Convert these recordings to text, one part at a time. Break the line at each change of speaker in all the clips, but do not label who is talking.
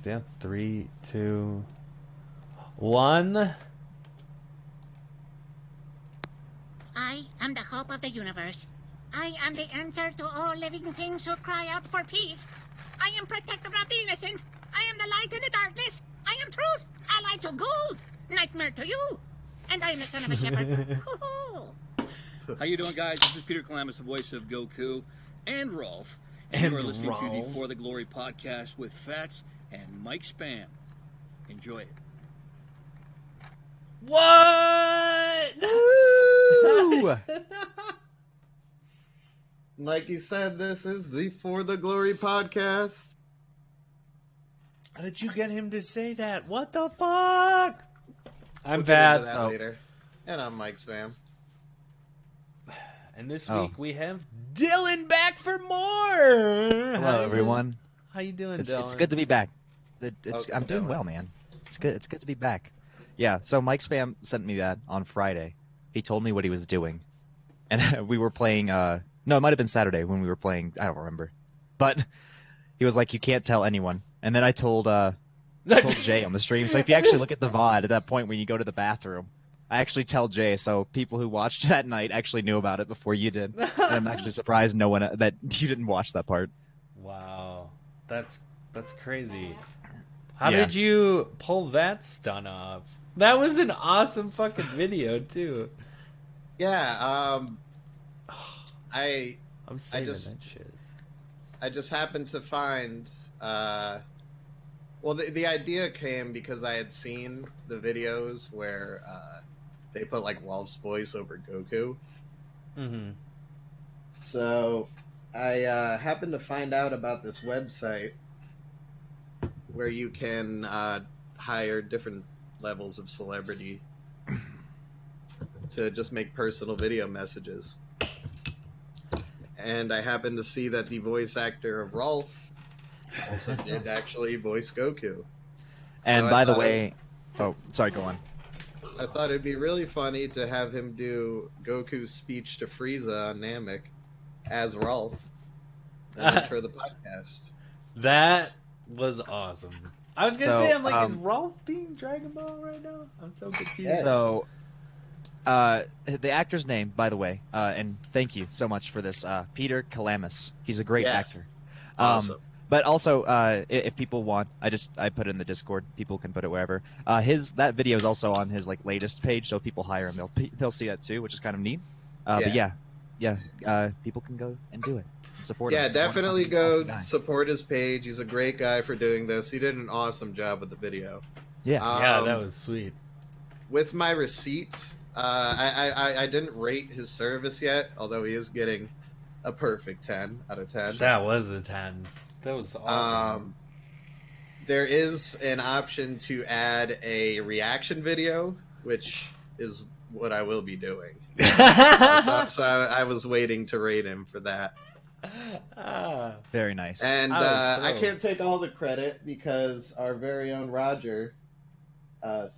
Yeah, 3, 2, 1.
I am the hope of the universe. I am the answer to all living things who cry out for peace. I am protector of the innocent. I am the light in the darkness. I am truth, ally to gold, nightmare to you. And I am the son of a shepherd.
How you doing, guys? This is Peter Calamus, the voice of Goku and Rolf. And you are listening to the For the Glory podcast with Fats and MicSpam. Enjoy it.
What?
Woo!
Like you said, this is the For the Glory podcast.
How did you get him to say that? What the fuck? I'm
We'll get into
Fats.
that later. And I'm MicSpam.
And this week we have Dilland back for more.
Hello, everyone.
How you doing,
It's
Dylan?
good to be back. I'm doing
Dylan.
well, man. It's good to be back. Yeah, so MicSpam sent me that on Friday. He told me what he was doing. And we were playing, no, it might have been Saturday when we were playing, I don't remember. But he was like, you can't tell anyone. And then I told Jay on the stream. So if you actually look at the VOD at that point when you go to the bathroom, I actually tell Jay, so people who watched that night actually knew about it before you did. And I'm actually surprised that you didn't watch that part.
Wow, that's crazy. How did you pull that stunt off? That was an awesome fucking video too.
Yeah,
I'm saving
just-
that shit.
I just happened to find... well, the idea came because I had seen the videos where they put, like, Rolf's voice over Goku.
Mm-hmm.
So I happened to find out about this website where you can hire different levels of celebrity to just make personal video messages. And I happened to see that the voice actor of Rolf also did actually voice Goku.
And
So
by the way, oh, sorry, go on.
I thought it'd be really funny to have him do Goku's speech to Frieza on Namek as Rolf for the podcast.
That was awesome. I was gonna
So,
say, I'm like, is Rolf being Dragon Ball right now? I'm so confused.
Yes.
So, the actor's name, by the way, and thank you so much for this, Peter Calamus. He's a great
Yes.
actor.
Awesome.
But also, if people want, I put it in the Discord. People can put it wherever. That video is also on his latest page, so if people hire him, they'll see that too, which is kind of neat. But people can go and do it. And support him.
Yeah,
He's a
definitely
wonderful,
go
awesome guy.
support his page. He's a great guy for doing this. He did an awesome job with the video.
Yeah.
Yeah, that was sweet.
With my receipts, I didn't rate his service yet, although he is getting a perfect 10 out of 10.
That was a 10. That was awesome.
There is an option to add a reaction video, which is what I will be doing. So I was waiting to rate him for that.
Very nice.
And
I was
I
thrilled.
can't take all the credit because our very own Roger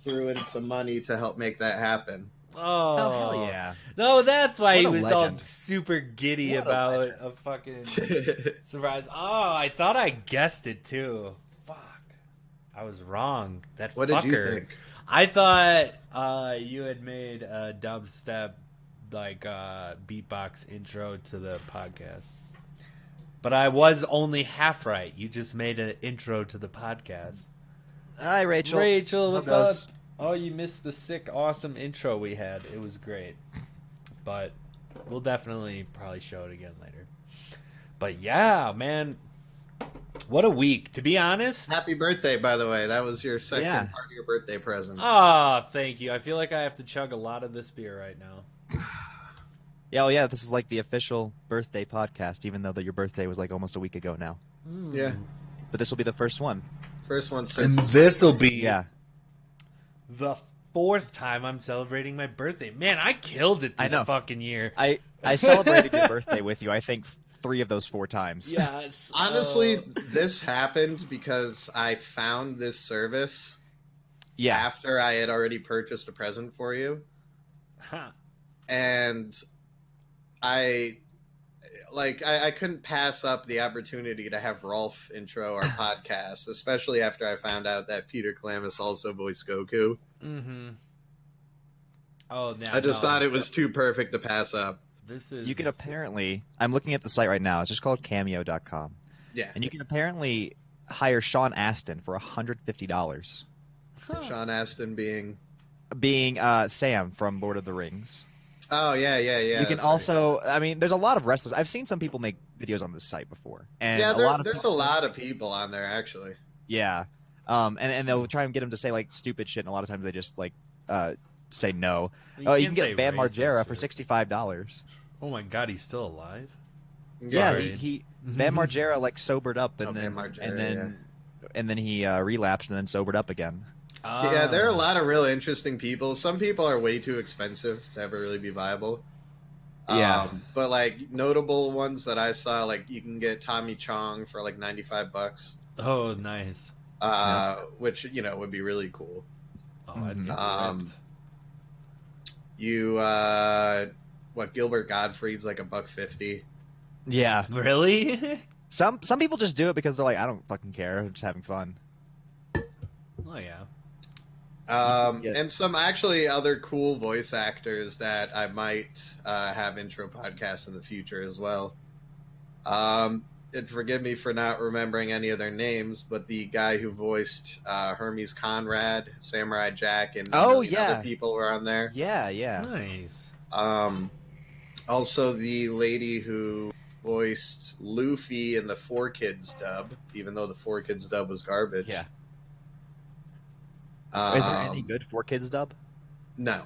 threw in some money to help make that happen.
Oh,
hell yeah.
No, that's why he
What a
was all
legend.
super giddy
What a
about
legend.
a fucking surprise. Oh, I thought I guessed it too. Fuck. I was wrong. That
What
fucker.
did you think?
I thought you had made a dubstep beatbox intro to the podcast. But I was only half right. You just made an intro to the podcast.
Hi, Rachel.
Rachel, what's
How
up?
goes?
Oh, you missed the sick, awesome intro we had. It was great. But we'll definitely probably show it again later. But yeah, man. What a week. To be honest.
Happy birthday, by the way. That was your second
Yeah.
part of your birthday present.
Oh, thank you. I feel like I have to chug a lot of this beer right now.
Yeah, well, yeah, this is like the official birthday podcast, even though your birthday was like almost a week ago now.
Yeah.
But this will be the first one.
First one
And
since.
this will be
Yeah.
the 4th time I'm celebrating my birthday. Man, I killed it
I
this
know.
fucking year.
I celebrated your birthday with you, I think, 3 of those 4 times.
Yes.
Honestly, this happened because I found this service
Yeah.
after I had already purchased a present for you.
Huh.
And I like I couldn't pass up the opportunity to have Rolf intro our podcast, especially after I found out that Peter Calamus also voiced Goku.
Mm-hmm. Oh, yeah,
I just thought it was too perfect to pass up.
This is...
You can apparently... I'm looking at the site right now. It's just called Cameo.com.
Yeah.
And you can apparently hire Sean Astin for $150.
Sean Astin being
Sam from Lord of the Rings.
Oh, yeah.
You can also... Right. I mean, there's a lot of wrestlers. I've seen some people make videos on this site before. And
yeah,
there's
a lot of people on there, actually.
Yeah. And they'll try and get them to say, like, stupid shit, and a lot of times they just, like... say no. You can get Bam Margera for $65.
Oh my god, he's still alive?
Yeah, he Bam Margera like sobered up and then he relapsed and then sobered up again.
Yeah, there are a lot of really interesting people. Some people are way too expensive to ever really be viable.
Yeah.
But like notable ones that I saw, like you can get Tommy Chong for like $95.
Oh, nice.
Which, you know, would be really cool.
Oh, I'd get
Gilbert Gottfried's like $150.
Yeah.
Really?
Some people just do it because they're like, I don't fucking care, I'm just having fun.
Oh yeah.
And some actually other cool voice actors that I might have intro podcasts in the future as well. And forgive me for not remembering any of their names, but the guy who voiced Hermes Conrad, Samurai Jack, and other people were on there.
Yeah.
Nice.
Also, the lady who voiced Luffy in the 4Kids dub, even though the 4Kids dub was garbage.
Yeah. Is there any good 4Kids dub?
No.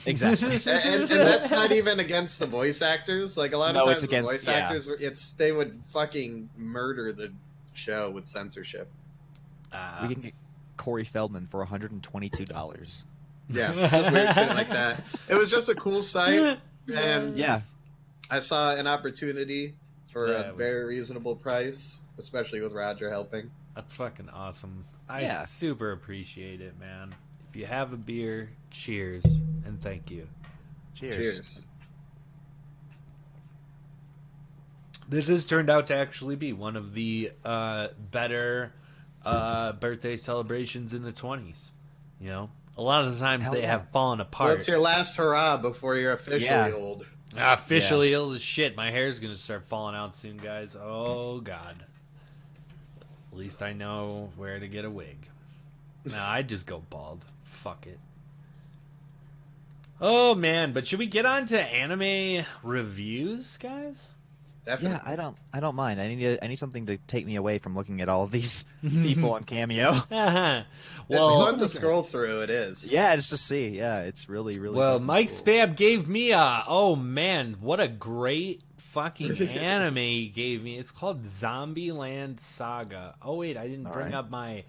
Exactly.
and that's not even against the voice actors. Like a lot of times the voice actors, they would fucking murder the show with censorship.
We can get Corey Feldman for $122.
Yeah, just weird shit like that. It was just a cool site, and I saw an opportunity for a very reasonable price, especially with Roger helping.
That's fucking awesome. I super appreciate it, man. If you have a beer, cheers, and thank you.
Cheers.
This has turned out to actually be one of the better birthday celebrations in the 20s. You know, a lot of the times they have fallen apart.
Well, it's your last hurrah before you're officially old.
Officially ill as shit. My hair's gonna start falling out soon, guys. Oh god. At least I know where to get a wig. Nah, I'd just go bald. Fuck it. Oh man, but should we get on to anime reviews, guys?
Definitely.
Yeah, I don't mind. I need something to take me away from looking at all of these people on Cameo.
Well,
it's fun to scroll through. It is.
Yeah, just to see. Yeah, it's really
well. MicSpam
cool.
gave me oh man, what a great fucking anime he gave me. It's called Zombieland Saga. Oh wait, I didn't bring up my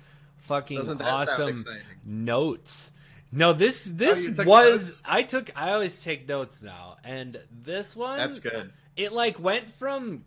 fucking awesome notes. No, this was notes? I always take notes now, and this one
that's good.
It like went from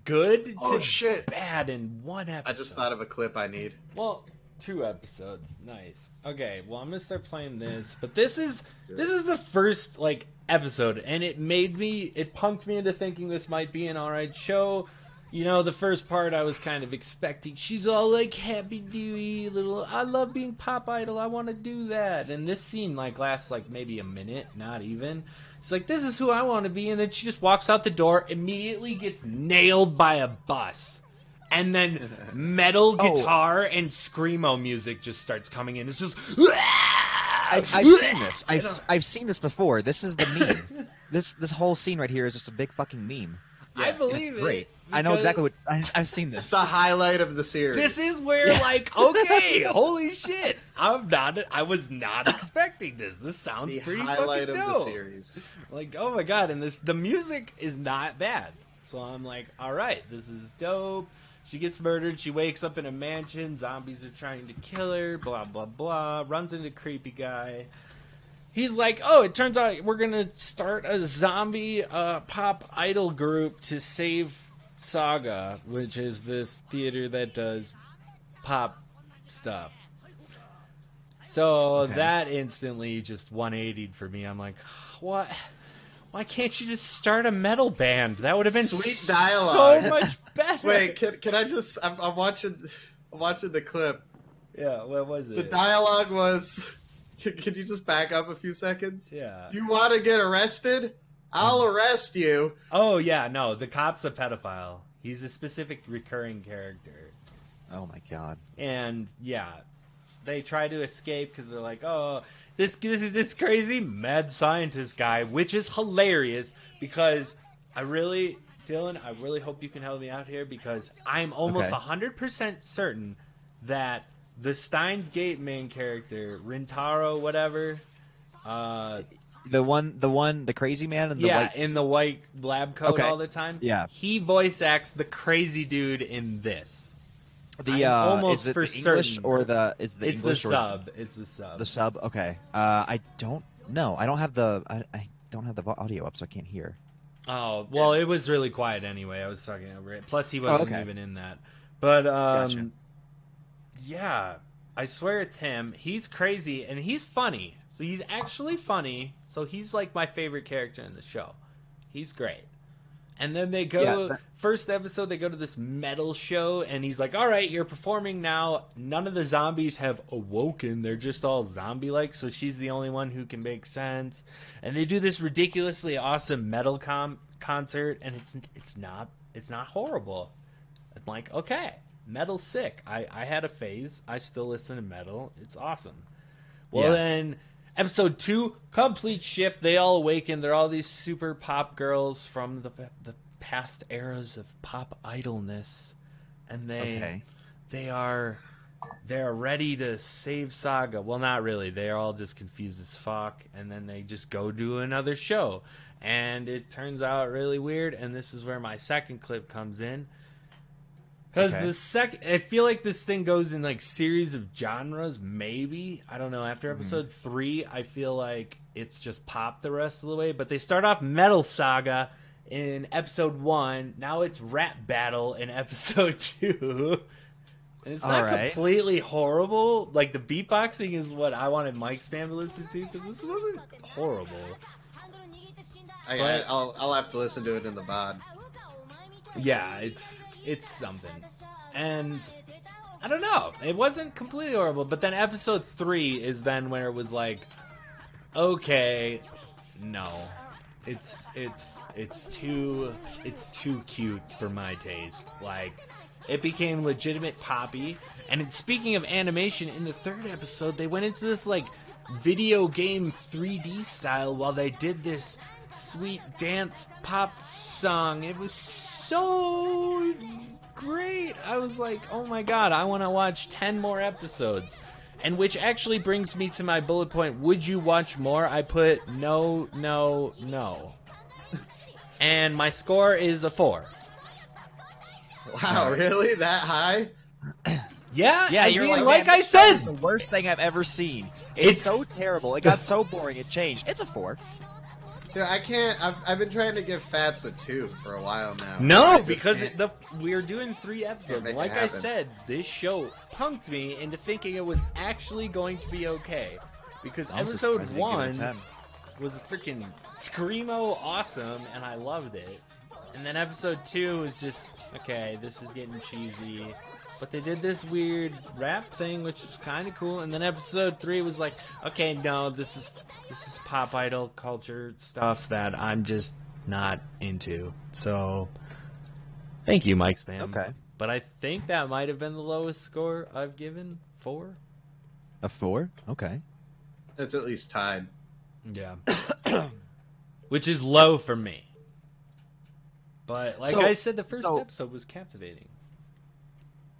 good to bad in one episode.
I just thought of a clip I need.
Well, 2 episodes. Nice. Okay, well I'm gonna start playing this, but this is the first like episode, and it punked me into thinking this might be an alright show. You know, the first part I was kind of expecting. She's all like happy dewy little. I love being pop idol. I want to do that. And this scene like lasts like maybe a minute, not even. She's like, this is who I want to be, and then she just walks out the door, immediately gets nailed by a bus, and then metal guitar and screamo music just starts coming in. It's just.
I've seen this. I've seen this before. This is the meme. This whole scene right here is just a big fucking meme.
Yeah, I believe
it's great. I know exactly what I've seen this.
It's the highlight of the series.
This is where like, okay, holy shit. I was not expecting this. This sounds pretty fucking dope. The highlight of the series. Like, oh my god, and the music is not bad. So I'm like, all right, this is dope. She gets murdered. She wakes up in a mansion. Zombies are trying to kill her. Blah blah blah. Runs into a creepy guy. He's like, oh, it turns out we're going to start a zombie pop idol group to save Saga, which is this theater that does pop stuff. So that instantly just 180'd for me. I'm like, what Why can't you just start a metal band? That would have been
Sweet dialogue.
so much better.
Wait, can I just? I'm watching the clip.
Yeah, what was it?
The dialogue was. Can you just back up a few seconds?
Yeah.
Do you want to get arrested? I'll arrest you.
Oh yeah, no, the cop's a pedophile. He's a specific recurring character.
Oh my god.
And yeah, they try to escape because they're like, oh, this is this crazy mad scientist guy, which is hilarious because Dylan, I really hope you can help me out here because I'm almost 100% certain that the Steins Gate main character, Rintaro, whatever,
the crazy man in the white
in the white lab coat all the time.
Yeah,
he voice acts the crazy dude in this.
The
almost
is it
for
the English
certain.
or the is the
It's
English
the
or
sub. It's the sub.
the sub? Okay. I don't know. I don't have the audio up, so I can't hear.
Oh well, it was really quiet anyway. I was talking over it. Plus, he wasn't even in that. But
Gotcha.
yeah, I swear it's him. He's crazy and he's funny. So he's actually funny. So he's like my favorite character in the show. He's great. And then they go first episode. They go to this metal show, and he's like, "All right, you're performing now. None of the zombies have awoken. They're just all zombie-like. So she's the only one who can make sense." And they do this ridiculously awesome metal concert, and it's not horrible. I'm like, okay, metal's sick. I had a phase. I still listen to metal. It's awesome. Well, then episode 2, complete shift. They all awaken. They're all these super pop girls from the past eras of pop idolness, and they're ready to save Saga. Well, not really. They're all just confused as fuck, and then they just go do another show, and it turns out really weird. And this is where my second clip comes in. Because I feel like this thing goes in like series of genres, maybe. I don't know. After episode 3, I feel like it's just pop the rest of the way. But they start off Metal Saga in episode 1. Now it's Rap Battle in episode 2. And it's not completely horrible. Like, the beatboxing is what I wanted MicSpam to listen to, because this wasn't horrible.
I'll have to listen to it in the bod.
Yeah, it's something. And I don't know, it wasn't completely horrible, but then episode 3 is then where it was like, okay, no, it's too cute for my taste. Like, it became legitimate poppy. And speaking of animation, in the 3rd episode they went into this like video game 3D style while they did this sweet dance pop song. It was so great. I was like, oh my god, I want to watch 10 more episodes. And which actually brings me to my bullet point, would you watch more? I put no. And my score is a 4.
Wow, really? That high?
Yeah,
you're
I mean,
like
I said,
it's the worst thing I've ever seen. It's so terrible. It got so boring. It changed. It's a 4.
Yeah, I can't. I've been trying to give Fats a 2 for a while now.
No, because we're doing 3 episodes. Like I
happen.
said, this show punked me into thinking it was actually going to be okay. Because episode 1 was freaking screamo awesome, and I loved it. And then episode 2 was just, okay, this is getting cheesy. But they did this weird rap thing, which is kind of cool. And then episode 3 was like, okay, no, this is pop idol culture stuff that I'm just not into. So, thank you, MicSpam.
Okay.
But I think that might have been the lowest score I've given. 4?
A 4? Okay.
It's at least tied.
Yeah. Which is low for me. But like I said, the first episode was captivating.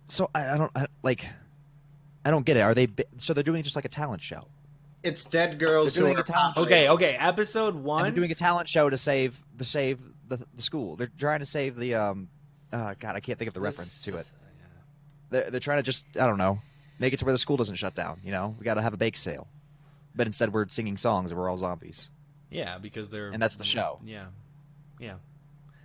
So I don't get it. Are they so they're doing just like a talent show?
It's dead girls
They're
who
doing
are
a talent
pop
show.
Okay. Episode 1.
And they're doing a talent show to save the school. They're trying to save the God, I can't think of the reference to it. They're trying to just, I don't know, make it to where the school doesn't shut down. You know, we got to have a bake sale, but instead we're singing songs and we're all zombies.
Yeah, because they're
and that's the show.
Yeah.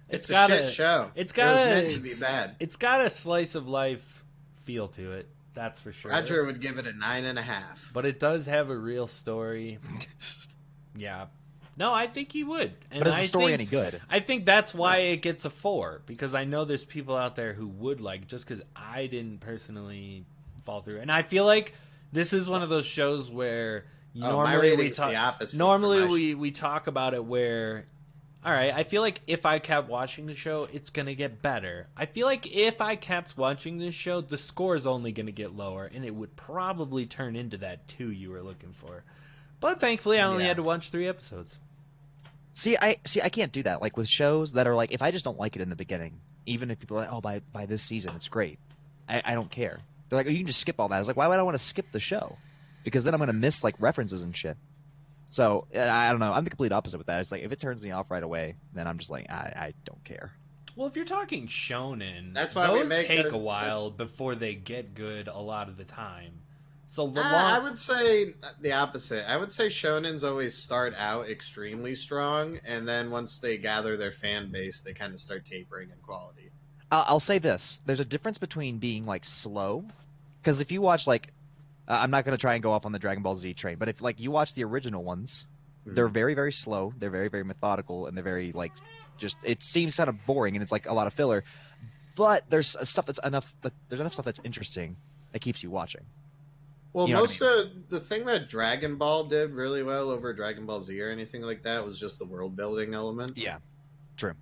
It's a shit show.
It was
meant to be bad.
It's got a slice of life feel to it. That's for sure.
Roger would give it a 9.5.
But it does have a real story. Yeah. No, I think he would. And
But is the
I
story
think,
any good?
I think that's why it gets a 4, because I know there's people out there who would like, just because I didn't personally fall through. And I feel like this is one of those shows where
my
normally we
rating's
talk.
the opposite
Normally
for my
we talk about it where. All right, I feel like if I kept watching the show, it's going to get better. I feel like if I kept watching this show, the score is only going to get lower, and it would probably turn into that 2 you were looking for. But thankfully, I only had to watch 3 episodes.
See, I can't do that. Like with shows that are like, if I just don't like it in the beginning, even if people are like, oh, by this season it's great, I don't care. They're like, oh, you can just skip all that. I was like, why would I want to skip the show? Because then I'm going to miss like references and shit. So I don't know. I'm the complete opposite with that. It's like if it turns me off right away, then I'm just like I don't care.
Well, if you're talking shonen,
That's why
those
we make
take
those-
a while before they get good a lot of the time. So the
I
long
would say the opposite. I would say shonens always start out extremely strong, and then once they gather their fan base, they kind of start tapering in quality.
I'll say this: there's a difference between being like slow, because if you watch like, I'm not going to try and go off on the Dragon Ball Z train, but if like you watch the original ones, they're very very slow, they're very very methodical, and they're very like, just it seems kind of boring and it's like a lot of filler, but there's stuff that's enough. There's enough stuff that's interesting that keeps you watching.
Well,
You know what I
most of the thing that Dragon Ball did really well over Dragon Ball Z or anything like that was just the world building element.
Yeah, true.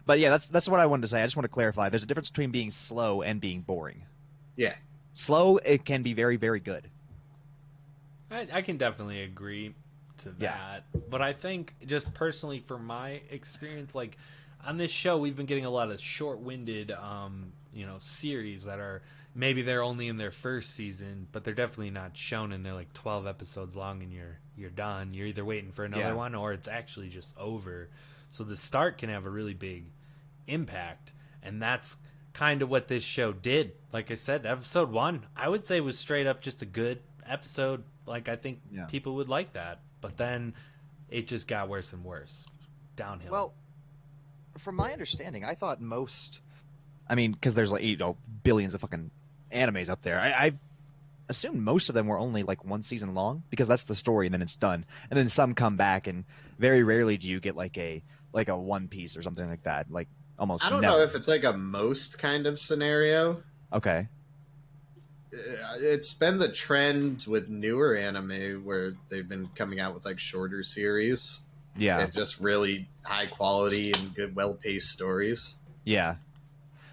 But yeah, that's what I wanted to say. I just want to clarify. There's a difference between being slow and being boring.
Yeah.
Slow, it can be very, very good.
I can definitely agree to that.
Yeah.
But I think just personally for my experience, like on this show, we've been getting a lot of short-winded, series that are maybe they're only in their first season, but they're definitely not shonen. They're like 12 episodes long, and you're done. You're either waiting for another one, or it's actually just over. So the start can have a really big impact, and that's kind of what this show did. Like I said, episode 1, I would say was straight up just a good episode. Like I think people would like that, but then it just got worse and worse, downhill.
Well, from my understanding, I thought most, because there's like billions of fucking animes out there. I assumed most of them were only like 1 season long, because that's the story and then it's done. And then some come back, and very rarely do you get like a One Piece or something like that. Like almost.
I don't
never.
know if it's like a most kind of scenario.
Okay.
It's been the trend with newer anime where they've been coming out with like shorter series.
Yeah.
And just really high quality and good, well paced stories.
Yeah.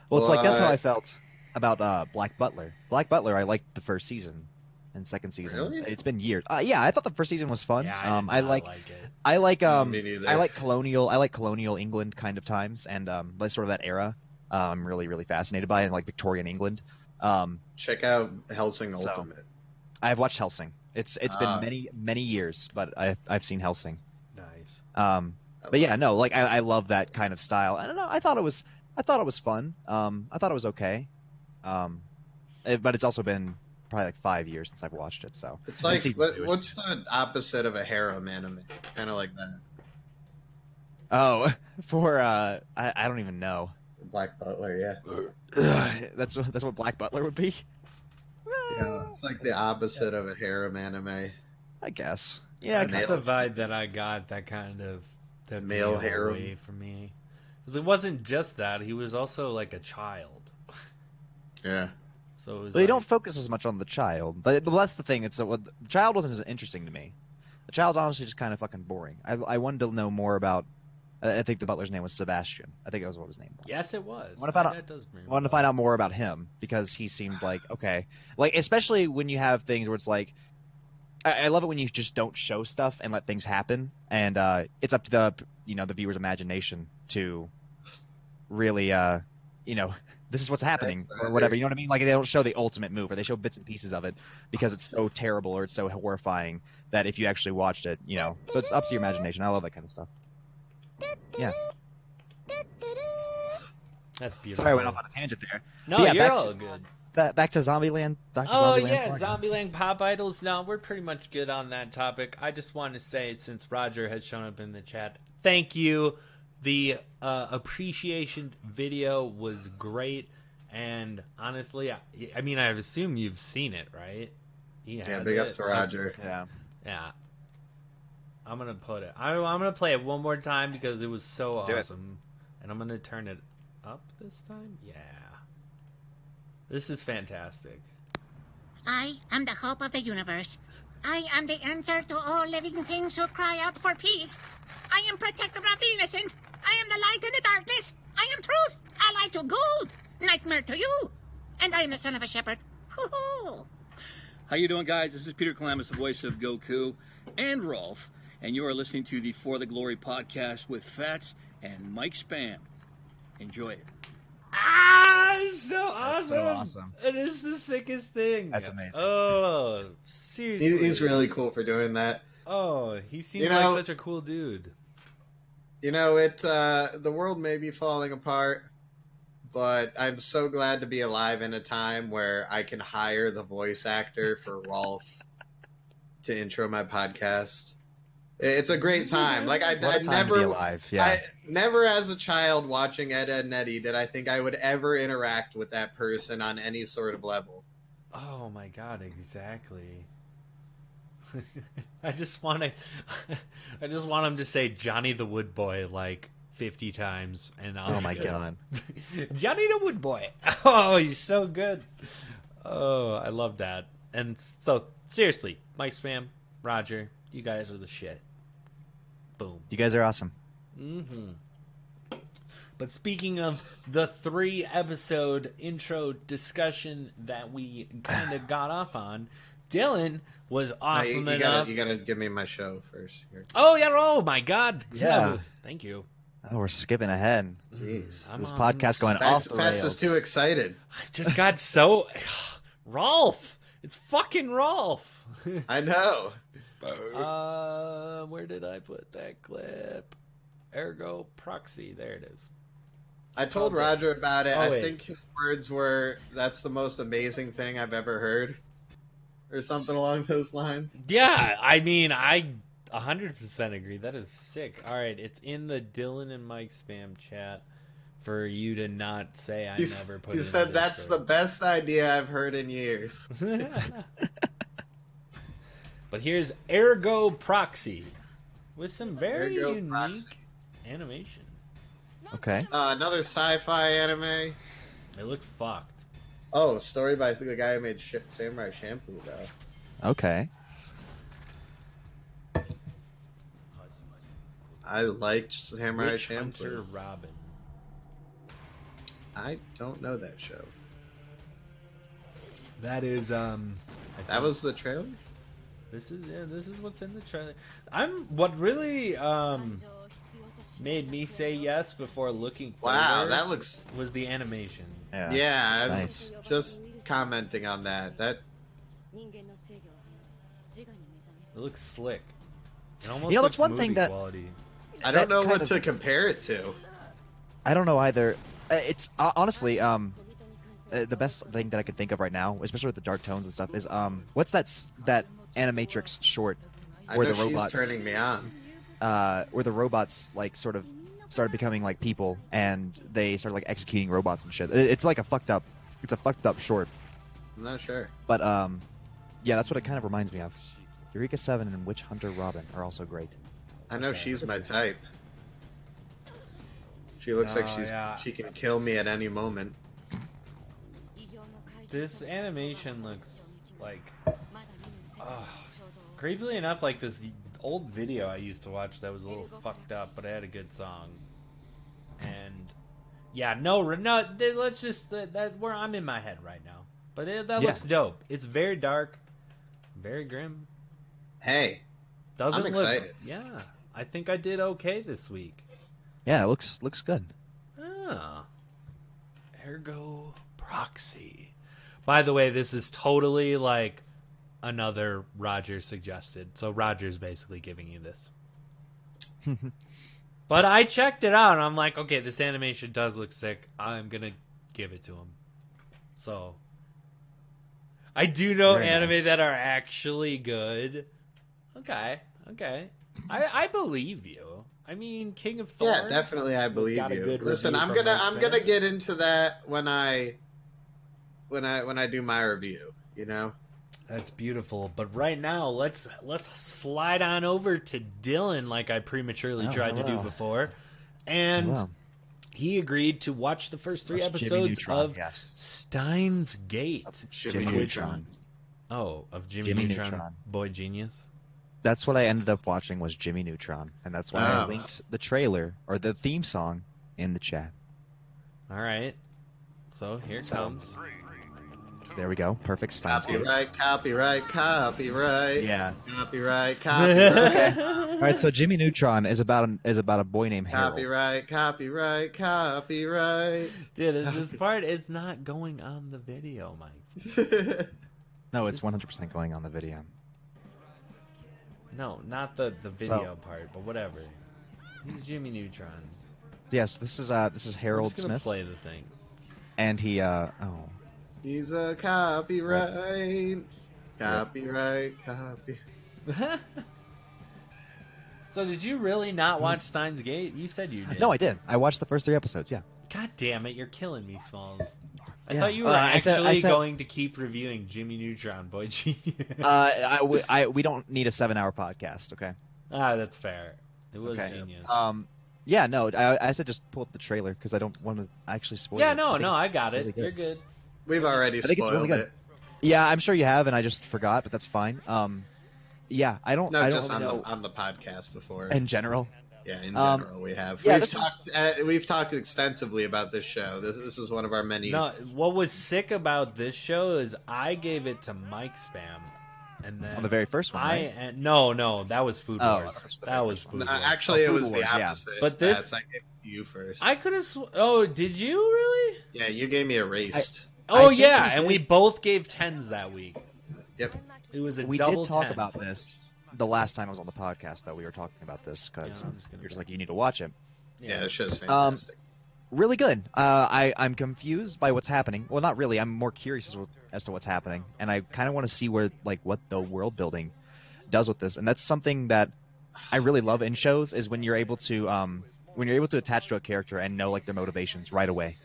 Well, it's like that's how I felt about Black Butler. Black Butler, I liked the first season and second season.
Really?
It's been years. Yeah, I thought the first season was fun.
yeah, I did
I
not
like
it.
I like
Me neither.
I like colonial England kind of times, and like sort of that era. I'm really really fascinated by it, and like Victorian England.
Check out Hellsing
So-
Ultimate.
I've watched Hellsing. It's been many years, but I've seen Hellsing.
Nice.
But yeah, no, like I love that kind of style. I don't know. I thought it was fun. I thought it was okay. But it's also been probably like 5 years since I've watched it. So
It's
And
like,
season 2 is-
what's the opposite of a harem anime? Kind of like that.
Oh, for I don't even know.
Black Butler, yeah.
That's what Black Butler would be.
Yeah, it's like the opposite of a harem anime.
I guess. Yeah,
That's the vibe that I got. That kind of that
Male
male
harem.
away from me. Because it wasn't just that; he was also like a child.
Yeah.
So it was
Well, you
like-
don't focus as much on the child. But that's the thing. The child wasn't as interesting to me. The child's honestly just kind of fucking boring. I wanted to know more about. I think the butler's name was Sebastian. I think that was what his name was.
Yes, it was.
What about-
that does ring
I wanted to
a bell.
find out more about him because he seemed like okay, like especially when you have things where it's like, I love it when you just don't show stuff and let things happen, and it's up to the viewer's imagination to really this is what's happening or whatever. You know what I mean? Like they don't show the ultimate move, or they show bits and pieces of it because it's so terrible or it's so horrifying that if you actually watched it, so it's up to your imagination. I love that kind of stuff. Yeah.
That's beautiful.
Sorry, I went off on a tangent there.
No,
But yeah,
you're
back
all
to-
good.
Back to Zombieland.
Oh yeah, Zombieland pop idols. No, we're pretty much good on that topic. I just want to say, since Roger has shown up in the chat, thank you. The appreciation video was great, and honestly, I assume you've seen it, right? He
Yeah,
has
big
it.
ups to Roger.
Yeah.
Yeah. I'm gonna put it. I'm gonna play it one more time because it was so
Do it.
awesome, and I'm gonna turn it up this time. Yeah, this is fantastic.
I am the hope of the universe. I am the answer to all living things who cry out for peace. I am protector of the innocent. I am the light in the darkness. I am truth, ally to gold, nightmare to you. And I am the son of a shepherd. Hoo-hoo.
How you doing, guys? This is Peter Calamus, the voice of Goku and Rolf, and you are listening to the For the Glory podcast with Fats and MicSpam. Enjoy it.
Ah, it's so awesome!
That's so awesome.
It is the sickest thing.
That's amazing.
Oh, seriously.
He's really cool for doing that.
Oh, he seems
You know-
like such a cool dude.
You know, the world may be falling apart, but I'm so glad to be alive in a time where I can hire the voice actor for Rolf to intro my podcast. It's a great time. Like I
What a time
never
to be alive. Yeah.
I never as a child watching Ed, Edd and Eddy did I think I would ever interact with that person on any sort of level.
Oh my god, exactly. I just want him to say Johnny the Wood Boy like 50 times, and I'll
Oh
be
my
good.
god.
Johnny the Wood Boy. Oh, he's so good. Oh, I love that. And so seriously, MicSpam, Roger, you guys are the shit. Boom.
You guys are awesome.
Mm-hmm. But speaking of the 3-episode intro discussion that we kind of got off on, Dylan was awesome enough.
You gotta give me my show first. Here.
Oh yeah! Oh my God!
Yeah.
Thank you.
Oh, we're skipping ahead.
Jeez.
I'm
This
on-
podcast going off the
Fats
rails.
is too excited.
I just got so Rolf. It's fucking Rolf.
I know.
Where did I put that clip? Ergo proxy. There it is.
I told
Oh,
Roger about it.
oh,
I
wait.
think his words were, "That's the most amazing thing I've ever heard," or something along those lines.
Yeah, I mean, I 100% agree. That is sick. All right, it's in the Dylan and MicSpam chat for you to not say I never put it
He
in
said that's the
Discord.
best idea I've heard in years.
But here's Ergo Proxy with some very
Ergo
unique
Proxy.
animation.
Okay.
Another sci-fi anime.
It looks fucked.
Oh, story by the guy who made Samurai Champloo, though.
Okay.
I liked Samurai
Witch Hunter
Champloo.
Robin.
I don't know that show.
That is I
That
think
was the trailer?
this is what's in the trailer. What really made me say yes before looking
Wow,
further
that looks...
was the animation.
Yeah.
Yeah, I was
nice.
just commenting on that. That
It looks slick. It almost
You know,
looks
that's one thing
movie
that-
quality.
I
That
don't know
kind
what
of-
to compare it to.
I don't know either. It's honestly the best thing that I could think of right now, especially with the dark tones and stuff, is what's that Animatrix short
I
where
know
the robots
she's turning me on.
where the robots like sort of started becoming like people and they started like executing robots and shit. It's like a fucked up short.
I'm not sure.
But yeah, that's what it kind of reminds me of. Eureka 7 and Witch Hunter Robin are also great.
I know she's my type. She looks like
Oh, yeah.
she can kill me at any moment.
This animation looks like creepily enough like this old video I used to watch that was a little fucked up, but it had a good song. And yeah, no, let's just that where I'm in my head right now. But that
Yeah.
looks dope. It's very dark, very grim.
Hey,
Doesn't
I'm
look-
excited.
Yeah, I think I did okay this week.
Yeah, it looks good.
Ah. Ergo Proxy. By the way, this is totally like another Roger suggested. So Roger's basically giving you this. But I checked it out and I'm like, okay, this animation does look sick. I'm going to give it to him. So I do know
Very
anime
nice.
that are actually good. Okay. I believe you. I mean, King of Thorn.
yeah, definitely, I believe
got a
you.
good
Listen,
review
I'm
from
gonna
MicSpam.
get into that when I do my review. You know,
That's beautiful. But right now, let's slide on over to Dylan, like I prematurely tried to do before, and he agreed to watch the first 3 episodes of Steins Gate.
Jimmy
Neutron.
Of Jimmy
Jimmy
Neutron,
Neutron.
Boy Genius.
That's what I ended up watching was Jimmy Neutron, and that's why I linked the trailer or the theme song in the chat.
All right, so here it comes.
There we go. Perfect. Steins Gate.
Copyright.
Yeah.
Copyright.
Okay. All right. So Jimmy Neutron is about a boy named Harold.
Copyright.
Dude, this part is not going on the video, Mike.
No, it's 100% going on the video.
No, not the video part, but whatever. He's Jimmy Neutron.
Yes, this is Harold
I'm just gonna
Smith,
play the thing.
and he
He's a copyright. Copy.
So did you really not watch Steins Gate? You said you did.
No, I did. I watched the first 3 episodes. Yeah.
God damn it, you're killing me, Smalls. I
Yeah.
thought you were
I said-
going to keep reviewing Jimmy Neutron, Boy Genius.
We don't need a 7-hour podcast. Okay.
That's fair. It was
Okay.
genius.
Yeah. No. I said just pull up the trailer because I don't want to actually spoil it.
I got it.
really good.
You're good.
We've already
I think it's really
spoiled
good.
it.
Yeah, I'm sure you have, and I just forgot, but that's fine. Yeah, I don't.
No,
I
just
don't
on
know
the podcast before.
in general.
Yeah, in general, we have.
Yeah,
We've talked extensively about this show. This is one of our many.
No, what was sick about this show is I gave it to MicSpam, and then
On the very first one, right?
No, that was Food
Oh,
Wars. That was Food Wars.
Actually, it
Food
was the
Wars, yeah.
opposite.
But this-
I gave it to you first.
I could have. Oh, did you really?
Yeah, you gave me Erased.
Oh
think
yeah,
we
and
did.
we both gave 10s that week.
Yep.
It was a
We
double
did talk
10.
about this the last time I was on the podcast. That we were talking about this because
Yeah, I'm just gonna-
you're just like you need to watch it.
Yeah, this show's fantastic.
Really good. I'm confused by what's happening. Well, not really. I'm more curious as to what's happening, and I kind of want to see what the world building does with this. And that's something that I really love in shows is when you're able to attach to a character and know like their motivations right away.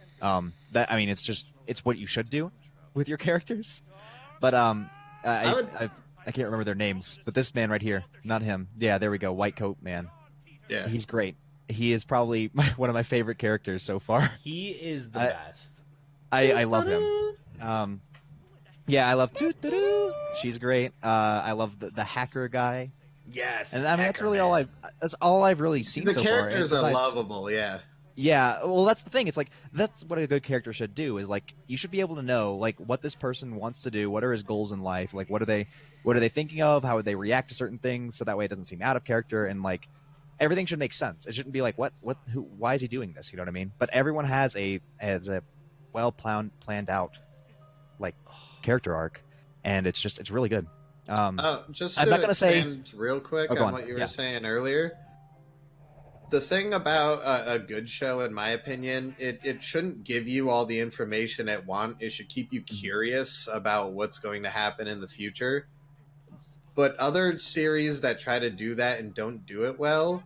It's what you should do with your characters. But I can't remember their names. But this man right here, not him. Yeah, there we go. White coat man.
Yeah.
He's great. He is probably one of my favorite characters so far.
He is the best.
I love him. Yeah, I love doo-doo-doo. She's great. I love the hacker guy.
Yes,
And I mean that's
Hacker
really
Man.
that's all I've really seen
The
so far. And
characters are
besides-
lovable, yeah.
Yeah, well that's the thing. It's like that's what a good character should do is like you should be able to know like what this person wants to do, what are his goals in life, like what are they thinking of, how would they react to certain things so that way it doesn't seem out of character and like everything should make sense. It shouldn't be like why is he doing this, you know what I mean? But everyone has a well planned out like character arc and it's really good.
Just
I'm
to
not gonna say-
expand real quick
go
on
on.
what you were
Yeah.
saying earlier. The thing about a good show, in my opinion, it shouldn't give you all the information it wants. It should keep you curious about what's going to happen in the future. But other series that try to do that and don't do it well,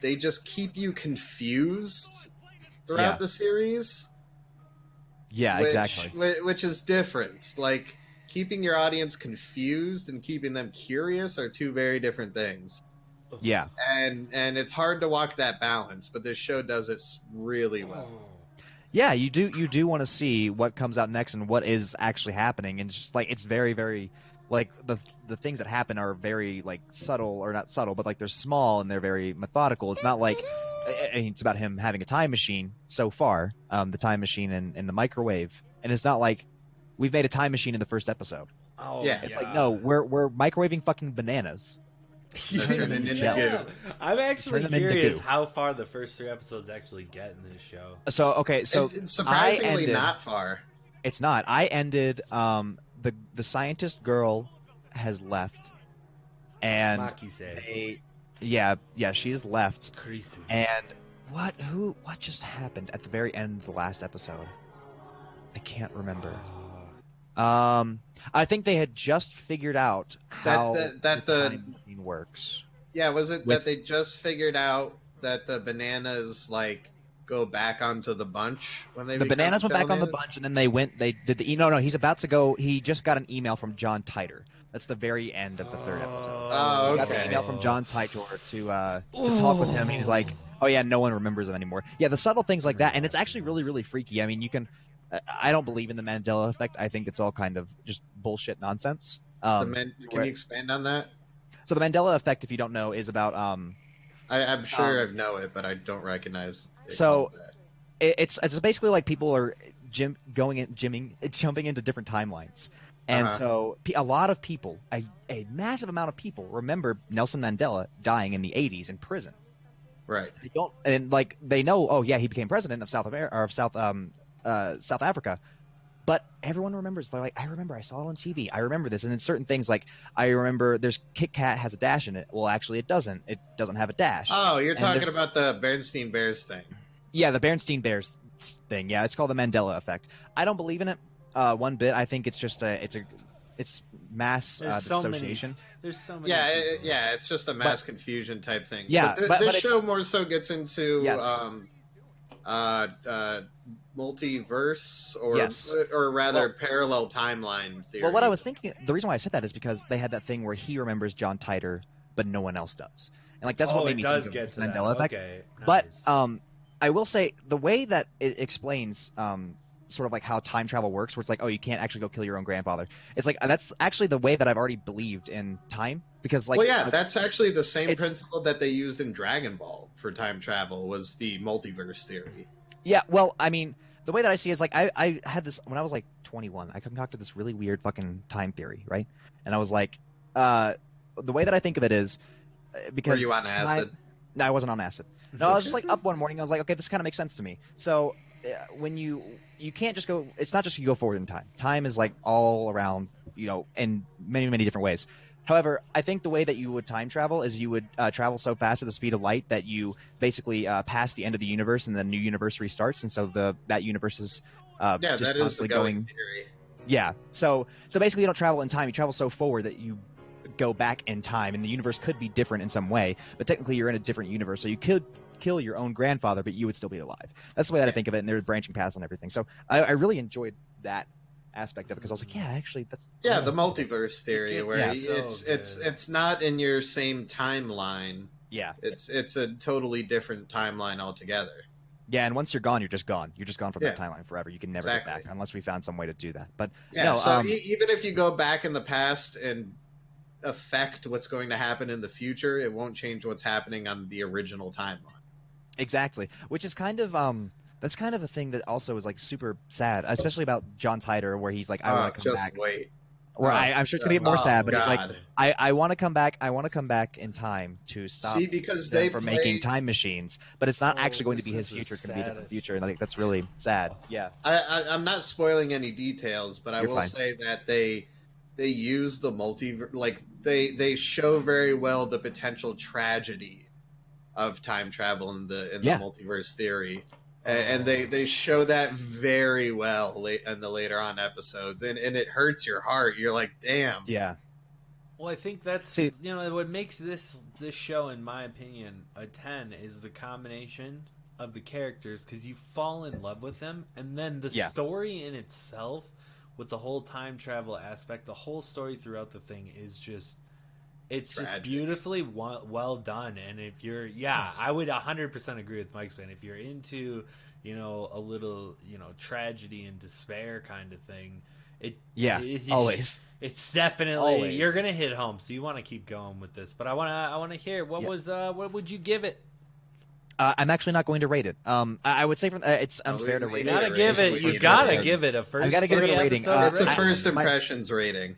they just keep you confused throughout
Yeah.
the series.
Yeah, exactly.
Which is different. Like, keeping your audience confused and keeping them curious are two very different things.
Yeah.
And it's hard to walk that balance, but this show does it really well.
Yeah, you do want to see what comes out next and what is actually happening, and it's just like it's very, very like the things that happen are very like subtle or not subtle, but like they're small and they're very methodical. It's not like it's about him having a time machine so far, the time machine in the microwave, and it's not like we've made a time machine in the first episode.
Oh,
Yeah.
It's like no, we're microwaving fucking bananas.
Turn it into
Gel.
goo.
I'm actually
Turn them into
curious
goo.
how far the first 3 episodes actually get in this show.
So okay, so
It's surprisingly
I ended-
not far.
It's not. I ended. The scientist girl has left, and
Maki-se.
yeah, she's left.
Kurisu.
And what just happened at the very end of the last episode? I can't remember. I think they had just figured out how
that
the
the-
time machine works.
Yeah, was it
With-
that they just figured out that the bananas like go back onto the bunch when they
The
become
bananas went back on the
Dilland?
bunch, and then they did the no. He's about to go. He just got an email from John Titor. That's the very end of the third episode.
Oh,
He got the
okay.
email from John Titor to talk with him. And he's like, oh yeah, no one remembers him anymore. Yeah, the subtle things like that, and it's actually really, really freaky. I mean, you can. I don't believe in the Mandela effect. I think it's all kind of just bullshit nonsense.
Can you expand on that?
So the Mandela effect, if you don't know, is about
I'm sure I know it, but I don't recognize it.
So-
called that.
it's basically like people are jumping into different timelines. And so a lot of people, a massive amount of people, remember Nelson Mandela dying in the 80s in prison.
Right.
They don't, and like they know, oh yeah, he became president of South America or of South Africa. But everyone remembers. They're like, I remember, I saw it on TV. I remember this. And then certain things like I remember, there's Kit Kat has a dash in it. Well, actually, it doesn't. It doesn't have a dash.
Oh, you're
And
talking
there's-
about the Bernstein Bears thing.
Yeah, the Bernstein Bears thing. Yeah, it's called the Mandela effect. I don't believe in it one bit. I think it's just it's mass
There's so many.
dissociation.
There's so many.
Yeah,
people.
it's just a mass confusion type thing.
Yeah,
but this
it's-
show more so gets into
Yes.
Multiverse or
Yes.
or rather
Well-
parallel timeline theory.
Well, what I was thinking, the reason why I said that is because they had that thing where he remembers John Titor, but no one else does, and like that's what
Oh,
made
it
me
does
think
get
of
to
the
that.
Mandela effect.
Okay.
But
nice.
I will say the way that it explains sort of like how time travel works, where it's like, oh, you can't actually go kill your own grandfather. It's like that's actually the way that I've already believed in time, because like,
well, yeah, that's actually the same
it's-
principle that they used in Dragon Ball for time travel was the multiverse theory.
yeah. Well, I mean, the way that I see it is like I had this when I was like 21. I concocted this really weird fucking time theory, right? And I was like, the way that I think of it is because
Were you on acid?
No, I wasn't on acid. No, I was just like up one morning. I was like, okay, this kind of makes sense to me. So when you can't just go, it's not just you go forward in time. Time is like all around, in many, many different ways. However, I think the way that you would time travel is you would travel so fast at the speed of light that you basically pass the end of the universe and the new universe restarts. And so that universe is
Yeah,
just
that is the
constantly
going
going.
theory.
Yeah. So basically, you don't travel in time. You travel so forward that you go back in time, and the universe could be different in some way, but technically you're in a different universe. So you could kill your own grandfather, but you would still be alive. That's the way that I think of it, and there's branching paths and everything. So I really enjoyed that aspect of it because I was like, yeah, actually, that's
Yeah, the multiverse theory
gets
where
so
it's not in your same timeline.
yeah,
It's a totally different timeline altogether.
yeah. And once you're gone, you're just gone. You're just gone from that
Yeah.
timeline forever. You can never get
Exactly.
back unless we found some way to do that. But
Yeah,
no,
so even if you go back in the past and affect what's going to happen in the future, it won't change what's happening on the original timeline.
exactly, which is kind of that's kind of a thing that also is like super sad, especially about John Titor, where he's like, I want to come
just
back.
wait.
Where
Oh,
I'm sure it's gonna get more sad, but he's like,
God.
I want to come back. I want to come back in time to stop
See, because
them
they
from
play,
making time machines. But it's not
Oh,
actually going to
this
be his
is the
future. It's going to be a different
saddest
future, and I think that's really sad. Yeah.
I'm not spoiling any details, but I
You're
will
fine.
say that they use the multiverse, like they show very well the potential tragedy of time travel in the
Yeah.
multiverse theory, and they show that very well late in the later on episodes, and it hurts your heart. You're like, damn.
Yeah.
Well, I think that's
See-
what makes this show, in my opinion, a 10 is the combination of the characters, because you fall in love with them, and then the
Yeah.
story in itself, with the whole time travel aspect, the whole story throughout the thing is just. It's just
Tragic.
beautifully well done, and if you're, I would 100% agree with Mike's fan. If you're into, a little, tragedy and despair kind of thing,
Yeah. Always.
it's definitely
Always.
you're gonna hit home. So you want to keep going with this, but I want to hear what would you give it?
I'm actually not going to rate it. I would say it's
No,
unfair to
we
rate
You
need
it.
gotta
a
give
rating.
it.
We
You
need
gotta
a
give it a first.
I've gotta give it a
three
rating.
episode
It's a
I-
first
my-
impressions rating.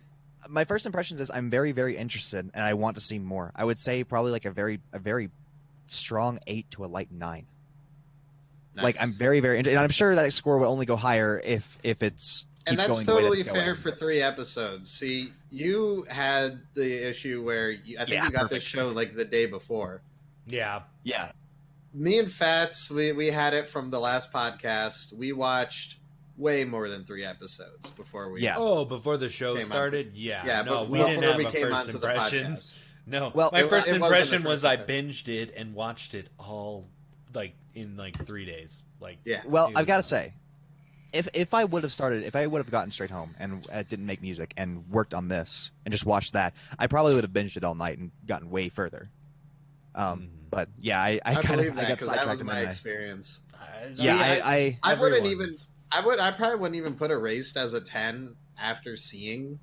My first impressions is I'm very, very interested, and I want to see more. I would say probably like a very strong 8 to a light 9. Like
Nice.
I'm very, very interested, and I'm sure that score would only go higher if it's
And
keeps
that's
going the way that
totally
it's
fair
going.
for 3 episodes. See, you had the issue where I think
Yeah,
you got this
perfect.
show like the day before.
Yeah,
Yeah.
Me and Fats, we had it from the last podcast. We watched way more than 3 episodes before we.
Yeah.
Oh, before the show
Came on.
started, yeah.
Yeah,
no,
before
we didn't have
we
a
came
first
onto the
impression.
podcast.
No,
Well,
my
it
first
wasn't a
impression
first
was I
impression.
binged it and watched it all like in like 3 days. Like
Yeah.
Well,
it
I've
was
got to
nuts.
say, if I would have gotten straight home and didn't make music and worked on this and just watched that, I probably would have binged it all night and gotten way further. But yeah, I
I
kind
believe
of
that
got
because that
sidetracked
was
in
my
my
experience.
Yeah,
I wouldn't even.
everyone's.
I probably wouldn't even put Erased as a 10 after seeing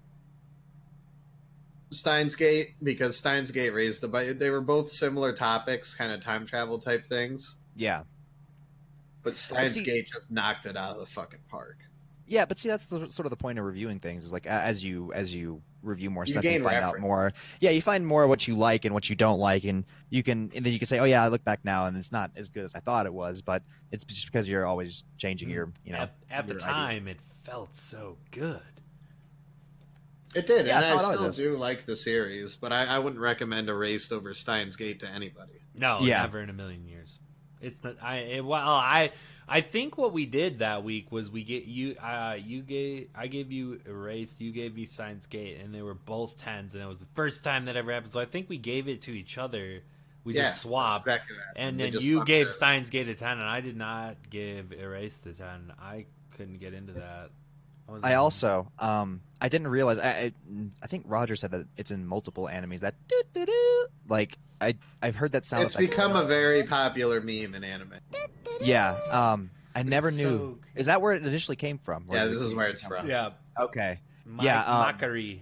Steins Gate, because Steins Gate raised the bar. They were both similar topics, kind of time travel type things.
yeah.
But Steins
see-
Gate just knocked it out of the fucking park.
Yeah, but see, that's sort of the point of reviewing things. Is like as you review more
You
stuff,
gain
you find out
reference.
more. Yeah, you find more what you like and what you don't like, and then you can say, oh yeah, I look back now and it's not as good as I thought it was, but it's just because you're always changing your
At the
your idea.
time, it felt so good.
It did,
Yeah,
and
that's
I
how it
still
always is.
do like the series, but I wouldn't recommend Erased over Steins Gate to anybody.
No,
Yeah.
never in a million years. It's not. I think what we did that week was I gave you Erased, you gave me Science Gate, and they were both 10s, and it was the first time that ever happened. So I think we gave it to each other. We
Yeah,
just swapped,
that's exactly that.
and
We
then
just
you
swapped
gave
it.
Steins Gate a 10, and I did not give Erased a 10. I couldn't get into that.
I also I didn't realize I think Roger said that it's in multiple animes. That doo-doo-doo, like I've heard that sound
It's
effect.
become a very popular meme in anime.
Yeah. I never
It's
knew.
so-
Is that where it initially came from? Or
Yeah,
is
this
it-
is where it's from.
Yeah.
Okay.
Makiri.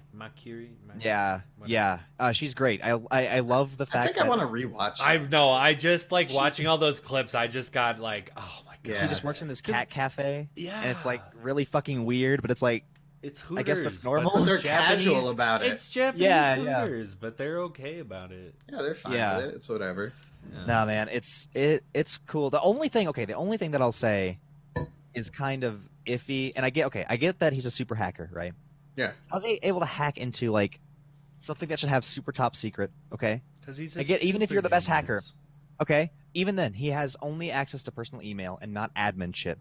Yeah. She's great. I love the fact
I think I
that
want to rewatch.
I
that.
know. I just like watching all those clips. I just got like, oh my god.
Yeah.
she just works in this cat cafe.
Yeah.
And it's like really fucking weird, but it's like
It's Hooters.
I guess that's
but
normal.
But they're
Japanese-
casual about it.
It's Japanese
Yeah, yeah.
Hooters, but they're okay about it.
Yeah, they're fine
Yeah.
with it. It's whatever.
Yeah.
no man, it's cool. The only thing that I'll say is kind of iffy, and I get that he's a super hacker, right?
Yeah.
How's he able to hack into like something that should have super top secret? Okay.
Because he's.
I get- even if you're the best hacker.
genius.
Okay. Even then, he has only access to personal email and not admin shit.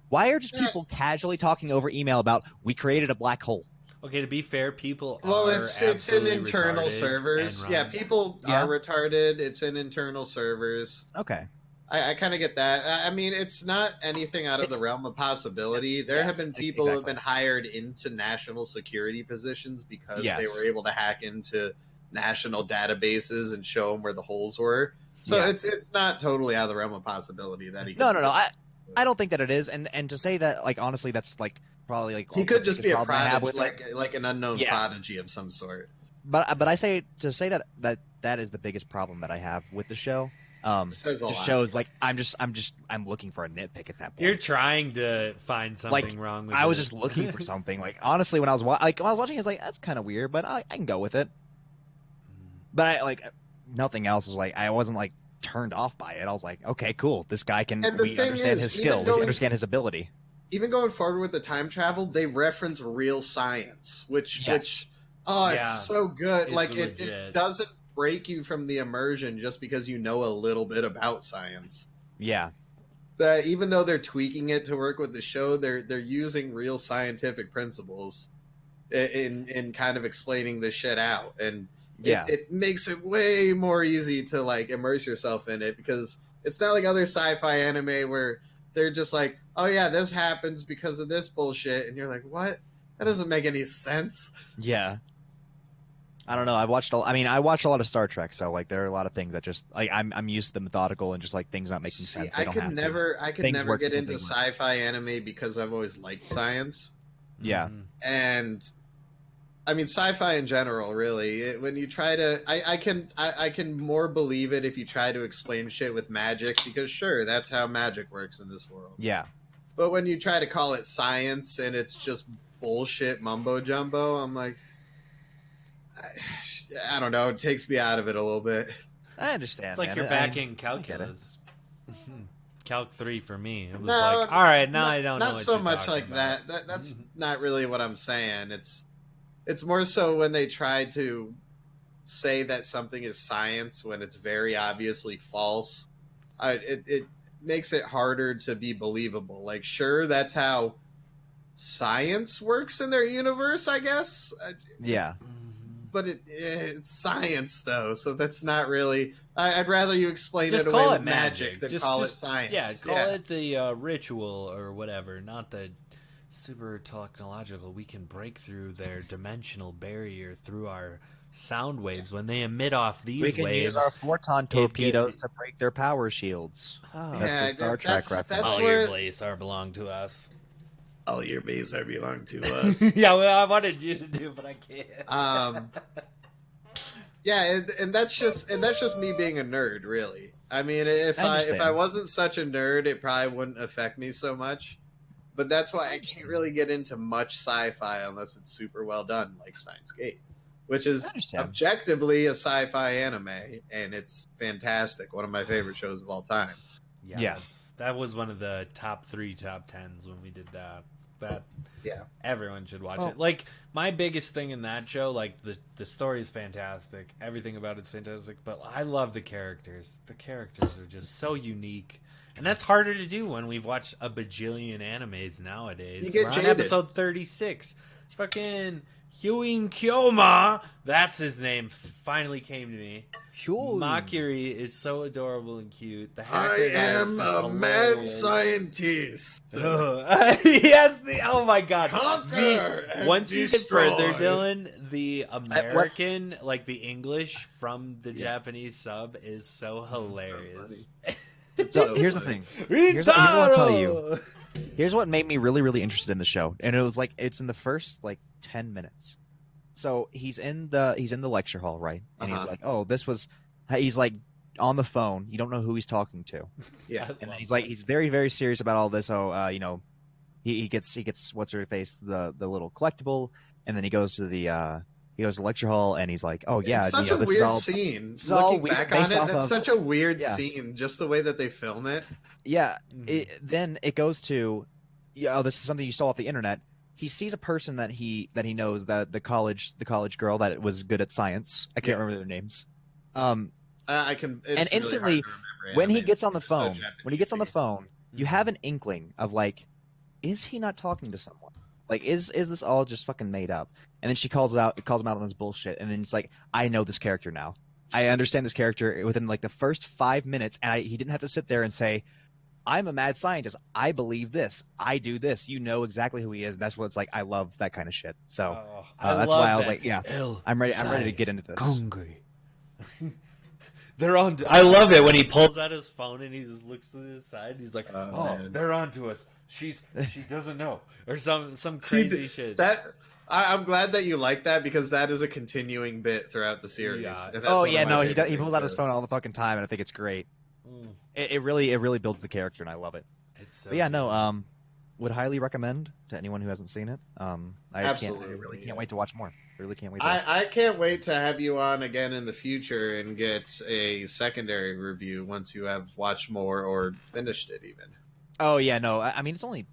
Why are just people casually talking over email about we created a black hole?
Okay, to be fair, people.
Well,
are
it's in
absolutely
internal
retarded
servers.
and
Yeah,
run.
people
Yeah.
are retarded. It's in internal servers.
Okay.
I kind of get that. I mean, it's not anything out of the
It's-
realm of possibility. There
Yes,
have been people who have
exactly.
been hired into national security positions because
Yes.
they were able to hack into national databases and show them where the holes were. So
Yeah.
it's not totally out of the realm of possibility that he.
No.
could-
I don't think that it is, and to say that, like, honestly, that's like probably like
He
the
could just
biggest
be a
problem I have
prodigy,
with it.
like an unknown
Yeah.
prodigy of some sort.
But I say that is the biggest problem that I have with the show.
It says a
Just
lot.
shows like I'm looking for a nitpick at that point.
You're trying to find something wrong with
I was
it.
just looking for something. Like honestly, when I was watching, it's like that's kind of weird, but I can go with it. But nothing else is like I wasn't like turned off by it. I was like, okay, cool. This guy can.
And the
We
thing
understand
is,
his
even
skills. We
going-
understand his ability.
Even going forward with the time travel, they reference real science, which
Yes.
it's
Yeah.
so good.
It's
Like
legit.
it doesn't break you from the immersion just because you know a little bit about science.
Yeah.
That even though they're tweaking it to work with the show, they're using real scientific principles in kind of explaining this shit out, and
Yeah.
it makes it way more easy to like immerse yourself in it, because it's not like other sci-fi anime where they're just like, oh yeah, this happens because of this bullshit, and you're like, what? That doesn't make any sense.
Yeah. I don't know. I watched a lot of Star Trek, so like there are a lot of things that just like I'm used to the methodical and just like things not making
See,
sense. They
I
don't
could
have
never
Things work
get
because
into
they work.
sci-fi anime because I've always liked science.
Yeah.
Mhm.
And I mean sci-fi in general, really. When you try to, I can more believe it if you try to explain shit with magic, because sure, that's how magic works in this world.
to. Yeah.
But when you try to call it science and it's just bullshit mumbo jumbo, I'm like, I don't know. It takes me out of it a little bit.
I understand.
It's like
man.
you're
I-
back in
get it.
calculus. Calc 3 for me. It was
No,
like, all right, now
not,
I don't know
not
what
so
you're
much
talking
like
about.
that. That's not really what I'm saying. It's more so when they try to say that something is science when it's very obviously false. It makes it harder to be believable. Like, sure, that's how science works in their universe, I guess.
Yeah.
but it's science though, so that's not really. I'd rather you explain
Just
it
call
away
it
with magic than call it science.
Yeah, call it the ritual or whatever, not the super technological. We can break through their dimensional barrier through our sound waves when they emit off these
We can
waves.
use our photon torpedoes to break their power shields.
Oh.
That's a Star Trek reference.
That's
All
where
your blazar belong to us.
all your bees are belong to us.
Yeah, well, I wanted you to do, but I can't.
Yeah, and that's just me being a nerd, really. I mean, if I wasn't such a nerd, it probably wouldn't affect me so much. But that's why I can't really get into much sci-fi unless it's super well done, like Steins Gate, which is objectively a sci-fi anime, and it's fantastic. One of my favorite shows of all time.
Yeah. That was one of the top 10s when we did that. Everyone should watch it. Like, my biggest thing in that show, like, the story is fantastic, everything about it's fantastic, but I love the characters. The characters are just so unique, and that's harder to do when we've watched a bajillion animes nowadays.
You get
We're on
jaded.
episode 36. Fucking Huin Kyoma, that's his name, finally came to me. Makiri is so adorable and cute. The hacker
I
guy
am
is
a
just
mad
hilarious.
scientist.
Yes, oh my god.
Conquer and
Once you get
destroy.
further, Dylan, the American, like the English from the Japanese sub is so hilarious.
So here's the thing. Here's what I'll tell you. Here's what made me really, really interested in the show, and it was like it's in the first like 10 minutes. So he's in the lecture hall, right? And he's like, "Oh, he's like on the phone. You don't know who he's talking to."
Yeah,
and then he's very, very serious about all this. Oh, he gets what's her face, the little collectible, and then he goes to the lecture hall, and he's like, "Oh yeah,
it's such a
this
weird
is all,
scene.
this is all
Looking back on it, that's such a weird
Yeah.
scene. Just the way that they film it.
Yeah. Then it goes to, this is something you saw off the internet. He sees a person that he knows, that the college girl that was good at science. I can't remember their names.
I can. It's
And
really
instantly,
hard to remember
when he
anime
gets on the
because
phone,
Japanese.
you have an inkling of like, is he not talking to someone? Like, is this all just fucking made up? And then she calls him out on his bullshit, and then it's like, I know this character now. I understand this character within like the first 5 minutes, and he didn't have to sit there and say, I'm a mad scientist. I believe this. I do this. You know exactly who he is. That's what it's like. I love that kind of shit. So that's why I was like, yeah, I'm ready to get into this.
Hungry. They're on. I love it when he pulls out his phone and he just looks to the side. He's like, "Oh, they're on to us. She doesn't know," or some crazy shit.
I'm glad that you like that because that is a continuing bit throughout the series.
Yeah.
And that's
Oh
one of
yeah,
my
no,
favorite
he pulls out his
things
phone all the fucking time, and I think it's great. It really builds the character, and I love it.
It's so
But yeah,
good.
no, would highly recommend to anyone who hasn't seen it. I
Absolutely,
really
yeah.
can't wait to watch more. Really can't wait. To watch
I can't wait to have you on again in the future and get a secondary review once you have watched more or finished it even.
Oh yeah, no, I mean it's only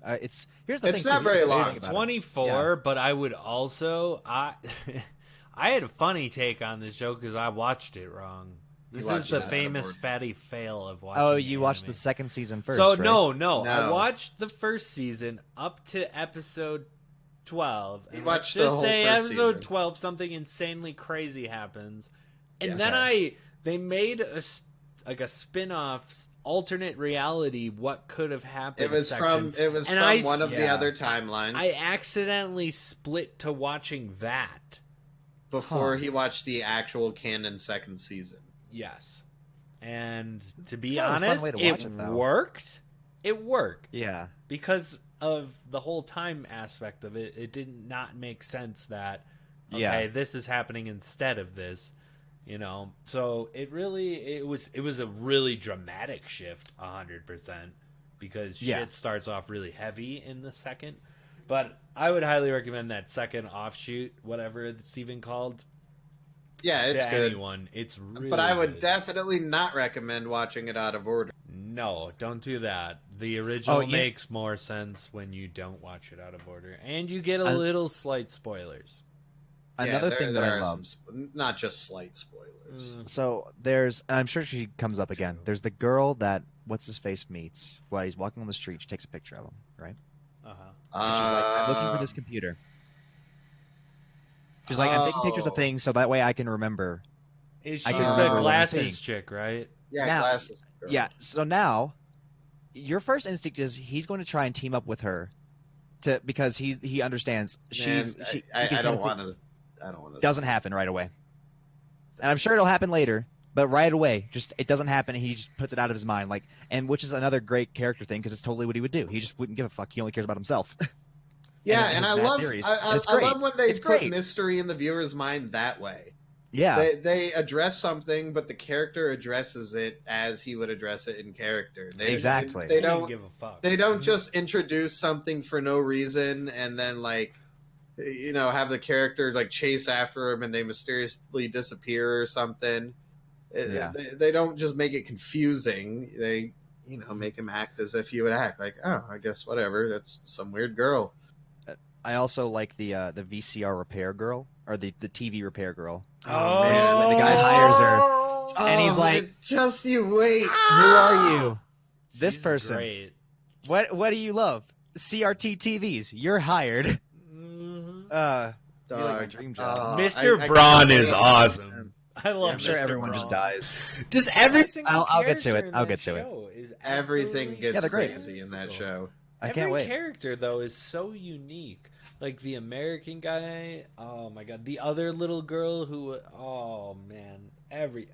here's the
It's
thing.
not
too,
very
here's the
long.
thing
It's
about it.
24,
Yeah.
but I would also I had a funny take on this show because I watched it wrong. This is
watched
the
it out of
famous
order.
fatty fail of watching.
Oh,
the
you watched
anime.
the second season first.
So
right?
no, I
No.
watched the first season up to episode 12.
You
And
watched
let's
the
just
whole
say
first
episode
season.
12, something insanely crazy happens, and
Yeah.
then they made a spin-off alternate reality. What could have happened?
It was
section.
from
And
one of the
Yeah.
other timelines
I accidentally split to watching that.
before he watched the actual canon second season.
Yes. And to be
kind of a fun
honest,
way to watch it, though.
worked. It worked.
Yeah.
Because of the whole time aspect of it, it did not make sense that, okay,
Yeah.
this is happening instead of this, So it was a really dramatic shift, 100%, because shit starts off really heavy in the second. But I would highly recommend that second offshoot, whatever it's even called,
Yeah, it's
to
good.
anyone. It's really
But I would
good.
definitely not recommend watching it out of order.
No, don't do that. The original
yeah.
makes more sense when you don't watch it out of order, and you get a
I-
little slight spoilers.
Another
Yeah,
thing that
there
I
are
love.
not just slight spoilers.
So there's, and I'm sure she comes up again. There's the girl that what's his face meets while he's walking on the street. She takes a picture of him, right?
Uh-huh.
And she's like, "I'm looking for this computer." She's like, I'm taking pictures of things so that way I can remember.
She's
I can
the
remember what I'm seeing.
glasses chick, right?
Yeah,
Now-
glasses. Girl.
Yeah. So now, your first instinct is he's going to try and team up with her, because he understands
Man,
he
I
can
don't
kinda see-
want to. I don't want to.
doesn't happen right away. And I'm sure it'll happen later, but right away, just it doesn't happen. And he just puts it out of his mind, which is another great character thing because it's totally what he would do. He just wouldn't give a fuck. He only cares about himself.
Yeah,
and
and I
his mad
love
theories,
I
and it's
I
great.
love when they
It's
put
great.
mystery in the viewer's mind that way.
Yeah,
They address something, but the character addresses it as he would address it in character.
Exactly.
They
I didn't
don't.
give a fuck.
They don't just introduce something for no reason and then have the characters chase after him and they mysteriously disappear or something.
Yeah.
They don't just make it confusing. They make him act as if he would act like, oh, I guess whatever. That's some weird girl.
I also like the VCR repair girl or the TV repair girl.
Oh,
man.
When the guy hires her, and he's like,
man, just you wait.
"Who are you?" This
she's
person.
Great.
What do you love? CRT TVs. You're hired.
Mhm.
You're like my dream job.
Mr.
I
Braun
can't
is
wait.
awesome. I love.
I'm sure
Mr.
everyone
Braun.
just dies.
Just every single.
I'll get to it.
character in
I'll
that
get to it.
show is
Everything
absolutely
gets
they're great.
crazy in that
fantastical.
show.
I
Every
can't wait.
character though is so unique. Like the American guy, oh my god, the other little girl who, oh man,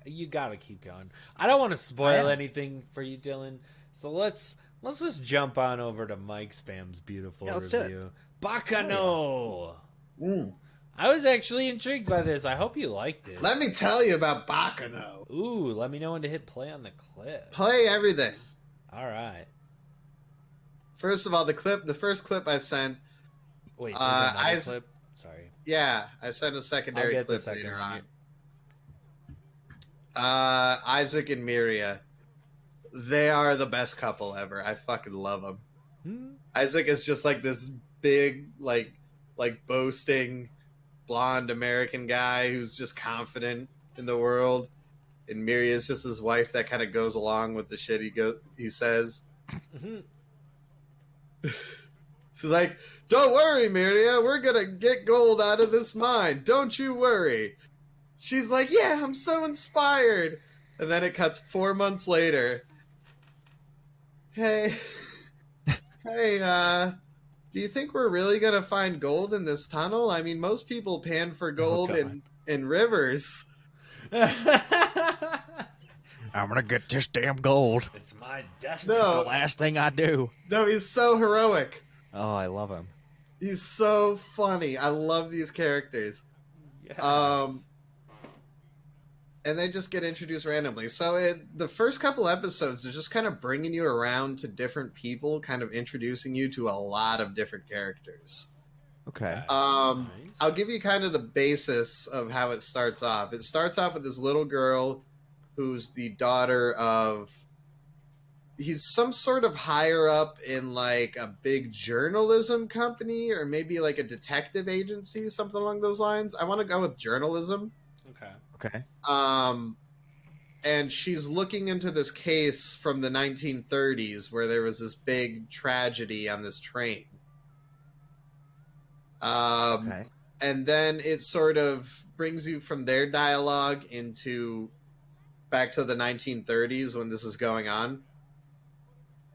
you gotta keep going. I don't want to spoil anything for you, Dylan. So let's just jump on over to MicSpam's beautiful
Yeah, let's do it.
review. Bacano.
Mm.
I was actually intrigued by this. I hope you liked it.
Let me tell you about Bacano.
Ooh, let me know when to hit play on the clip.
Play everything.
All right.
First of all, the first clip I sent.
Wait, there's another
I-
clip. Sorry.
Yeah, I sent a
I'll
secondary
get the
clip
second
later
one.
on. Isaac and Miria, they are the best couple ever. I fucking love them.
Hmm?
Isaac is just like this big, like boasting, blonde American guy who's just confident in the world, and Miria is just his wife that kind of goes along with the shit he says.
Mhm.
She's like, "Don't worry, Miria, we're gonna get gold out of this mine. Don't you worry." She's like, "Yeah, I'm so inspired." And then it cuts 4 months later. Hey, do you think we're really gonna find gold in this tunnel? I mean, most people pan for gold
God.
in rivers.
I'm gonna get this damn gold.
It's my destiny.
No.
The last thing I do.
No, he's so heroic.
Oh, I love him.
He's so funny. I love these characters.
Yes.
And they just get introduced randomly. So the first couple episodes is just kind of bringing you around to different people, kind of introducing you to a lot of different characters.
Okay.
I'll
Nice.
give you kind of the basis of how it starts off. It starts off with this little girl who's the daughter of... He's some sort of higher up in like a big journalism company or maybe like a detective agency, something along those lines. I want to go with journalism.
Okay.
Okay.
And she's looking into this case from the 1930s where there was this big tragedy on this train.
Okay.
And then it sort of brings you from their dialogue into back to the 1930s when this is going on.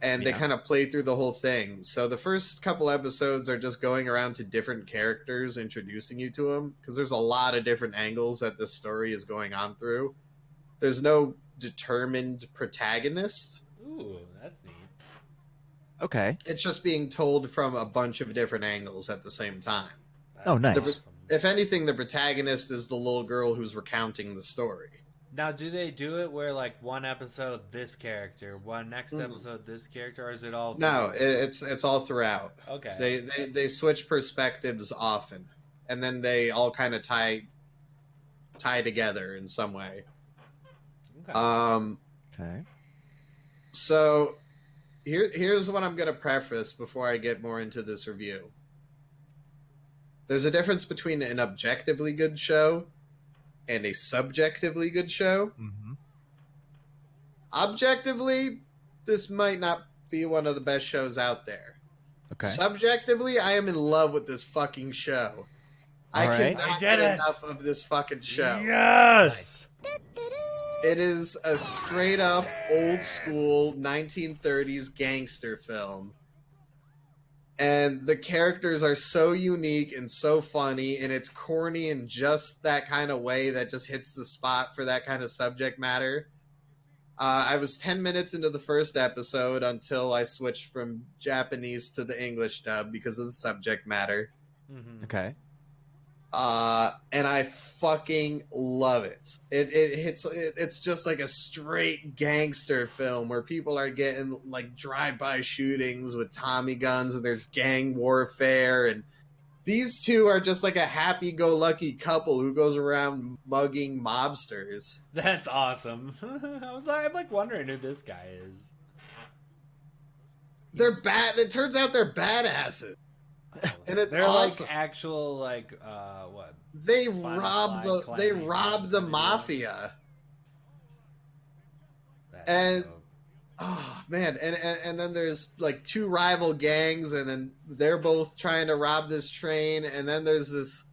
And they
Yeah.
kind of play through the whole thing. So the first couple episodes are just going around to different characters, introducing you to them, because there's a lot of different angles that this story is going on through. There's no determined protagonist.
Ooh, that's neat.
Okay.
It's just being told from a bunch of different angles at the same time.
That's
Oh, nice.
awesome.
If anything, the protagonist is the little girl who's recounting the story.
Now, do they do it where like one episode this character, one next
Mm.
episode this character, or is it all?
No,
three?
it's all throughout.
Okay.
They switch perspectives often, and then they all kind of tie together in some way.
Okay.
Okay.
So here's what I'm going to preface before I get more into this review. There's a difference between an objectively good show and a subjectively good show.
Mm-hmm.
Objectively, this might not be one of the best shows out there.
Okay.
Subjectively, I am in love with this fucking show. I
Alright.
cannot
I did
get
it.
enough of this fucking show.
Yes.
It is a straight up old school 1930s gangster film. And the characters are so unique and so funny, and it's corny in just that kind of way that just hits the spot for that kind of subject matter. I was 10 minutes into the first episode until I switched from Japanese to the English dub because of the subject matter.
Mm-hmm.
Okay.
And I fucking love it. It's just like a straight gangster film where people are getting like drive-by shootings with Tommy guns, and there's gang warfare, and these two are just like a happy-go-lucky couple who goes around mugging mobsters.
That's awesome. I'm like wondering who this guy is.
They're bad. It turns out they're badasses. And it's
They're
awesome.
like actual like what?
They
Final
robbed
Fly
the
climbing
the
video.
mafia.
That's
And-
dope.
Oh man, and then there's like two rival gangs, and then they're both trying to rob this train, and then there's this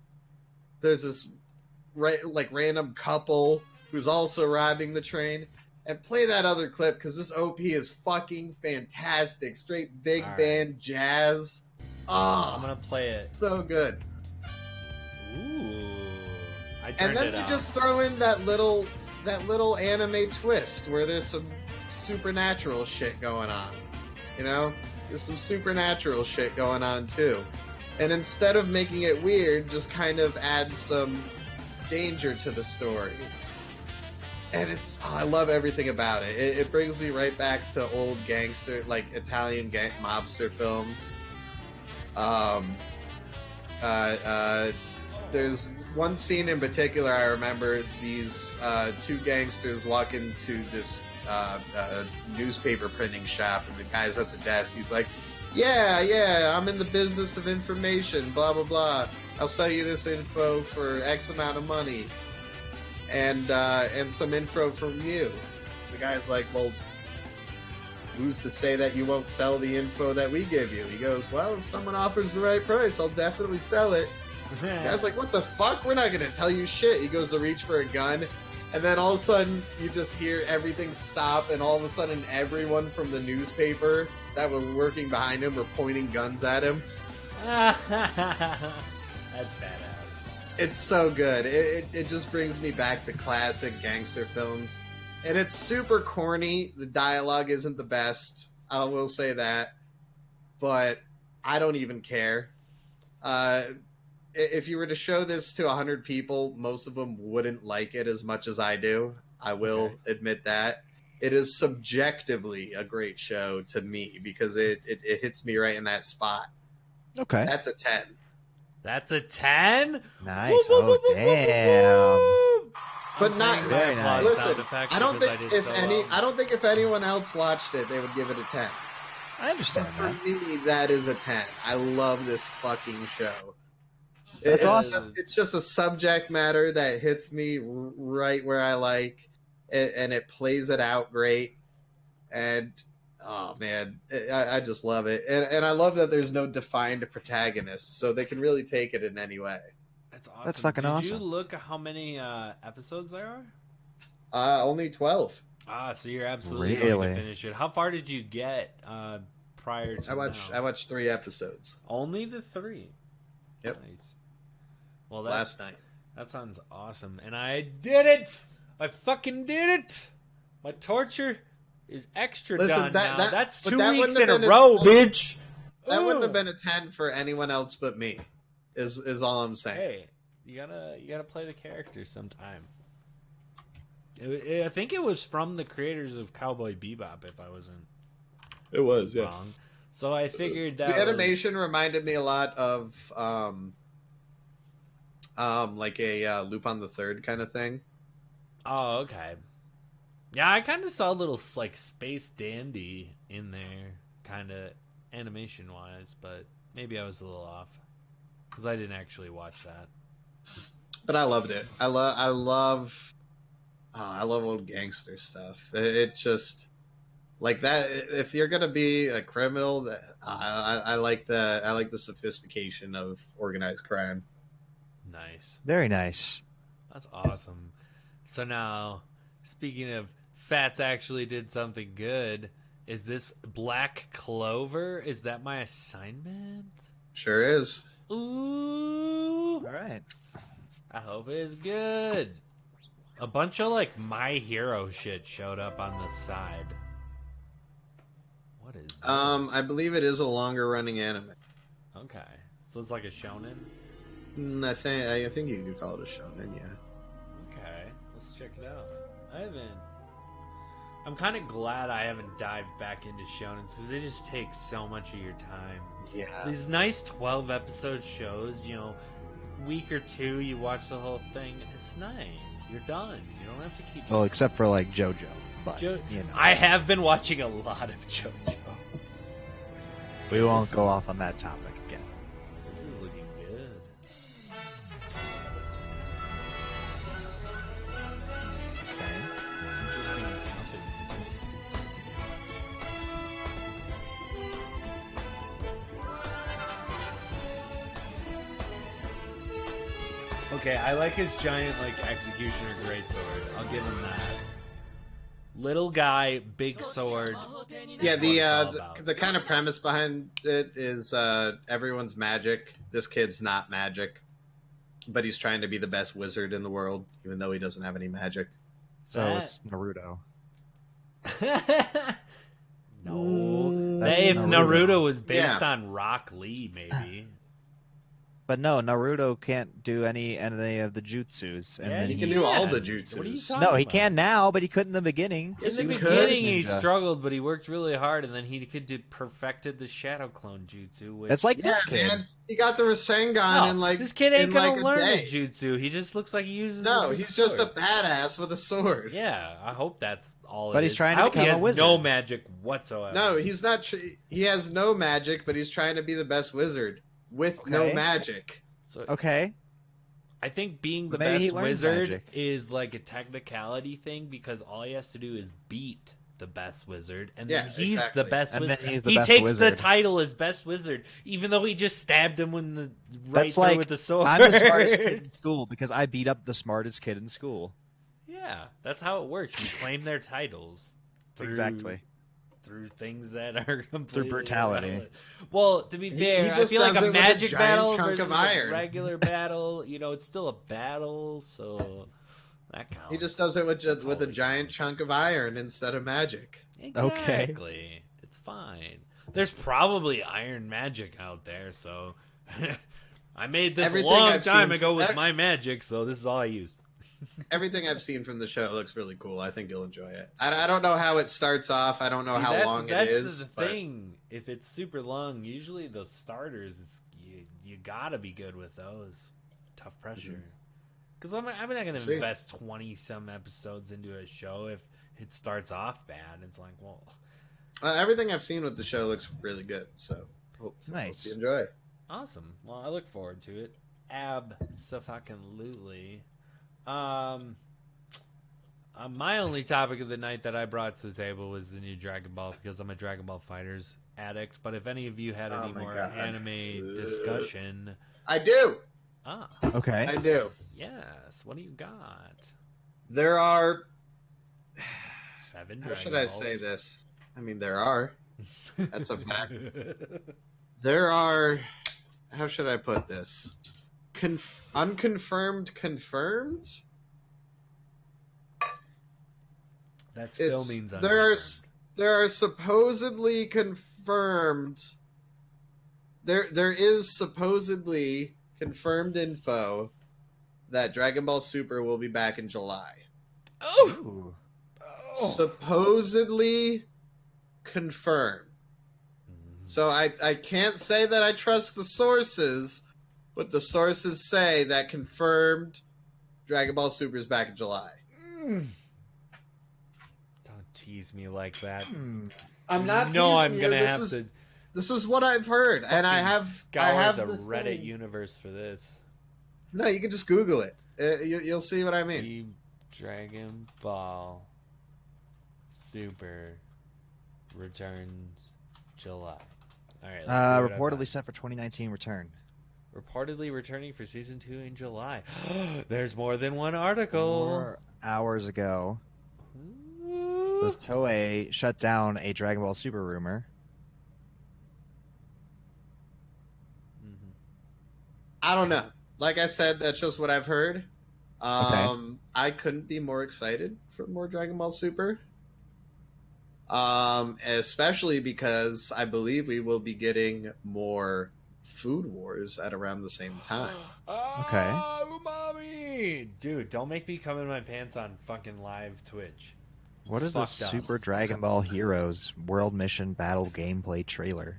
like random couple who's also robbing the train. And play that other clip because this OP is fucking fantastic. Straight big
All right.
band jazz. Oh,
I'm gonna play it.
so good.
Ooh. I turned
And then
it
they
on.
just throw in that little anime twist where there's some supernatural shit going on. You know? There's some supernatural shit going on too. And instead of making it weird, just kind of adds some danger to the story. And I love everything about it. It brings me right back to old gangster, like Italian mobster films. There's one scene in particular I remember. These two gangsters walk into this newspaper printing shop, and the guy's at the desk. He's like, yeah, I'm in the business of information, blah, blah, blah. I'll sell you this info for X amount of money. And some info from you. The guy's like, well, who's to say that you won't sell the info that we give you? He goes, well, if someone offers the right price, I'll definitely sell it. The guy's like, what the fuck? We're not going to tell you shit. He goes to reach for a gun, and then all of a sudden, you just hear everything stop, and all of a sudden, everyone from the newspaper that were working behind him were pointing guns at him.
That's badass.
It's so good. It just brings me back to classic gangster films. And it's super corny. The dialogue isn't the best. I will say that. But I don't even care. If you were to show this to 100 people, most of them wouldn't like it as much as I do. I will admit that. It is subjectively a great show to me because it hits me right in that spot.
Okay.
That's a 10.
That's a 10?
Nice. Oh, damn.
But not
Very nice.
Listen, I don't think if anyone else watched it, they would give it a 10.
I understand
For
that.
me, that is a 10. I love this fucking show.
That's awesome.
It's just a subject matter that hits me right where I like, and it plays it out great. And oh man, I just love it, and I love that there's no defined protagonist, so they can really take it in any way.
That's awesome.
That's fucking
Did
awesome.
you look at how many episodes there are?
Only 12.
So you're absolutely going
Really?
to finish it. How far did you get prior to
I watched 3 episodes
Only the 3?
Yep.
Nice. Well,
last night.
That sounds awesome. And I did it! I fucking did it! My torture is extra
Listen,
done now. That's
but
2
that
weeks
wouldn't
in
have
a
been
row, bitch!
That wouldn't have
Ooh.
been a 10 for anyone else but me. Is all I'm saying.
Hey, you gotta play the character sometime. I think it was from the creators of Cowboy Bebop, if I wasn't
It was,
wrong. So I figured that
the animation reminded me a lot of like a Lupin the Third kind of thing.
Oh, okay. Yeah, I kind of saw a little like space dandy in there, kind of animation wise, but maybe I was a little off because I didn't actually watch that.
But I loved it. I love old gangster stuff. It just like that. If you're gonna be a criminal, I like the sophistication of organized crime.
nice.
Very nice.
That's awesome. So now, speaking of Fats actually did something good, is this Black Clover? Is that my assignment?
Sure is.
Ooh.
All right.
I hope it's good. A bunch of like My Hero shit showed up on the side. What is this?
I believe it is a longer running anime.
Okay. So it's like a shonen?
I think you could call it a shonen, yeah.
Okay. Let's check it out. I'm kind of glad I haven't dived back into shonens because they just take so much of your time.
Yeah.
These nice 12 episode shows, week or two, you watch the whole thing. It's nice. You're done. You don't have to keep.
Well, except for like JoJo, but
I have been watching a lot of JoJo.
We won't go off on that topic again.
This is looking good. Interesting company. Okay, I like his giant executioner greatsword. I'll give him that. Little guy, big sword.
Yeah,
That's
the kind of premise behind it is everyone's magic. This kid's not magic, but he's trying to be the best wizard in the world, even though he doesn't have any magic.
So
That-
it's Naruto.
No.
That's
If
Naruto.
Naruto was based
Yeah.
on Rock Lee, maybe.
But no, Naruto can't do any of the jutsus. And
Yeah,
then
he
he
can do all the
What are you
jutsus.
talking
No, he
about?
can now, but he couldn't in the beginning.
Yes,
In the
he could.
beginning, he
Ninja.
struggled, but he worked really hard, and then he perfected the Shadow Clone Jutsu. Which,
It's like
Yeah,
this kid.
man. He got the Rasengan
no,
in like
this kid ain't
in
gonna
like a
learn the
day.
jutsu. He just looks like he uses.
No,
a big
he's just a
sword.
badass with a sword.
Yeah, I hope that's all.
But
it
he's
is.
trying to
I hope he
become a
has
wizard.
no magic whatsoever.
No, he's not. He has no magic, but he's trying to be the best wizard with no
Okay.
magic.
So
Okay.
I think being the
Maybe he
best
learns
wizard
magic.
is like a technicality thing because all he has to do is beat the best wizard, and
Yeah,
then he's
exactly.
the best
And
wizard.
then he's the
he
best
takes
wizard.
the title as best wizard, even though he just stabbed him when the
That's
through
like
with the sword.
I'm the smartest kid in school because I beat up the smartest kid in school.
Yeah, that's how it works. You claim their titles
Exactly.
through things that are completely
brutality.
irrelevant. Well, to be fair, I
just
feel like
does
a
it with a
magic
giant
battle
chunk
versus
of iron.
a regular battle, it's still a battle, so that counts.
He just does it with
That's
with
all
a
that
giant
counts.
chunk of iron instead of magic.
Okay.
Exactly. It's fine. There's probably iron magic out there, so I made this
Everything
a long
I've
time
seen-
ago with
ev-
my magic, so this is all I use.
Everything I've seen from the show looks really cool. I think you'll enjoy it. I don't know how it starts off. I don't know
See,
how
that's,
long
that's
it is.
the
but
thing. If it's super long, usually the starters, you gotta be good with those. Tough pressure. Because I'm not going to
See.
invest 20 some episodes into a show if it starts off bad. It's like, well,
everything I've seen with the show looks really good. So hope
Nice.
you enjoy.
awesome. Well, I look forward to it. Abso-fucking-lutely. My only topic of the night that I brought to the table was the new Dragon Ball because I'm a Dragon Ball Fighters addict. But if any of you had
Oh
any
my
more
God.
anime discussion,
I do.
Okay.
I do.
yes. What do you got?
There are.
7
How
Dragon
should I
Balls.
say this? I mean, there are. That's a fact. There are. How should I put this? Unconfirmed, confirmed.
That still
It's
means
there are supposedly confirmed. There is supposedly confirmed info that Dragon Ball Super will be back in July.
Ooh.
Supposedly confirmed. So I can't say that I trust the sources, but the sources say that confirmed Dragon Ball Super is back in July.
Don't tease me like that.
I'm not.
No,
teasing
I'm
you.
gonna
This
have
is,
to
This is what I've heard, and I
fucking
have
scour the
the
Reddit
thing.
universe for this.
No, you can just Google it. You'll see what I mean.
Deep Dragon Ball Super returns July. All right. Let's see what I
Reportedly
find.
set for 2019 return.
reportedly returning for season 2 in July. There's more than one article.
4 hours ago, this Toei shut down a Dragon Ball Super rumor.
I don't know. Like I said, that's just what I've heard.
Okay.
I couldn't be more excited for more Dragon Ball Super. Especially because I believe we will be getting more Food Wars at around the same time.
Okay.
Umami! Dude, don't make me come in my pants on fucking live Twitch.
What is this
fucked up.
Super Dragon Ball Heroes World Mission Battle gameplay trailer?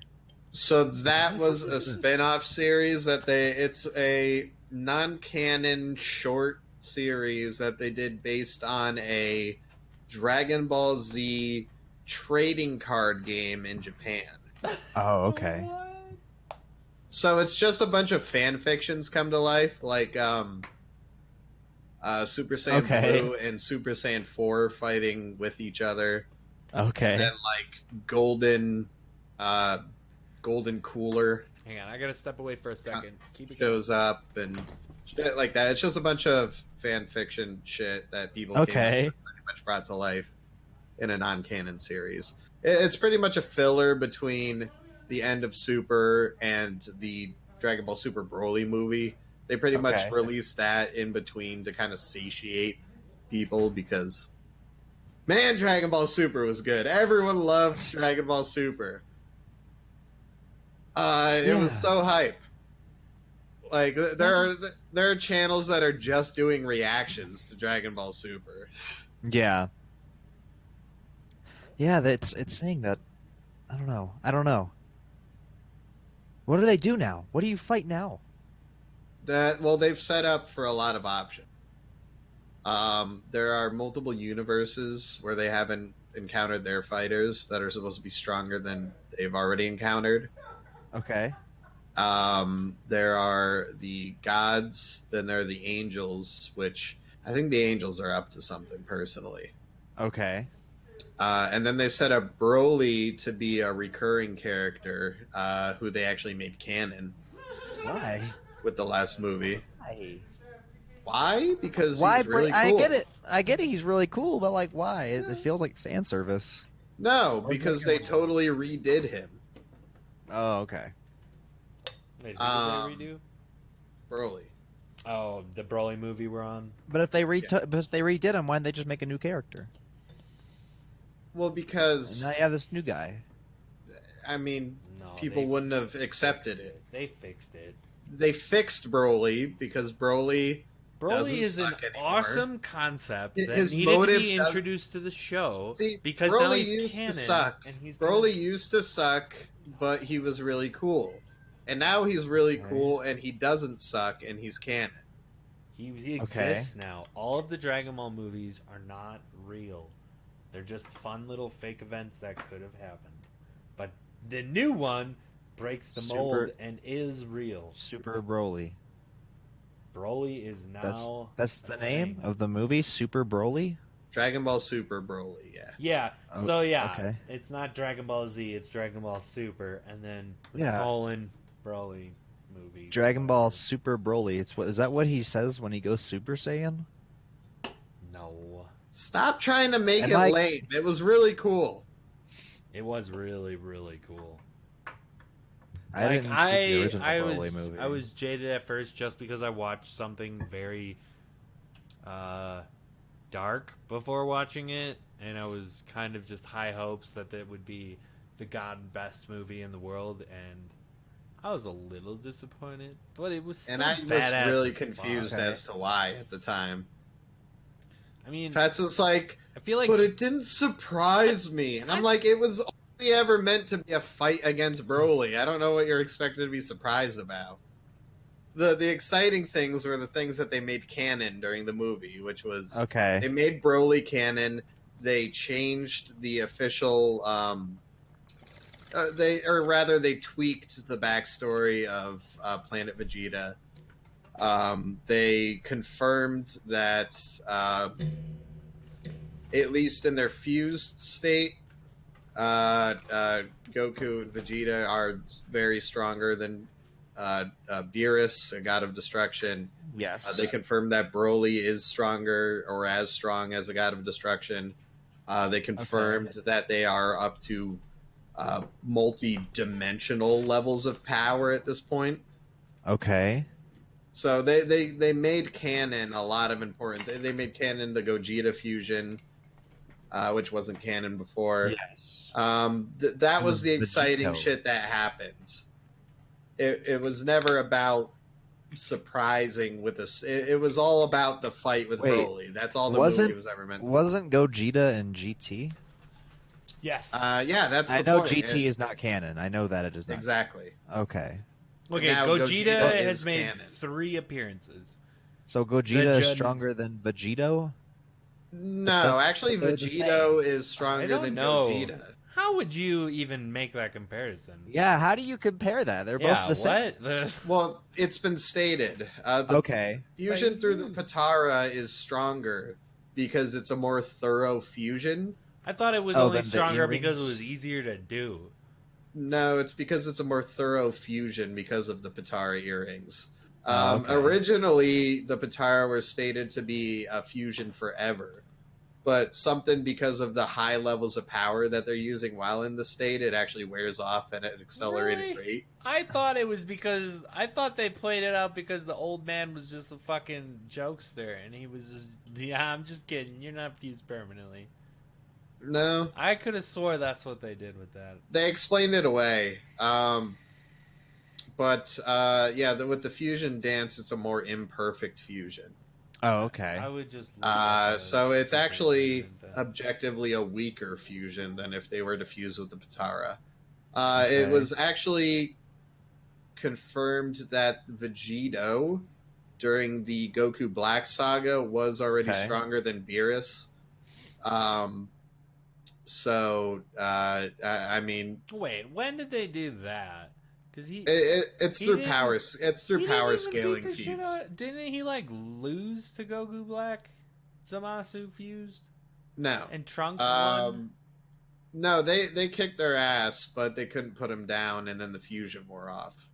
So that was a spin-off series it's a non-canon short series that they did based on a Dragon Ball Z trading card game in Japan.
Oh, okay.
So it's just a bunch of fan fictions come to life, like Super Saiyan
Okay.
Blue and Super Saiyan 4 fighting with each other.
Okay.
And then like Golden Cooler
Hang on, I gotta step away for a second. Keep it
shows up and shit like that. It's just a bunch of fan fiction shit that people came up
Okay.
with, pretty much brought to life in a non-canon series. It's pretty much a filler between the end of Super and the Dragon Ball Super Broly movie. They pretty much
Okay.
released that in between to kind of satiate people because, man, Dragon Ball Super was good. Everyone loved Dragon Ball Super. It was so hype. Like there are channels that are just doing reactions to Dragon Ball Super.
Yeah. Yeah, it's saying that. I don't know. What do they do now? What do you fight now?
They've set up for a lot of options. There are multiple universes where they haven't encountered their fighters that are supposed to be stronger than they've already encountered.
Okay.
There are the gods, then there are the angels, which I think the angels are up to something personally.
Okay.
And then they set up Broly to be a recurring character, who they actually made canon
Why?
with the last movie.
Why?
Why? Because
Why?
he's really cool.
I get it. I get it. He's really cool, but like, why? It feels like fan service.
No, because they totally redid him.
Oh, okay.
Wait, who did they redo?
Broly.
Oh, the Broly movie we're on?
But if they redid him, why didn't they just make a new character?
Well,
And
because
now you have this new guy.
I mean,
No,
people
they
wouldn't have accepted
fixed
it.
They fixed it.
They fixed Broly because Broly
Broly is an
suck anymore.
awesome concept that
His
needed to
motive
be
doesn't-
introduced to the show
See,
because
Broly
now he's
used
canon
to suck.
and he's
Broly used to suck, but he was really cool. And now he's really cool and he doesn't suck and he's canon.
He exists now. All of the Dragon Ball movies are not real. They're just fun little fake events that could have happened. But the new one breaks the mold and is real.
Super Broly.
Broly is now
That's the
a
name
thing.
of the movie, Super Broly?
Dragon Ball Super Broly, yeah.
Yeah.
Oh,
So yeah,
okay.
it's not Dragon Ball Z, it's Dragon Ball Super, and then
Yeah.
colon Broly movie.
Dragon Ball Super Broly. Is that what he says when he goes Super Saiyan?
No,
Stop trying to make
And
it
like-
lame. It was really cool.
it was really really cool.
I didn't see the original Broly
was
movie.
I was jaded at first just because I watched something very dark before watching it, and I was kind of just high hopes that it would be the god best movie in the world, and I was a little disappointed, but it was still
And I was
badass
really
as
confused
fuck.
as to why at the time.
I mean,
Fats was like,
I feel like
but it didn't surprise me. And I'm like, it was only ever meant to be a fight against Broly. I don't know what you're expected to be surprised about. The exciting things were the things that they made canon during the movie, which was
Okay.
they made Broly canon. They changed the official. They tweaked the backstory of Planet Vegeta. They confirmed that, at least in their fused state, Goku and Vegeta are very stronger than Beerus, a god of destruction.
Yes.
They confirmed that Broly is stronger or as strong as a god of destruction. They confirmed that they are up to multi-dimensional levels of power at this point.
Okay.
So they made canon a lot of important. They made canon the Gogeta fusion, which wasn't canon before.
Yes.
That was the exciting
Vegito.
shit that happened. It was never about surprising with us. It was all about the fight with
Wait,
Broly. That's all the movie was ever meant to.
Wasn't Gogeta in GT?
Yes.
Yeah, that's.
I
the
know
point.
GT is not canon. I know that it is not.
Exactly.
Okay.
Okay,
Now
Gogeta
Gogeta
has
is
made
canon.
3 appearances.
So Gogeta is
Vegeta-
stronger than Vegito?
No, actually,
they're the
Vegito
same.
is
I
stronger
don't
than
know.
Gogeta.
How would you even make that comparison?
Yeah, how do you compare that? They're
Yeah,
both the same.
what?
Well, it's been stated. The
Okay.
fusion
Like,
through the Patara is stronger because it's a more thorough fusion.
I thought it was
Oh,
only
then the
stronger because it
earrings?
was easier to do.
No, it's because it's a more thorough fusion because of the Patara earrings.
Okay.
Originally, the Patara were stated to be a fusion forever, but something because of the high levels of power that they're using while in the state, it actually wears off at an accelerated
Really?
rate.
I thought it was because I thought they played it out because the old man was just a fucking jokester and he was just I'm just kidding. You're not fused permanently.
No,
I could have swore that's what they did with that.
they explained it away. But with the fusion dance, it's a more imperfect fusion.
Oh, okay.
I would just look at the
So it's
Super
actually
Saiyan then.
objectively a weaker fusion than if they were to fuse with the Patara.
Okay.
It was actually confirmed that Vegito during the Goku Black Saga was already
Okay.
stronger than Beerus. I mean,
Wait, when did they do that? Because
it's
He
through
didn't-
power. It's through
he
power
didn't even
scaling
beat the shit
feats.
out- Didn't he lose to Goku Black? Zamasu fused
No,
and Trunks won.
no, they kicked their ass, but they couldn't put him down, and then the fusion wore off.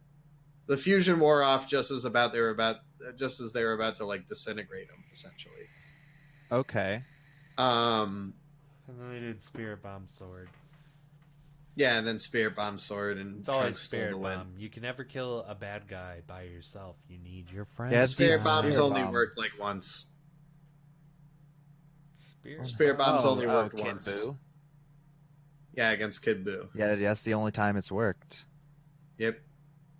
The fusion wore off just as they were about to like disintegrate him, essentially.
Okay.
And then they did Spirit Bomb Sword.
Yeah, and then Spirit Bomb Sword and
It's always
Trunks stole
Spirit
the win.
Bomb. You can never kill a bad guy by yourself. You need your friends.
Yeah,
Spirit
Spirit
Bomb's only
Bomb.
worked like once.
Spirit,
Spirit Bomb's
Oh,
only worked
Kid
once.
Buu?
Yeah, against Kid Buu.
Yeah, that's the only time it's worked.
Yep.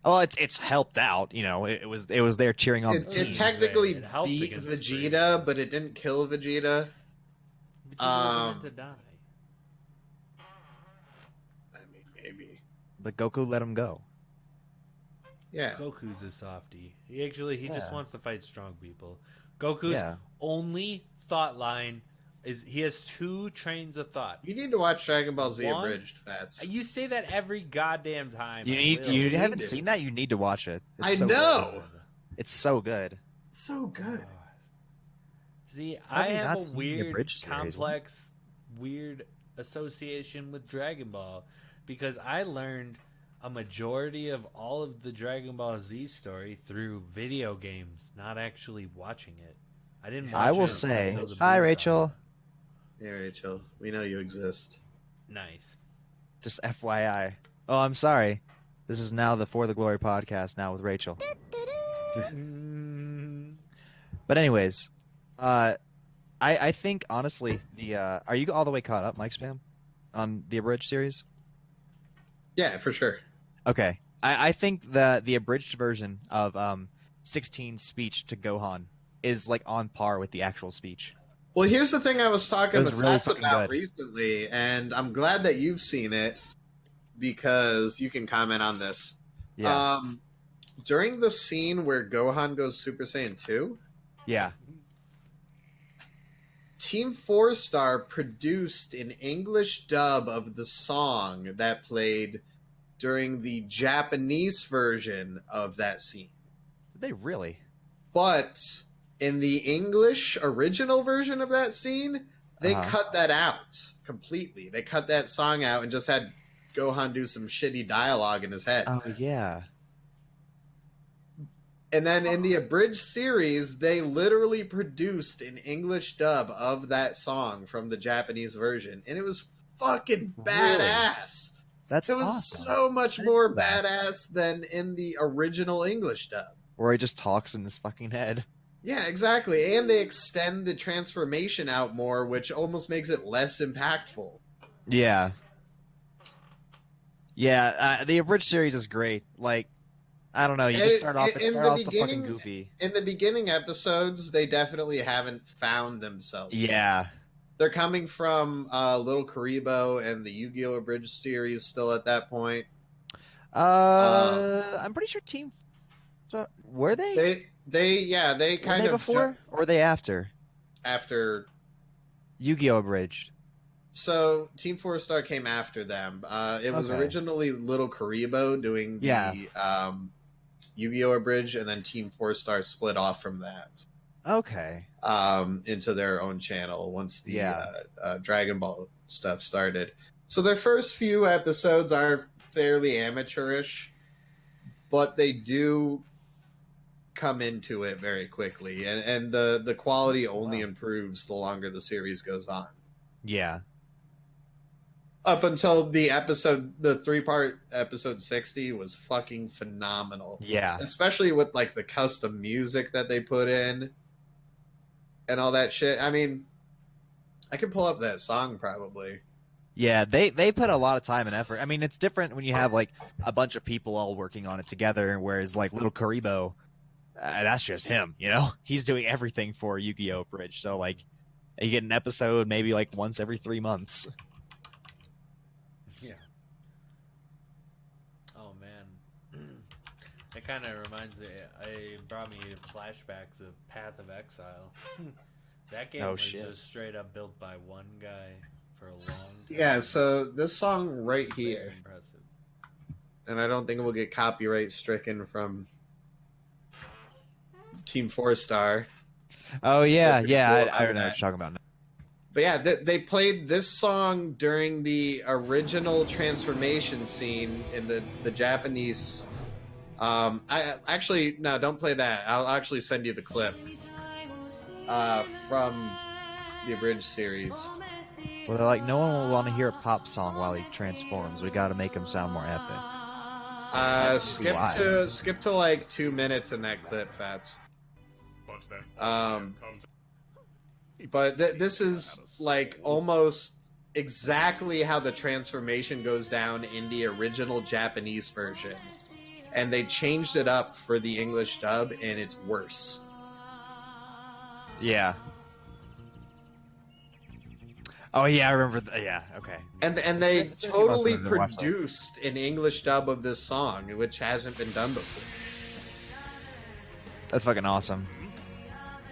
Oh, it's helped out. You know, it was there cheering on the
It
team.
technically
It helped
beat
against
Vegeta,
Spirit.
but it didn't kill Vegeta.
Vegeta wasn't meant to die.
I mean, maybe.
But Goku let him go.
Yeah.
Goku's a softie. He just
Yeah.
wants to fight strong people. Goku's
Yeah.
only thought line is he has 2 trains of thought.
You need to watch Dragon Ball Z
One-
Abridged, Fats.
You say that every goddamn time.
You
I
need
will.
you
need
haven't
to.
seen that? You need to watch it. It's
I
so
know.
Good. It's so good.
So good.
See,
Have
I
you
have
not
a
seen the
weird,
abridged series?
complex, weird association with Dragon Ball because I learned a majority of all of the Dragon Ball Z story through video games, not actually watching it. I didn't. Watch
I will
it
say,
until the
hi
Buu
Rachel.
saga.
Yeah, Rachel. We know you exist.
Nice.
Just FYI. Oh, I'm sorry. This is now the For the Glory podcast now with Rachel. But anyways, I think honestly the are you all the way caught up, MicSpam, on the abridged series?
Yeah, for sure.
Okay. I think the abridged version of 16's speech to Gohan is like on par with the actual speech.
Well, here's the thing I was talking
It was
with
really
Fats
fucking
about
good.
recently, and I'm glad that you've seen it because you can comment on this.
Yeah.
During the scene where Gohan goes Super Saiyan 2,
Yeah.
Team 4 Star produced an English dub of the song that played during the Japanese version of that scene.
Did they really?
But in the English original version of that scene, they cut that out completely. They cut that song out and just had Gohan do some shitty dialogue in his head.
Oh yeah.
And then in the abridged series, they literally produced an English dub of that song from the Japanese version, and it was fucking badass.
That's
It was
awesome.
so much
I didn't
more
know that.
badass than in the original English dub.
Where he just talks in his fucking head.
Yeah, exactly. And they extend the transformation out more, which almost makes it less impactful.
Yeah. Yeah, the abridged series is great. Like, I don't know, you just start off, it started off so fucking goofy.
In the beginning episodes, they definitely haven't found themselves.
Yeah.
Yet. They're coming from Little Karibo and the Yu-Gi-Oh! Abridged series still at that point.
I'm pretty sure Team... Were they?
They kind of...
before? Or were they after?
After...
Yu-Gi-Oh! Abridged.
So, Team 4-Star came after them. It was originally Little Karibo doing the Yu-Gi-Oh! Abridged, and then Team 4-Star split off from that.
Okay.
Into their own channel once the Dragon Ball stuff started. So their first few episodes are fairly amateurish, but they do come into it very quickly, and the quality only improves the longer the series goes on.
Yeah.
Up until the 3-part episode 60 was fucking phenomenal.
Yeah.
Especially with like the custom music that they put in and all that shit. I mean, I could pull up that song probably.
Yeah, they put a lot of time and effort. I mean, it's different when you have like a bunch of people all working on it together, whereas like Little Karibo, that's just him, you know? He's doing everything for Yu-Gi-Oh! Bridge. So like you get an episode maybe like once every 3 months.
Yeah. Oh man, it kind of reminds me. It brought me flashbacks of Path of Exile. That game was just straight up built by one guy for a long time.
Yeah. So this song right here,
impressive.
And I don't think we'll get copyright stricken from Team 4-Star.
Oh yeah, yeah. I don't know what you're talking about now.
But yeah, they played this song during the original transformation scene in the Japanese. I actually no, don't play that. I'll actually send you the clip from the abridged series.
Well, they're like, no one will want to hear a pop song while he transforms. We got to make him sound more epic.
Skip to like 2 minutes in that clip, Fats. But this is like almost exactly how the transformation goes down in the original Japanese version. And they changed it up for the English dub, and it's worse.
Yeah. Oh yeah, I remember. Yeah, okay.
And they totally produced an English dub of this song, which hasn't been done before.
That's fucking awesome.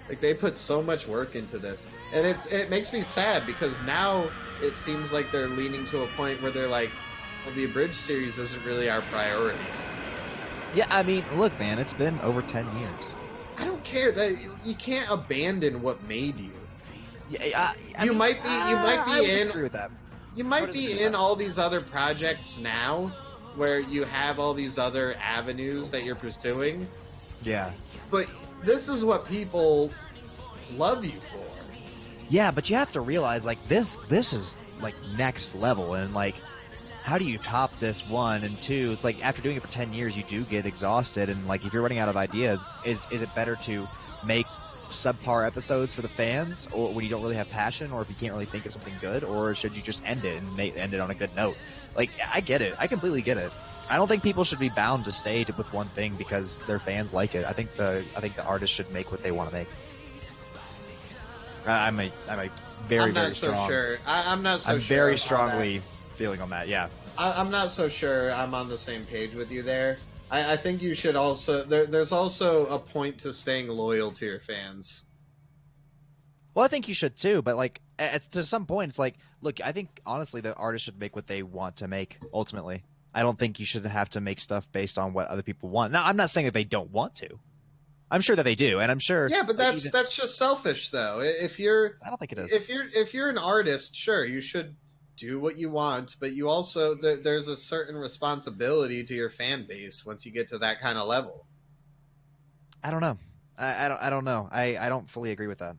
Like, they put so much work into this. And it makes me sad, because now it seems like they're leaning to a point where they're like, well, the abridged series isn't really our priority.
Yeah, I mean, look, man, it's been over 10 years.
I don't care. That you can't abandon what made you.
Yeah,
you might be
disagree with that.
You might be in all these other projects now, where you have all these other avenues that you're pursuing.
Yeah.
But this is what people love you for.
Yeah, but you have to realize, like, this is like next level, and like, how do you top this? 1 and 2? It's like, after doing it for 10 years, you do get exhausted, and like, if you're running out of ideas, is it better to make subpar episodes for the fans, or when you don't really have passion, or if you can't really think of something good, or should you just end it and end it on a good note? Like, I get it. I completely get it. I don't think people should be bound to stay with one thing because their fans like it. I think the artist should make what they want to make. I'm a very strong.
Sure. I'm not so
I'm
sure.
very strongly feeling on that. Yeah.
I'm not so sure I'm on the same page with you there. I think you should also... There's also a point to staying loyal to your fans.
Well, I think you should too, but like, to some point, it's like, look, I think honestly the artist should make what they want to make, ultimately. I don't think you should have to make stuff based on what other people want. Now, I'm not saying that they don't want to. I'm sure that they do, and I'm sure...
Yeah, but that's just selfish, though. If you're...
I don't think it is.
If you're an artist, sure, you should do what you want, but you also... There's a certain responsibility to your fan base once you get to that kind of level.
I don't know. I don't know. I don't fully agree with that.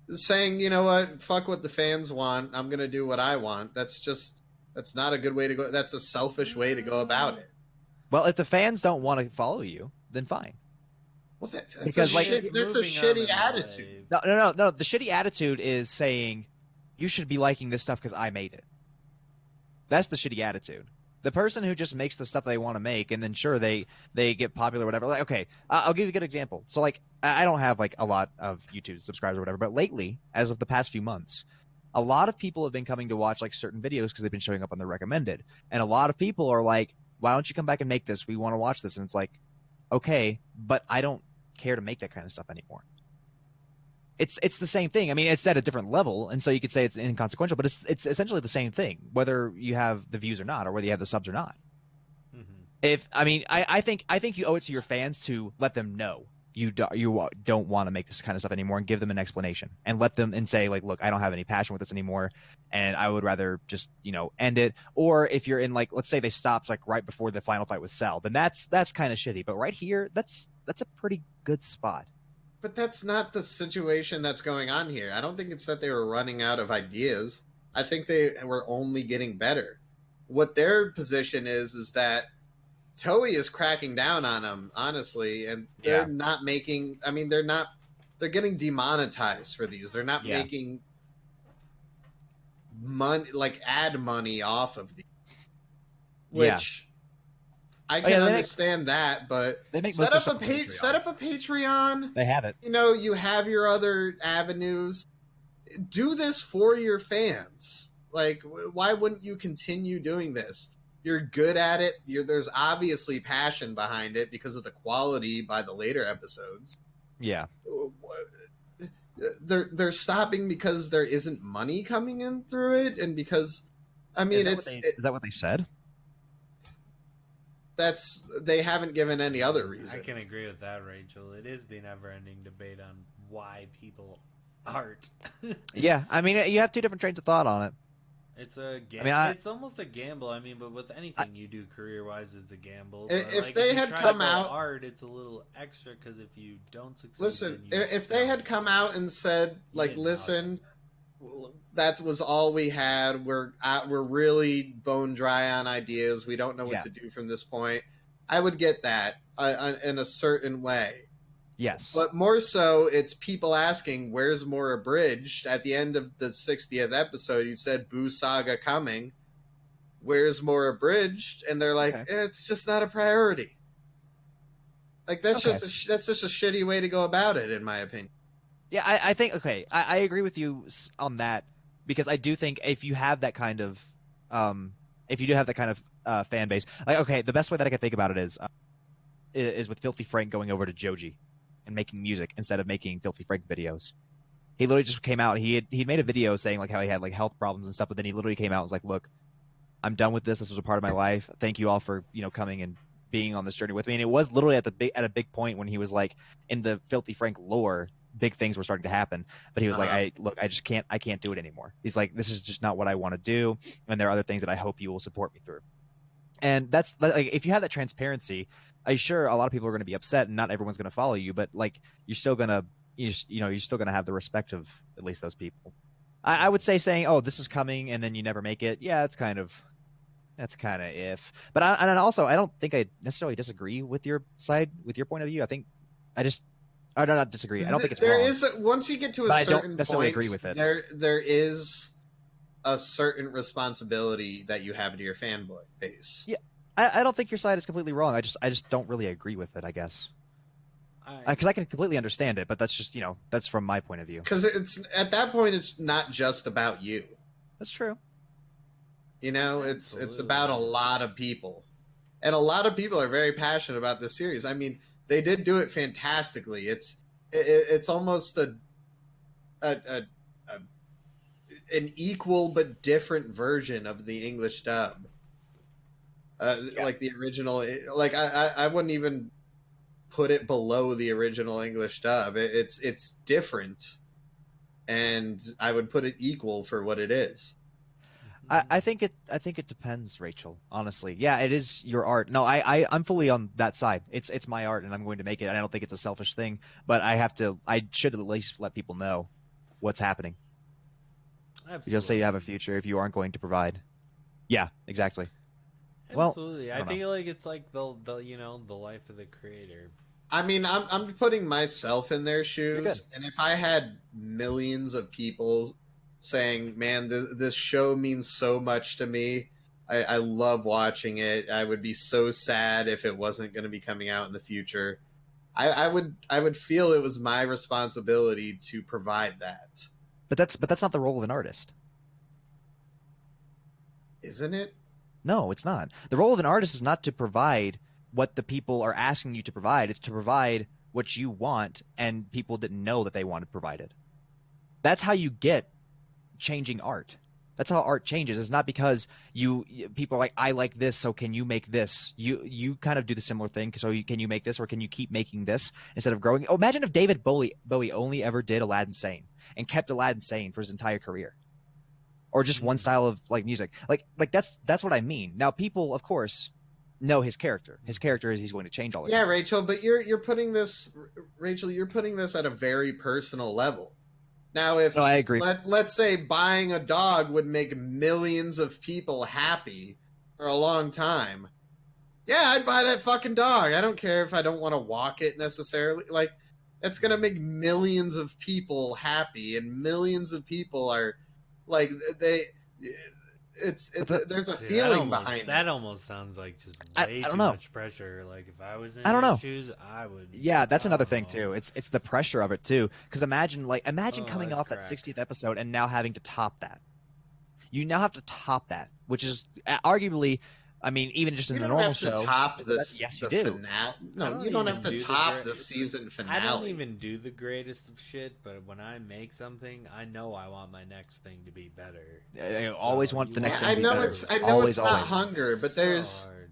Saying, you know what, fuck what the fans want. I'm gonna do what I want. That's not a good way to go. That's a selfish way to go about it.
Well, if the fans don't want to follow you, then fine.
Well, that's
Because,
a
like,
shit. That's a
moving on
shitty
in
attitude.
life.
No. The shitty attitude is saying you should be liking this stuff because I made it. That's the shitty attitude. The person who just makes the stuff they want to make, and then sure they get popular or whatever. Like, okay, I'll give you a good example. So like I don't have like a lot of YouTube subscribers or whatever, but lately, as of the past few months, a lot of people have been coming to watch like certain videos because they've been showing up on the recommended, and a lot of people are like, "Why don't you come back and make this? We want to watch this." And it's like, okay, but I don't care to make that kind of stuff anymore. It's the same thing. I mean, it's at a different level, and so you could say it's inconsequential, but it's essentially the same thing, whether you have the views or not, or whether you have the subs or not. If I mean, I think you owe it to your fans to let them know you don't want to make this kind of stuff anymore, and give them an explanation, and let them and say like, look, I don't have any passion with this anymore, and I would rather just end it. Or if you're in like, let's say they stopped like right before the final fight with Cell, then that's kind of shitty. But right here, that's a pretty good spot.
But that's not the situation that's going on here. I don't think it's that they were running out of ideas. I think they were only getting better. What their position is that Toei is cracking down on them, honestly, and they're not making. I mean, they're not. They're getting demonetized for these. They're not making money, like ad money off of these. Which I can understand that, but
they make
set up a Patreon.
They have it.
You have your other avenues. Do this for your fans. Like, why wouldn't you continue doing this? You're good at it. There's obviously passion behind it because of the quality by the later episodes.
Yeah.
They're stopping because there isn't money coming in through it, and because, I mean,
is that what they said?
They haven't given any other reason.
I can agree with that, Rachel. It is the never-ending debate on why people art.
Yeah, I mean, you have two different trains of thought on it.
It's a gamble. I mean, it's almost a gamble. I mean, but with anything you do career-wise, it's a gamble. But
if they had come out,
art, it's a little extra because if you don't succeed,
listen. If they had come out and said, like, listen, that was all we had. We're really bone dry on ideas. We don't know what to do from this point. I would get that in a certain way.
Yes.
But more so, it's people asking, where's more abridged? At the end of the 60th episode, you said, Boo Saga coming. Where's more abridged? And they're like, it's just not a priority. Like, that's just a shitty way to go about it, in my opinion.
Yeah, I think, I agree with you on that, because I do think if you have that kind of, fan base, like, the best way that I can think about it is with Filthy Frank going over to Joji and making music instead of making Filthy Frank videos. He literally just came out. He made a video saying like how he had like health problems and stuff, but then he literally came out and was like, "Look, I'm done with this. This was a part of my life. Thank you all for coming and being on this journey with me." And it was literally at a big point when he was like, in the Filthy Frank lore, big things were starting to happen. But he was like, I can't do it anymore. He's like, this is just not what I want to do, and there are other things that I hope you will support me through. And that's like, if you have that transparency, sure, a lot of people are going to be upset, and not everyone's going to follow you, but like you're still gonna have the respect of at least those people. I would say saying, "Oh, this is coming," and then you never make it. Yeah, that's kind of if. But I don't think I necessarily disagree with your side, with your point of view. I think I do not disagree. I don't think it's wrong.
Once you get to a
but
certain
I don't necessarily
point,
agree with it.
There is a certain responsibility that you have to your fanboy base.
Yeah, I don't think your side is completely wrong. I just don't really agree with it, I guess. Because I can completely understand it, but that's just that's from my point of view.
Because it's at that point, it's not just about you.
That's true.
It's about a lot of people, and a lot of people are very passionate about this series. I mean, they did do it fantastically. It's almost an equal but different version of the English dub. Like the original, like I wouldn't even put it below the original English dub. It's different, and I would put it equal for what it is.
I think it depends, Rachel. Honestly, yeah, it is your art. No, I'm fully on that side. It's my art, and I'm going to make it. And I don't think it's a selfish thing, but I should at least let people know what's happening.
Absolutely.
You just say you have a future if you aren't going to provide. Yeah, exactly.
Absolutely.
Well,
I feel like it's like the the life of the creator.
I mean, I'm putting myself in their
You're
shoes,
good.
and if I had millions of people saying, "Man, this show means so much to me. I love watching it. I would be so sad if it wasn't going to be coming out in the future." I would feel it was my responsibility to provide that,
But that's not the role of an artist.
isn't it?
No, it's not. The role of an artist is not to provide what the people are asking you to provide. It's to provide what you want, and people didn't know that they wanted provided. That's how you get changing art. That's how art changes. It's not because people are like, I like this, so can you make this? You kind of do the similar thing. So can you make this, or can you keep making this instead of growing? Oh, imagine if David Bowie only ever did Aladdin Sane and kept Aladdin Sane for his entire career, or just one style of like music. Like that's what I mean. Now people, of course, know his character. His character is he's going to change all the
Yeah,
time.
Rachel, but you're putting this, Rachel, you're putting this at a very personal level. Now, if
No, I agree.
let's say buying a dog would make millions of people happy for a long time, yeah, I'd buy that fucking dog. I don't care if I don't want to walk it necessarily. Like, that's gonna make millions of people happy, and millions of people are like there's a
See,
feeling behind
that
it.
almost sounds like just
I
way
don't
too
know.
much pressure. Like if I was in
I don't
your
know.
shoes, I would.
Yeah, that's another thing
Oh.
too. It's the pressure of it too. Because imagine
Oh,
coming
I'd
off that
crack.
60th episode and now having to top that. You now have to top that, which is arguably, I mean, even just in
You
the
don't
normal
have to
show.
top
Yes, you
the
do.
finale.
I
No,
don't
you don't
even
have to
do the
top
gra-
the season finale.
I don't even do the greatest of shit, but when I make something, I know I want my next thing to be better.
I always
So
want
you
the next
want
thing to be
I know
better.
it's I know
Always,
it's not
always.
hunger, but
So
there's
hard.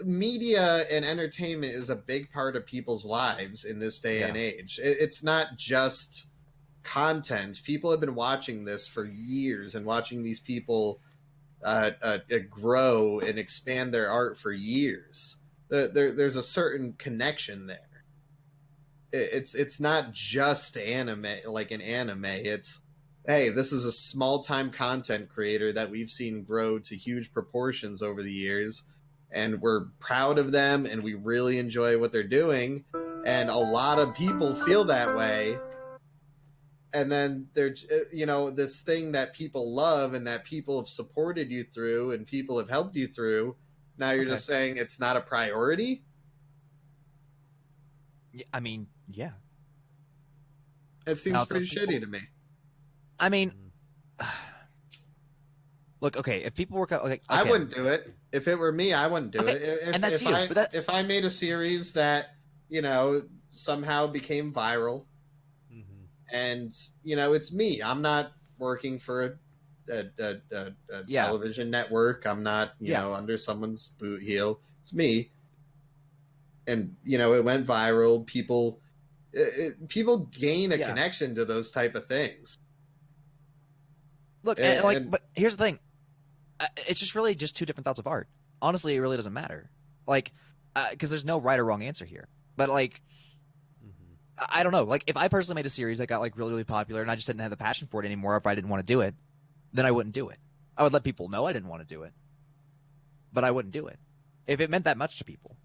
media and entertainment is a big part of people's lives in this day and age. It's not just content. People have been watching this for years and watching these people grow and expand their art for years. There's a certain connection there. It's not just anime, like an anime. It's, hey, this is a small time content creator that we've seen grow to huge proportions over the years, and we're proud of them, and we really enjoy what they're doing, and a lot of people feel that way. And then there's this thing that people love and that people have supported you through and people have helped you through. Now you're just saying it's not a priority.
Yeah, I mean, yeah.
It seems
Now,
pretty
those people-
shitty to me.
I mean, look, okay, if people work out, okay,
I wouldn't do it. If it were me, I wouldn't do it.
and that's you, but that-
if I made a series that, somehow became viral, and, it's me. I'm not working for a
Yeah.
television network. I'm not, under someone's boot heel. It's me. And, it went viral. People gain a connection to those type of things.
Look, but here's the thing. It's just really just two different thoughts of art. Honestly, it really doesn't matter. Like, because there's no right or wrong answer here. But, like, I don't know. Like, if I personally made a series that got, like, really, really popular and I just didn't have the passion for it anymore, if I didn't want to do it, then I wouldn't do it. I would let people know I didn't want to do it. But I wouldn't do it. If it meant that much to people.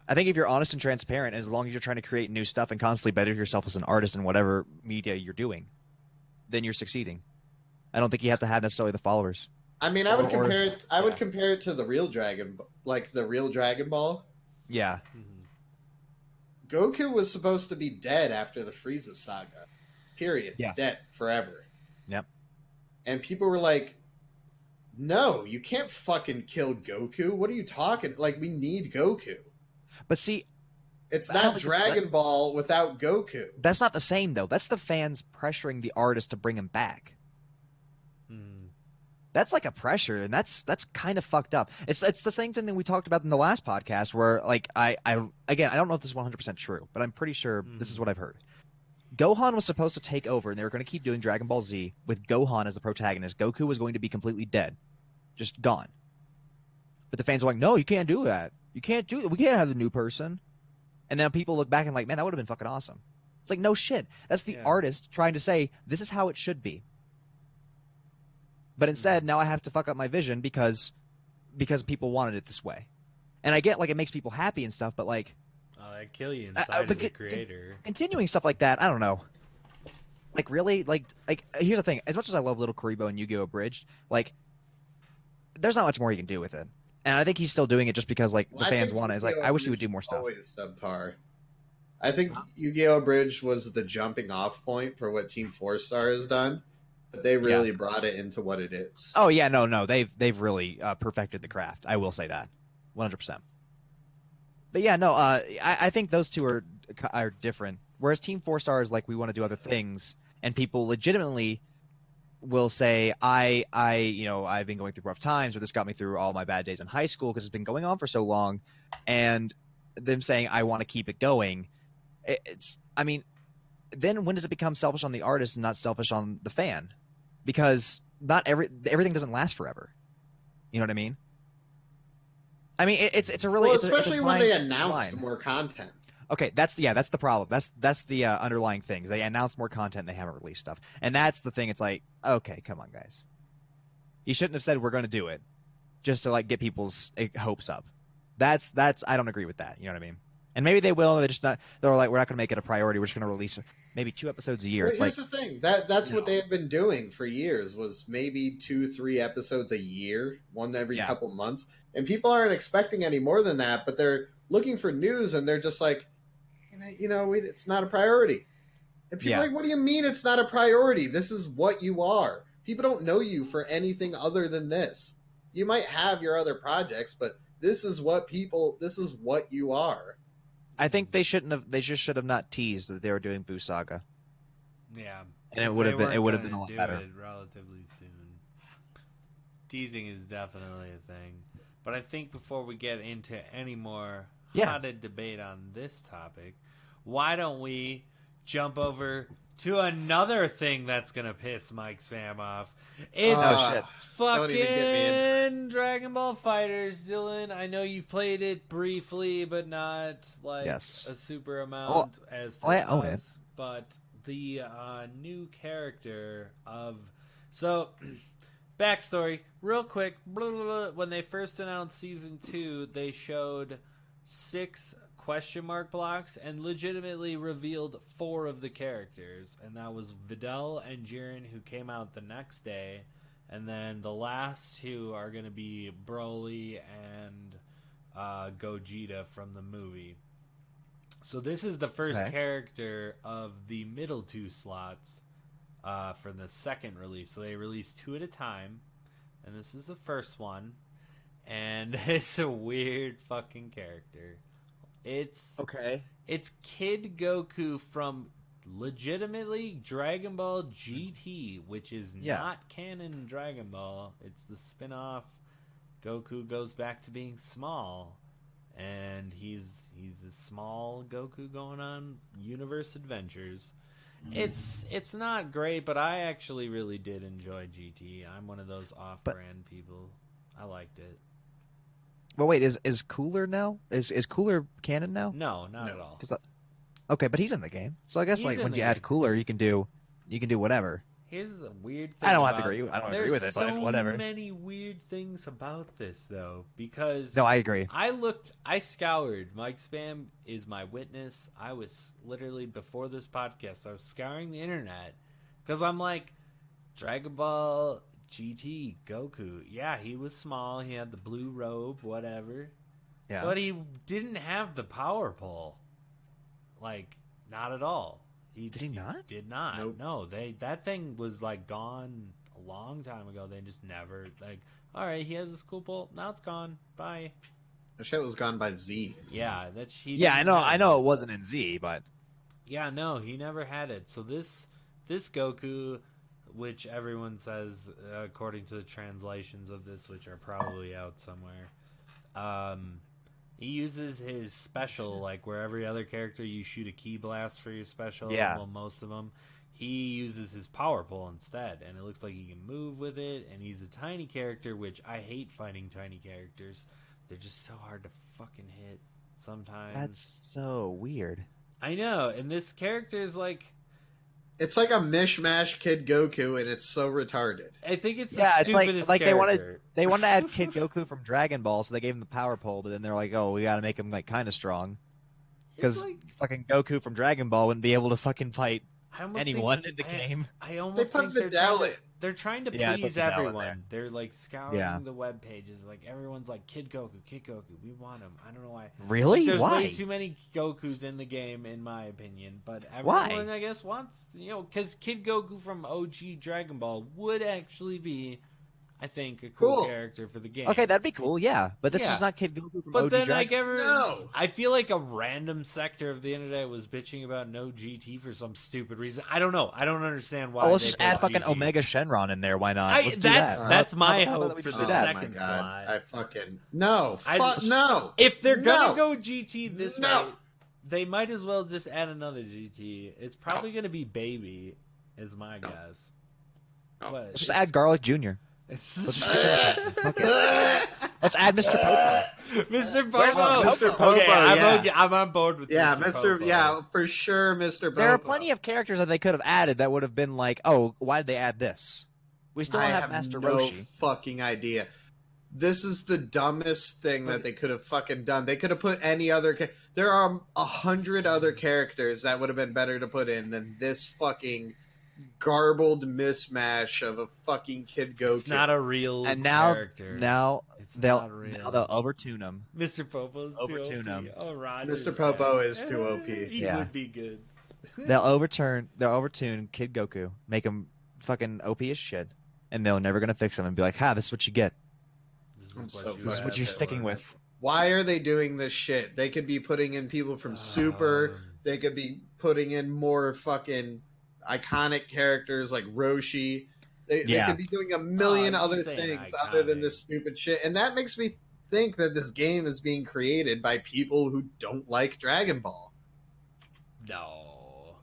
I think if you're honest and transparent, as long as you're trying to create new stuff and constantly better yourself as an artist in whatever media you're doing, then you're succeeding. I don't think you have to have necessarily the followers.
I mean, I would compare it. I would compare it to the real Dragon, like the real Dragon Ball.
Yeah.
Goku was supposed to be dead after the Frieza saga. Period.
Yeah.
Dead forever.
Yep.
And people were like, "No, you can't fucking kill Goku. What are you talking? Like, we need Goku."
But see,
it's not Dragon Ball without Goku.
That's not the same, though. That's the fans pressuring the artist to bring him back. That's like a pressure, and that's kind of fucked up. It's the same thing that we talked about in the last podcast, where, like, I don't know if this is 100% true, but I'm pretty sure this is what I've heard. Gohan was supposed to take over, and they were going to keep doing Dragon Ball Z with Gohan as the protagonist. Goku was going to be completely dead, just gone. But the fans were like, "No, you can't do that. You can't do it. We can't have the new person." And then people look back and like, "Man, that would have been fucking awesome." It's like, no shit. That's the artist trying to say this is how it should be. But instead, now I have to fuck up my vision because people wanted it this way. And I get like it makes people happy and stuff, but like,
that'd kill you inside as a creator.
Continuing stuff like that, I don't know. Like really, like here's the thing. As much as I love Little Karibo and Yu-Gi-Oh! Abridged, like there's not much more he can do with it. And I think he's still doing it just because like the fans want it. It's like I wish he would do more stuff.
Always subpar. I think Yu-Gi-Oh! Abridged was the jumping off point for what Team 4-Star has done, but they really brought it into what it is.
Oh yeah, no, they've really perfected the craft. I will say that, 100%. But yeah, no, I think those two are different. Whereas Team 4-Star is like we want to do other things, and people legitimately will say, I've been going through rough times, or this got me through all my bad days in high school because it's been going on for so long, and them saying I want to keep it going. I mean, then when does it become selfish on the artist and not selfish on the fan? Because not everything doesn't last forever. You know what I mean? I mean, it's a really
especially when they announced more content.
Okay, that's the problem. That's the underlying things. They announced more content, they haven't released stuff, and that's the thing. It's like, okay, come on, guys. You shouldn't have said we're going to do it, just to like get people's hopes up. That's I don't agree with that. You know what I mean? And maybe they will. They're like, we're not going to make it a priority. We're just going to release maybe 2 episodes a year.
Well,
it's
here's
like,
the thing. That's what they have been doing for years. Was maybe 2-3 episodes a year, one every couple months, and people aren't expecting any more than that. But they're looking for news, and they're just like, it's not a priority. And people are like, what do you mean it's not a priority? This is what you are. People don't know you for anything other than this. You might have your other projects, but this is what you are.
I think they just should have not teased that they were doing Boo Saga.
Yeah,
and it would have been a lot better.
Relatively soon. Teasing is definitely a thing, but I think before we get into any more hotted debate on this topic, why don't we jump over to another thing that's gonna piss MicSpam off? It's fucking Dragon Ball FighterZ, Dylan. I know you've played it briefly, but not like a super amount as to us. But the new character of backstory, real quick. Blah, blah, blah. When they first announced season 2, they showed 6 question mark blocks and legitimately revealed 4 of the characters, and that was Videl and Jiren, who came out the next day, and then the last 2 are going to be Broly and Gogeta from the movie. So this is the first character of the middle 2 slots for the second release. So they released 2 at a time, and this is the first one, and it's a weird fucking character. It's Kid Goku from legitimately Dragon Ball GT, which is not canon Dragon Ball. It's the spin-off. Goku goes back to being small, and he's a small Goku going on universe adventures. It's not great, but I actually really did enjoy GT. I'm one of those off-brand people. I liked it.
Well, wait, is Cooler now? Is Cooler canon now?
No, not at all.
Okay, but he's in the game, so I guess like when you add Cooler, you can do whatever.
Here's the weird thing.
I don't agree with it, but whatever.
There's so many weird things about this, though, because
no, I agree.
I scoured. MicSpam is my witness. I was literally before this podcast, I was scouring the internet because I'm like, Dragon Ball GT Goku. Yeah, he was small. He had the blue robe, whatever. Yeah, but he didn't have the power pole. Like, not at all.
Did he not?
Did not.
Nope.
No, that thing was like gone a long time ago. They just never like. All right, he has this cool pole. Now it's gone. Bye.
The shit was gone by Z.
Yeah, that she.
Yeah, I know it wasn't in Z, but.
Yeah, no, he never had it. So this Goku, which everyone says, according to the translations of this, which are probably out somewhere, He uses his special, like where every other character you shoot a key blast for your special.
Yeah.
Well, most of them. He uses his power pole instead, and it looks like he can move with it. And he's a tiny character, which I hate fighting tiny characters. They're just so hard to fucking hit sometimes.
That's so weird.
I know, and this character is like,
It's like a mishmash Kid Goku, and it's so retarded.
I think it's the
Yeah, it's
stupidest
like
character.
they wanted to add Kid Goku from Dragon Ball, so they gave him the power pole. But then they're like, oh, we got to make him like kind of strong because
like,
fucking Goku from Dragon Ball wouldn't be able to fucking fight
I almost
anyone
think,
in the game.
I almost
They put
think
Videl in.
they're trying to
Yeah,
please
put Videl in
everyone. They're like scouring
Yeah.
the web pages. Like everyone's like Kid Goku, we want him. I don't know why.
Really?
There's
Why?
way too many Gokus in the game, in my opinion. But
Why?
everyone, I guess, wants because Kid Goku from OG Dragon Ball would actually be, I think, a cool character for the game.
Okay, that'd be cool. Yeah, but this
Yeah.
is not Kid Goku from
But
OG
then,
Dragon.
like, everyone's,
No.
I feel like a random sector of the internet was bitching about no GT for some stupid reason. I don't know. I don't understand why.
Oh, let's
they
just
put
add fucking
GT.
Omega Shenron in there. Why not? Let's do that.
That's my
How about
hope
we
for
just
the
do that?
second slot.
I fucking no,
I-
no.
If they're gonna
No.
go GT this
No.
way, they might as well just add another GT. It's probably gonna be Baby, is my guess.
No.
But
Let's just add Garlic Jr.
It's
Let's just fuck it. Let's add Mr. Popo.
Mr.
Where's
Popo.
Mr. Popo?
Okay,
Yeah.
I'm on board with
Yeah,
Mr. Popo.
Yeah, for sure, Mr. Popo.
There are plenty of characters that they could have added that would have been like, oh, why did they add this? We still
I
don't have
have
Master
no
Roshi.
fucking idea. This is the dumbest thing that they could have fucking done. They could have put any other. There are 100 other characters that would have been better to put in than this fucking garbled mismatch of a fucking Kid Goku.
It's not a real
And now,
character.
it's
not
they'll
real.
overtune him.
Mr. Popo's too
Overtune
OP.
him.
Oh, Rogers,
Mr. Popo
man.
is too OP.
He
Yeah.
would be good.
They'll overtune Kid Goku, make him fucking OP as shit, and they're never gonna fix him and be like, "Ha, this is what you get.
This
I'm
is
so
what,
This is
glad
what you're
that
sticking
we're-
with."
Why are they doing this shit? They could be putting in people from Super. They could be putting in more fucking iconic characters like Roshi. They
Yeah.
could be doing a million
Oh,
other
he's saying
things other than
iconic.
this stupid shit. And that makes me think that this game is being created by people who don't like Dragon Ball.
No.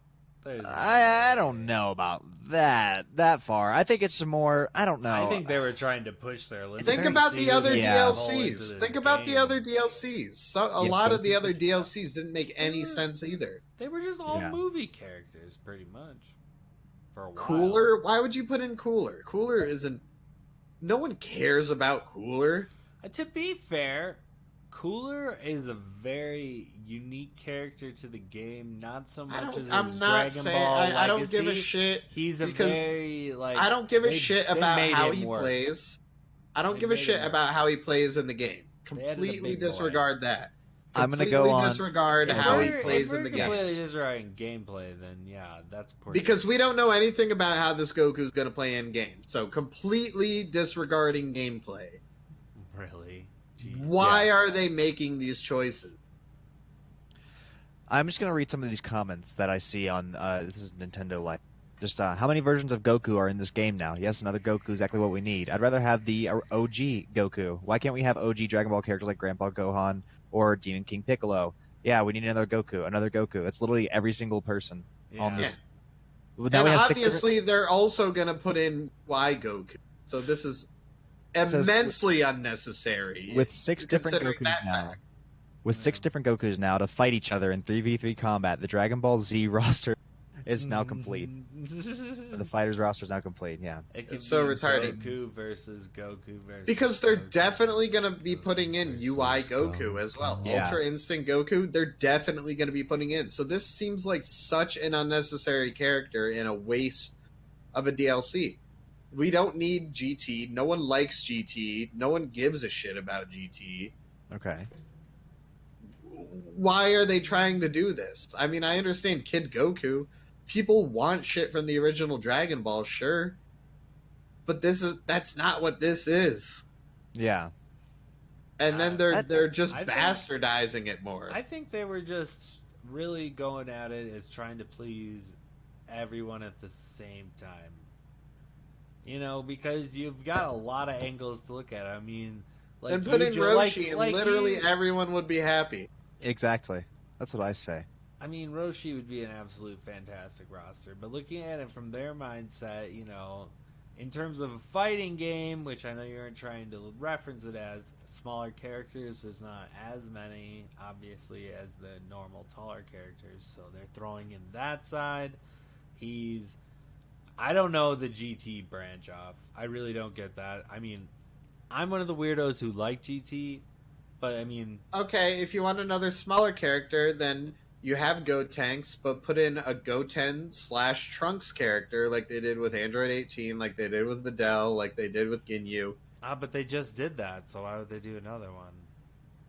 There's no
I
way.
don't know about that far. I think it's more. I don't know.
I think they were trying to push their limits.
Think
very
about the other
Yeah.
DLCs. Think about the other DLCs. So, a
Yeah,
lot
but-
of the other DLCs didn't make any sense either.
They were just all
Yeah.
movie characters, pretty much. For a while.
Cooler? Why would you put in Cooler? Cooler isn't. No one cares about Cooler.
To be fair, Cooler is a very unique character to the game. Not so much as
I'm
his
not
Dragon
saying.
Ball
I don't give a
legacy.
shit.
He's a
because
very like.
I don't give a
they-
shit
they
about
made
how
him
he
work.
plays. I don't
They
give a
made
shit
him work.
about how he plays in the game.
They added a
Completely
big boy.
disregard that.
I'm gonna
Completely
go on-
disregard
If
how he
we're-
plays
if
in
we're
the game.
completely disregarding gameplay, then yeah, that's poor
Because
choice.
we don't know anything about how this Goku's going to play in game. So completely disregarding gameplay.
Really. Jeez.
Why are they making these choices?
I'm just gonna read some of these comments that I see on this is Nintendo Life. Just how many versions of Goku are in this game now? Yes, another Goku, exactly what we need. I'd rather have the OG Goku. Why can't we have OG Dragon Ball characters like Grandpa Gohan or Demon King Piccolo? Yeah, we need another Goku, another Goku. It's literally every single person on
Yeah.
this. Now
And
we have 6 different-
obviously, they're also going to put in Y Goku. So this is
says-
immensely unnecessary.
with 6 different
considering
Gokus
that
now.
fact.
With 6 different Gokus now to fight each other in 3v3 combat, the Dragon Ball Z roster is now complete. The fighters roster is now complete. Yeah.
It
It's
could
so
be
retarded.
Goku versus Goku versus.
Because they're
Goku
definitely
versus
going to be
Goku
putting in
versus
UI Goku as well.
Yeah.
Ultra Instinct Goku, they're definitely going to be putting in. So this seems like such an unnecessary character and a waste of a DLC. We don't need GT. No one likes GT. No one gives a shit about GT.
Okay.
Why are they trying to do this? I mean, I understand Kid Goku. People want shit from the original Dragon Ball, sure. But that's not what this is.
Yeah.
And then they're just
I think-
bastardizing it more.
I think they were just really going at it as trying to please everyone at the same time. You know, because you've got a lot of angles to look at. I mean, Like,
Then put in Roshi, and literally
you-
everyone would be happy.
Exactly. That's what I say.
I mean, Roshi would be an absolute fantastic roster, but looking at it from their mindset, you know, in terms of a fighting game, which I know you aren't trying to reference it as smaller characters, there's not as many, obviously, as the normal taller characters, so they're throwing in that side. I don't know the GT branch off. I really don't get that. I mean, I'm one of the weirdos who like GT, but I mean...
Okay, if you want another smaller character, then you have Gotenks, but put in a Goten / Trunks character like they did with Android 18, like they did with Videl, like they did with Ginyu.
but they just did that, so why would they do another one?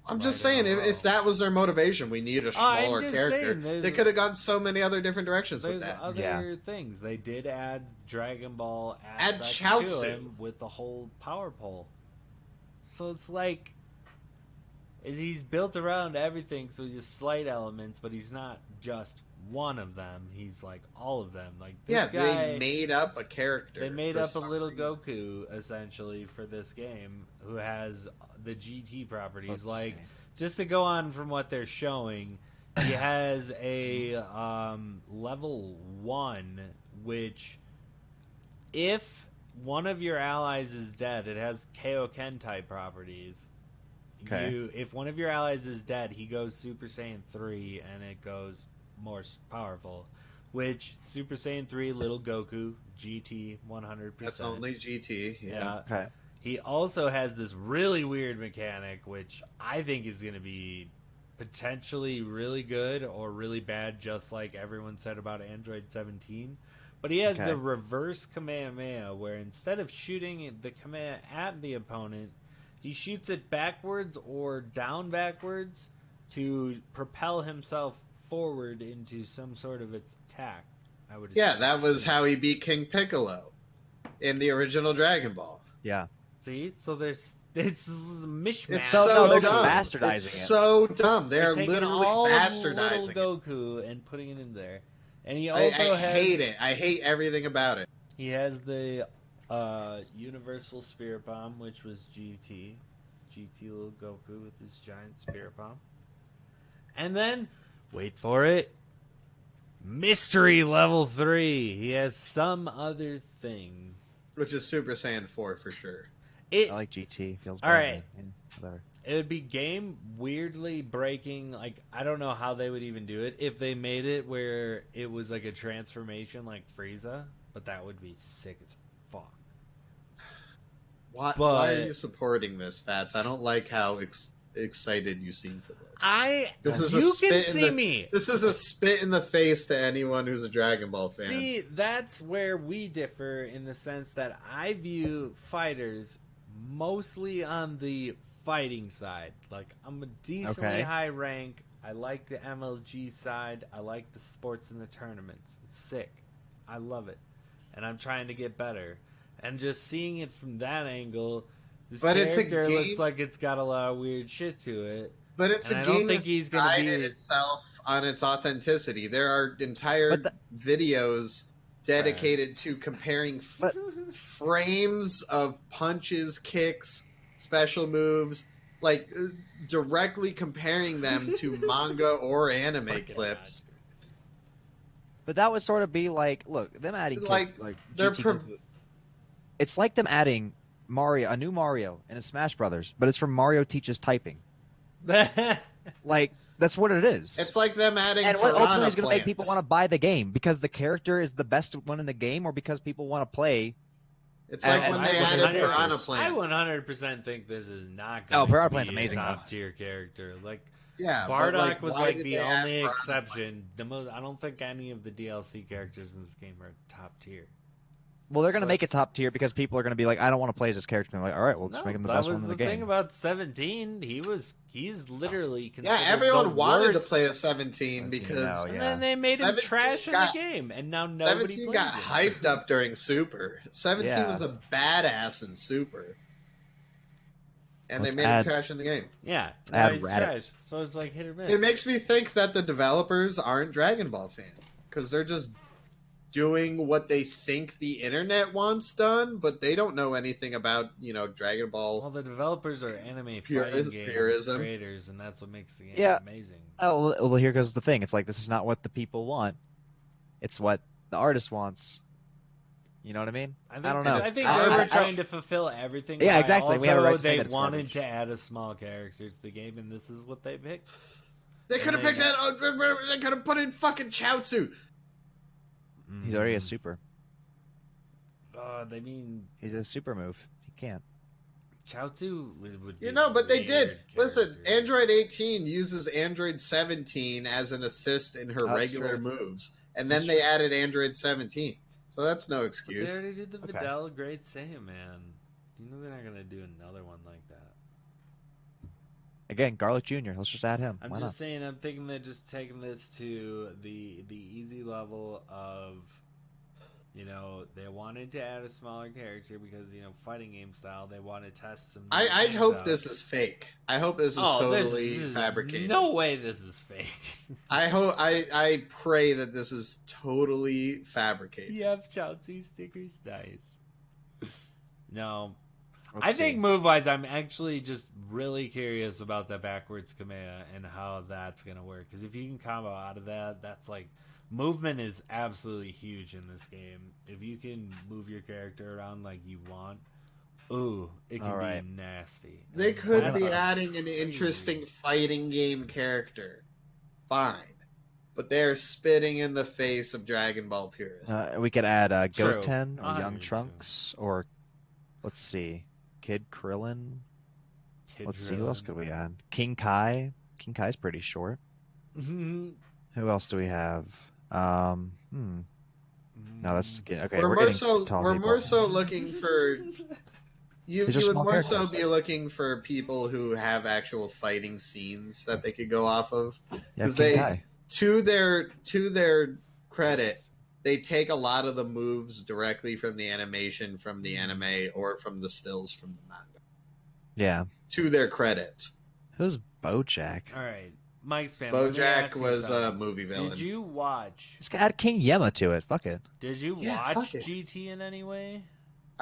I'm just saying, if that was their motivation, we need a smaller character. They could have gone so many other different directions with that.
There's other things. They did add Dragon Ball
Add
aspects
Chaozu.
to him with the whole power pole. So it's like he's built around everything, so he's slight elements, but he's not just one of them. He's like all of them. Like this guy,
they made up a character.
They made up a little Goku essentially for this game, who has the GT properties. Just to go on from what they're showing, he has a level 1, which if one of your allies is dead, it has Kaioken type properties.
Okay.
If one of your allies is dead, he goes Super Saiyan 3 and it goes more powerful. Which Super Saiyan 3, little Goku, GT 100%.
That's only GT.
Yeah.
Okay.
He also has this really weird mechanic, which I think is going to be potentially really good or really bad, just like everyone said about Android 17. But he has the reverse Kamehameha, where instead of shooting the Kamehameha at the opponent, he shoots it backwards or down backwards to propel himself forward into some sort of attack. I would assume.
That was how he beat King Piccolo in the original Dragon Ball.
Yeah.
See, so there's this mishmash.
It's so
they're
dumb.
just bastardizing
it's
it.
so dumb. They're
taking
literally
all
bastardizing
of little Goku and putting it in there. And he
I
also
hate it. I hate everything about it.
He has the Universal Spirit Bomb, which was GT little Goku with his giant Spirit Bomb. And then, wait for it, Mystery Level 3. He has some other thing.
Which is Super Saiyan 4 for sure.
I like GT. Feels better.
Alright.
Whatever.
It would be game weirdly breaking. Like, I don't know how they would even do it if they made it where it was like a transformation like Frieza, but that would be sick as fuck.
Why are you supporting this, Fats? I don't like how excited you seem for this.
You can see me.
This is a spit in the face to anyone who's a Dragon Ball fan.
See, that's where we differ in the sense that I view fighters mostly on the fighting side. Like, I'm a decently high rank. I like the MLG side. I like the sports and the tournaments. It's sick. I love it. And I'm trying to get better. And just seeing it from that angle, this character looks like it's got a lot of weird shit to it.
But it's
and I don't think he's going to be
itself on its authenticity. There are entire videos dedicated to comparing frames of punches, kicks, special moves, like directly comparing them to manga or anime clips.
But that would sort of be like, look, them adding it's like them adding a new Mario in a Smash Brothers, but it's from Mario Teaches Typing. Like, that's what it is.
It's like them adding
and what ultimately is going to make people want to buy the game because the character is the best one in the game, or because people want to play.
It's like when they added Piranha Plant.
I 100% think this is not going
Piranha
to
Plant's
be
amazing,
a top tier character. Like,
yeah,
Bardock was like the only exception. I don't think any of the DLC characters in this game are top tier.
Well, they're going to make it top tier because people are going to be like, I don't want to play as this character. And they're like, all right, well, let's make him the best one in the game.
That was the thing about 17. He's literally considered
everyone wanted to
worst.
play a 17 because...
And then they made him trash in the game, and now nobody
17
plays
got
him.
hyped up during Super. 17 was a badass in Super. And they made him trash in the game.
Yeah, now he's trash. So it's like hit or miss.
It makes me think that the developers aren't Dragon Ball fans. Because they're just doing what they think the internet wants done, but they don't know anything about, Dragon Ball.
Well, the developers are anime
Purism.
fighting game creators, and that's what makes the game amazing.
Oh, well, here goes the thing. It's like, this is not what the people want. It's what the artist wants. You know what I mean? I don't know.
I think they were trying to fulfill everything.
Yeah, exactly.
Also,
we have a right to say
they
that it's
wanted
garbage.
to add a small character to the game, and this is what they picked.
They could have picked that. They could have put in fucking Chaozu.
He's already a super.
They mean
He's a super move. He can't.
Chaozu would. Be
But they did.
weird
Listen,
character.
Android 18 uses Android 17 as an assist in her regular moves, and then they added Android 17. So that's no
But
excuse.
they already did the Vidal Great Saiyaman. You know they're not gonna do another one like that.
Again, Garlic Jr. Let's just add him.
I'm
Why
just
not?
saying. I'm thinking they're just taking this to the easy level of, they wanted to add a smaller character because fighting game style. They want to test some.
I'd hope
out.
this is fake. I hope this is totally
this is
fabricated.
No way, this is fake.
I pray that this is totally fabricated.
You have Chaozu stickers, nice. No,
Let's
I
see.
think move-wise, I'm actually just really curious about that backwards Kamea and how that's going to work. Because if you can combo out of that, that's like... Movement is absolutely huge in this game. If you can move your character around like you want, it can be nasty.
They
And
could
that
be
sounds
adding an
crazy.
interesting fighting game character. Fine. But they're spitting in the face of Dragon Ball purists.
We could add
True.
Goten or
I
Young
agree, too.
Trunks or, let's see, Kid Krillin.
Kid
Let's see, who else
Krillin.
could we add? King Kai. King Kai's pretty short. Who else do we have? No, that's okay.
We're
getting
more
tall
so
people.
looking for you
These are
would
small
more so
characters.
be looking for people who have actual fighting scenes that they could go off of.
Yeah,
Because
King Kai.
to their credit, they take a lot of the moves directly from the animation from the anime or from the stills from the manga.
Yeah.
To their credit.
Who's Bojack?
All right, MicSpam. let me
Bojack
ask you
was a
something.
movie villain.
Did you watch?
Let's add King Yema to it. Fuck it.
Did you
Yeah,
watch
fuck it.
GT in any way?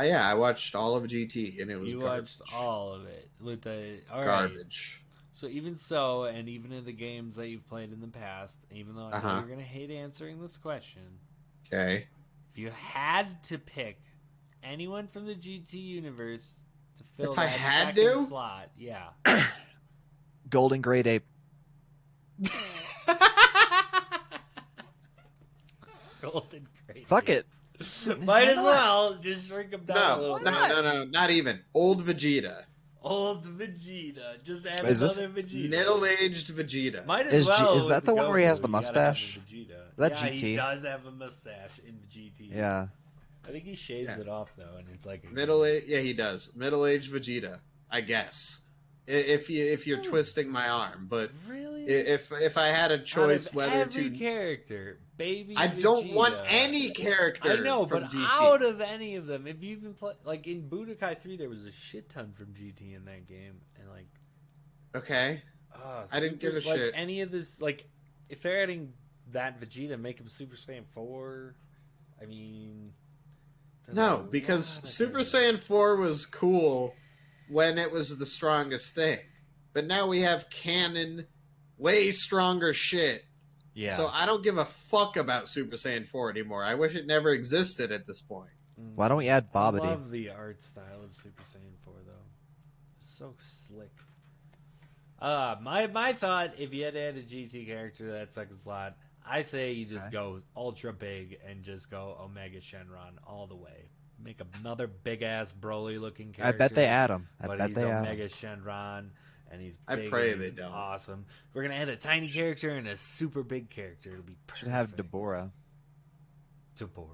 Yeah, I watched all of GT and it was
You
garbage.
watched all of it with the
Garbage.
So even so, and even in the games that you've played in the past, even though I know you're gonna hate answering this question,
Okay.
if you had to pick anyone from the GT universe to fill
If I
that
had
second
to?
slot, yeah.
Golden Great Ape.
Golden Great.
Fuck it.
Might as well just shrink him down a little bit.
No, not even. Old Vegeta.
Old Vegeta. Just add
Is this
another Vegeta.
Middle-aged Vegeta.
Might as
Is
well.
that
with
the one where he has
Goku,
the
you gotta have
mustache?
the Vegeta.
That
yeah, he
GT?
does have a mustache in GT.
Yeah.
I think he shaves it off though, and it's like a
Middle-aged. Yeah, he does. Middle-aged Vegeta. I guess. If you're twisting my arm, but
Really?
if I had a choice
out of
whether
every
to,
character, baby.
I don't want
Vegeta.
any character.
I know,
from
but
GT.
out of any of them, if you even play like in Budokai 3, there was a shit ton from GT in that game, and like,
Okay. I didn't give a
like,
shit.
Any of this, like, if they're adding that Vegeta, make him Super Saiyan 4. I mean, there's
No,
a
because
lot of
Super
things.
Saiyan 4 was cool when it was the strongest thing. But now we have canon, way stronger shit.
Yeah.
So I don't give a fuck about Super Saiyan 4 anymore. I wish it never existed at this point.
Why don't we add
I
Babidi?
love the art style of Super Saiyan 4, though. So slick. My thought, if you had to add a GT character to that second slot, I say you just go ultra big and just go Omega Shenron all the way. Make another big ass Broly looking
I
character.
bet they add him. I
But
bet
he's
they add
Omega
him.
Shenron, and he's
I
big
pray
and
they
he's
don't.
awesome. We're gonna add a tiny character and a super big character. It'll be perfect.
Should have Deborah.
Deborah.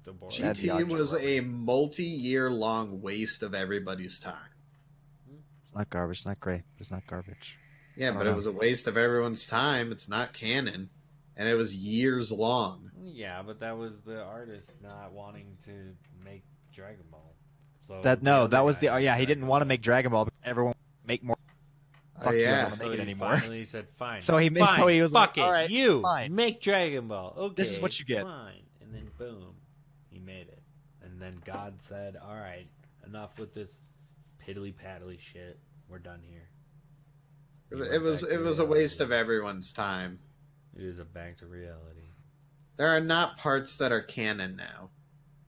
That'd be
GT was
awesome.
a multi-year long waste of everybody's time.
It's not garbage. It's not great. It's not garbage.
Yeah,
don't
but
know.
it was a waste of everyone's time. It's not canon. And it was years long.
Yeah, but that was the artist not wanting to make Dragon Ball. So
That was the. Oh yeah, he
Dragon
didn't want to
Ball.
make Dragon Ball. But everyone make more.
Oh,
Fuck you, I
yeah.
don't wanna
So
make it
he
anymore.
finally said, "Fine."
So he missed.
Fine,
So he was
fuck
like,
it.
"All right,
you
fine.
make Dragon Ball. Okay,
This is what you get."
Fine. boom, he made it. And then God said, "All right, enough with this piddly paddly shit. We're done here."
It was a waste of everyone's time.
It is a back to reality.
There are not parts that are canon now.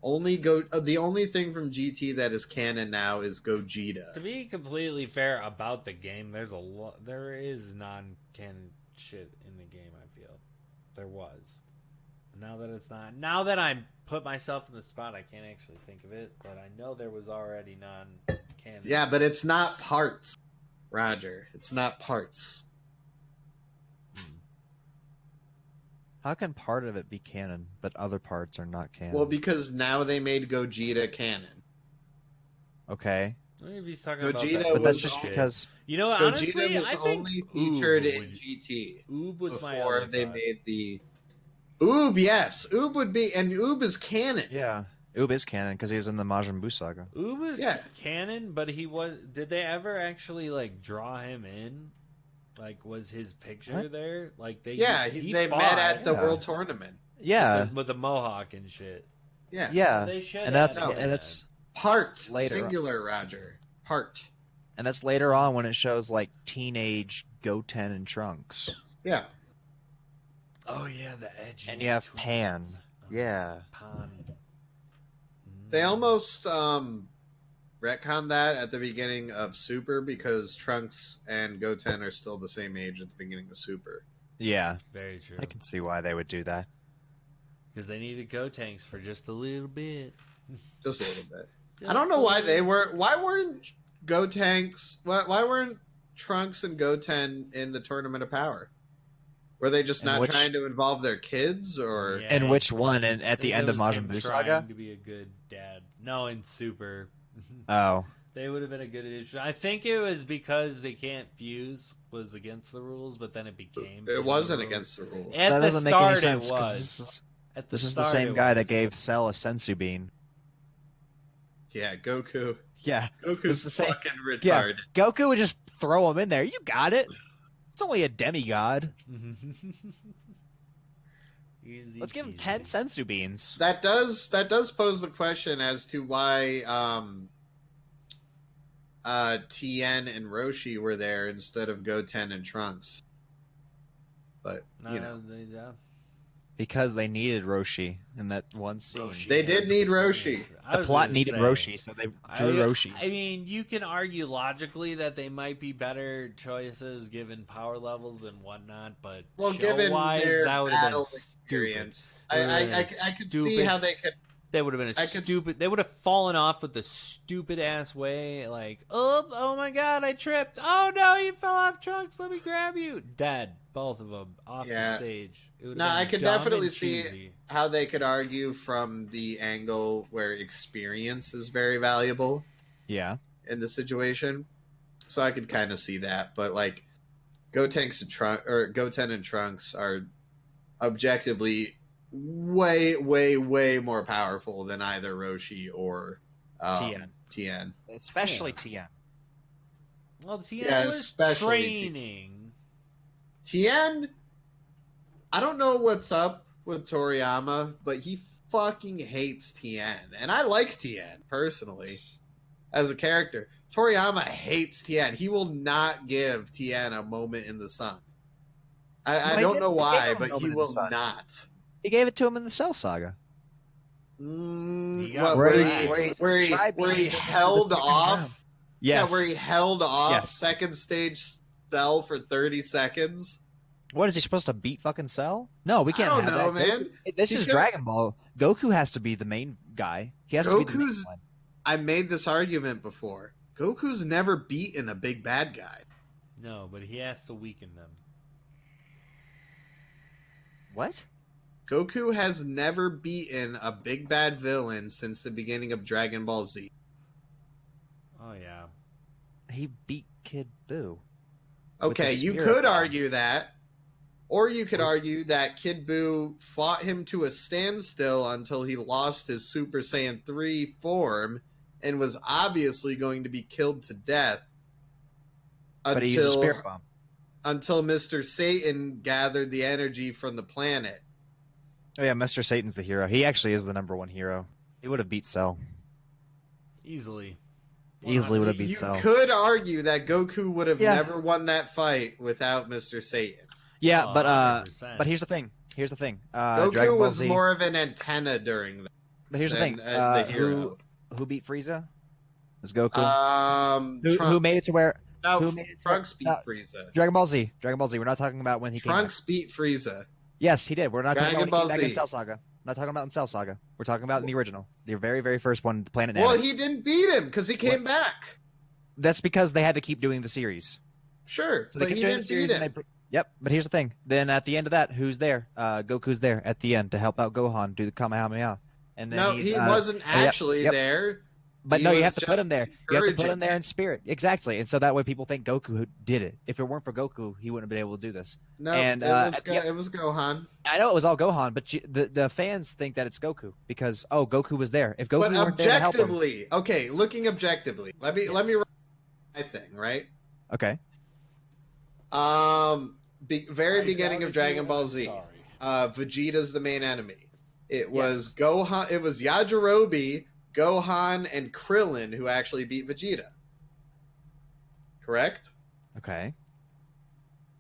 The only thing from GT that is canon now is Gogeta.
To be completely fair about the game, there is non-canon shit in the game. I feel there was. Now that it's not. Now that I'm put myself in the spot, I can't actually think of it, but I know there was already non-canon.
Yeah, but it's not parts, Roger. It's not parts.
How can part of it be canon, but other parts are not canon?
Well, because now they made Gogeta canon.
Okay.
I mean, if he's talking about
Gogeta
that,
But that's
was
just
only-
because...
you know,
Gogeta
honestly,
was
I think
only featured
Oob
in
would-
GT.
Oob was my
Before
other
they
thought.
made the... Oob, yes. Oob would be... And Oob is canon.
Yeah. Oob is canon because he's in the Majin Buu saga.
Oob was
Yeah.
canon, but he was. Did they ever actually like draw him in? Like, was his picture
What?
there? Like they
They
fought
met at the
Yeah.
World Tournament.
Yeah.
with the mohawk and shit.
Yeah.
Yeah.
They should
And
have
that's
done
and
that.
that's
Part.
Later.
Singular, Roger. Part.
and that's later on when it shows like teenage Goten and Trunks.
Yeah.
Oh yeah, the edgy.
And you have
twins.
Pan. Yeah.
Pan.
They almost retconned that at the beginning of Super because Trunks and Goten are still the same age at the beginning of Super.
Yeah.
Very true.
I can see why they would do that.
Because they needed Go Tanks for just a little bit.
Just a little bit.
Just
I don't know
a
why
little-
they were. Why weren't Gotenks? Why weren't Trunks and Goten in the Tournament of Power? Were they just
And
not
which-
trying to involve their kids, or
Yeah.
And which one? And
I
at the
think
end
that
of
was
Majin
him
Buu
trying
saga?
to be a good dad. No, in Super.
Oh.
They would have been a good addition. I think it was because they can't fuse was against the rules, but then it became.
it wasn't
the rules.
against the rules?
At
that
the
doesn't make any
start,
sense
it
'cause
was. At the
this is the
start,
same
it
guy
was.
that gave Cell a sensu bean.
Yeah, Goku.
Yeah.
Goku's
the same-
fucking
Yeah.
retarded.
Goku would just throw him in there. You got it. It's only a demigod.
Easy
Let's give him
peasy.
10 sensu beans.
That does pose the question as to why Tien and Roshi were there instead of Goten and Trunks. But you know,
Yeah.
Because they needed Roshi in that one scene.
Roshi
They
had
did need
experience.
Roshi.
I
The
was
plot
gonna
needed
say,
Roshi, so they drew Roshi.
I mean, you can argue logically that they might be better choices given power levels and whatnot, but
well, given
show-wise,
their
that would have been
battle
stupid.
experience,
It would've been
I could see
stupid.
how they could.
They would have been
I could
stupid. They would have fallen off with the stupid ass way, like, oh my god, I tripped. Oh no, you fell off, Trunks. Let me grab you. Dead, both of them off
Yeah.
the stage. It would've
No,
been
I could
dumb
definitely
and
see-
cheesy.
How they could argue from the angle where experience is very valuable
Yeah.
in the situation, so I could kind of see that. But like, Goten and Trunks are objectively way more powerful than either Roshi or Tien.
Especially Tien.
Well, Tien
Yeah,
was
especially
training.
Tien, I don't know what's up with Toriyama, but he fucking hates Tien. And I like Tien, personally, as a character. Toriyama hates Tien. He will not give Tien a moment in the sun. I
he
don't
did-
know
he gave
why,
him a
but he
moment in the
will
sun.
not.
He gave it to him in the Cell Saga.
He got
Where
whacked.
he held off?
Yes.
Yeah, where he held off
Yes.
second stage Cell for 30 seconds.
What is he supposed to beat fucking Cell? No, we can't
I don't
have
know,
that.
man.
This
He
is
could-
Dragon Ball. Goku has to be the main guy. He has to be the main
Goku's-
one.
I made this argument before. Goku's never beaten a big bad guy.
No, but he has to weaken them.
What?
Goku has never beaten a big bad villain since the beginning of Dragon Ball Z.
Oh yeah.
He beat Kid Buu.
Okay,
the
you
Spirit
could
Bomb.
argue that. Or you could argue that Kid Buu fought him to a standstill until he lost his Super Saiyan 3 form and was obviously going to be killed to death
But he used a Spirit Bomb.
until Mr. Satan gathered the energy from the planet
Oh yeah, Mr. Satan's the hero. He actually is the #1 hero. He would have beat Cell.
Easily.
Easily would have beat
You
Cell.
could argue that Goku would have
Yeah.
never won that fight without Mr. Satan.
Yeah,
Oh,
but
100%.
here's the thing. Here's the thing.
Goku
Dragon Ball
was
Z.
more of an antenna during that.
But here's the
than,
thing.
the hero.
Who beat Frieza? It was Goku. Who
Trunks.
made it to where?
No,
who made it to
Trunks beat
no,
Frieza.
Dragon Ball Z. Dragon Ball Z. We're not talking about when he
Trunks beat Frieza.
came back. Yes, he did. We're not talking
Dragon
about when he
Ball
came back in
Z.
Cell Saga. We're not talking about in Cell Saga. We're talking about in the original, the very, very first one, Planet Namek.
Well, he didn't beat him because he came back.
That's because they had to keep doing the series.
Sure,
So they
but
kept
he
doing the
didn't
series,
beat
and
him.
Yep. But here's the thing. Then at the end of that, who's there? Goku's there at the end to help out Gohan do the Kamehameha. And then
No,
he's,
he wasn't actually
yep.
there.
But
He
no, you
was
have to put
just
him there. You have to put
encouraging
him there in spirit. Exactly. And so that way people think Goku did it. If it weren't for Goku, he wouldn't have been able to do this.
No,
And,
it was
yep.
it was Gohan.
I know it was all Gohan, but the fans think that it's Goku because, oh, Goku was there. If Goku
But
weren't there to help him.
objectively, okay, looking objectively, let me run my thing, right?
Okay.
Very beginning of Dragon Ball Z,
Sorry.
Vegeta's the main enemy. It was Gohan. It was Yajirobe, Gohan, and Krillin who actually beat Vegeta. Correct.
Okay.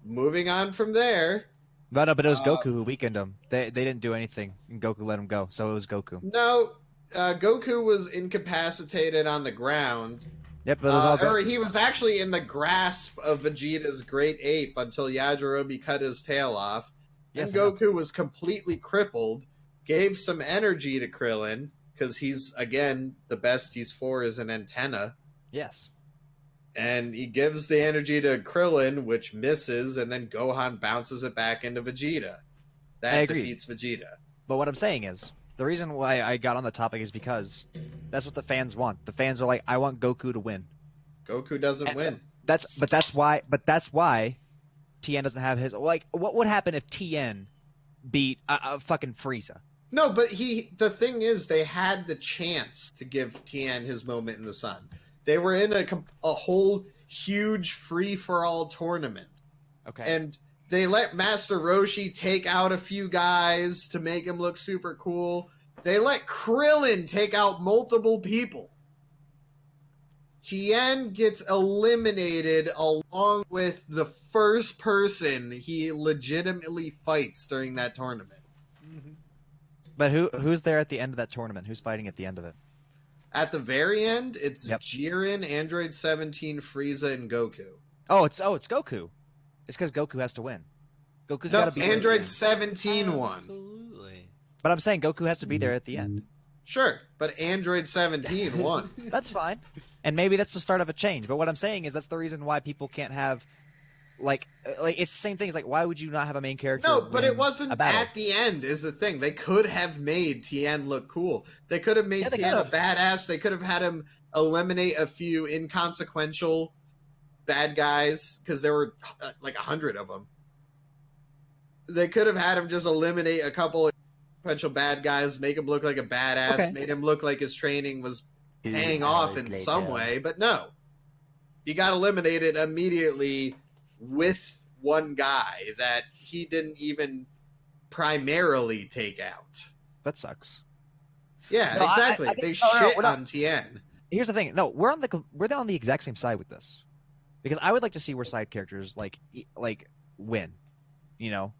Moving on from there.
But it was Goku who weakened him. They didn't do anything, and Goku let him go. So it was Goku.
No, Goku was incapacitated on the ground.
Yep, but it was all
Or
Goku.
he was actually in the grasp of Vegeta's great ape until Yajirobe cut his tail off.
Yes,
And
I know.
Goku was completely crippled, gave some energy to Krillin, because he's, again, the best he's for is an antenna.
Yes.
And he gives the energy to Krillin, which misses, and then Gohan bounces it back into Vegeta.
I
That
agree.
defeats Vegeta.
But what I'm saying is, the reason why I got on the topic is because that's what the fans want. The fans are like, I want Goku to win.
Goku doesn't
And
win.
That's why Tien doesn't have his, like, what would happen if Tien beat fucking Frieza?
No, but the thing is, they had the chance to give Tien his moment in the sun. They were in a whole huge free-for-all tournament.
Okay.
And they let Master Roshi take out a few guys to make him look super cool. They let Krillin take out multiple people. Tien gets eliminated along with the first person he legitimately fights during that tournament.
But who's there at the end of that tournament? Who's fighting at the end of it?
At the very end, it's
Yep.
Jiren, Android 17, Frieza, and Goku.
Oh, it's Goku. It's because Goku has to win. Goku's got
No,
to be
Android
there.
17 won.
Absolutely.
But I'm saying Goku has to be there at the end.
Sure, but Android 17 won.
That's fine. And maybe that's the start of a change. But what I'm saying is that's the reason why people can't have like it's the same thing. It's like, why would you not have a main character?
No, but
win
it wasn't
a battle?
at the end is the thing. They could have made Tien look cool. They could have made
Yeah, they
Tien a
could've.
badass. They could have had him eliminate a few inconsequential bad guys because there were like 100 of them. They could have had him just eliminate a couple of inconsequential bad guys, make him look like a badass,
Okay.
made him look like his training was paying off in some way, but no. He got eliminated immediately with one guy that he didn't even primarily take out.
That sucks.
Yeah,
No,
exactly.
I think-
They
no,
shit
we're not-
on Tien.
Here's the thing. No, we're on the exact same side with this, because I would like to see where side characters like win. You know,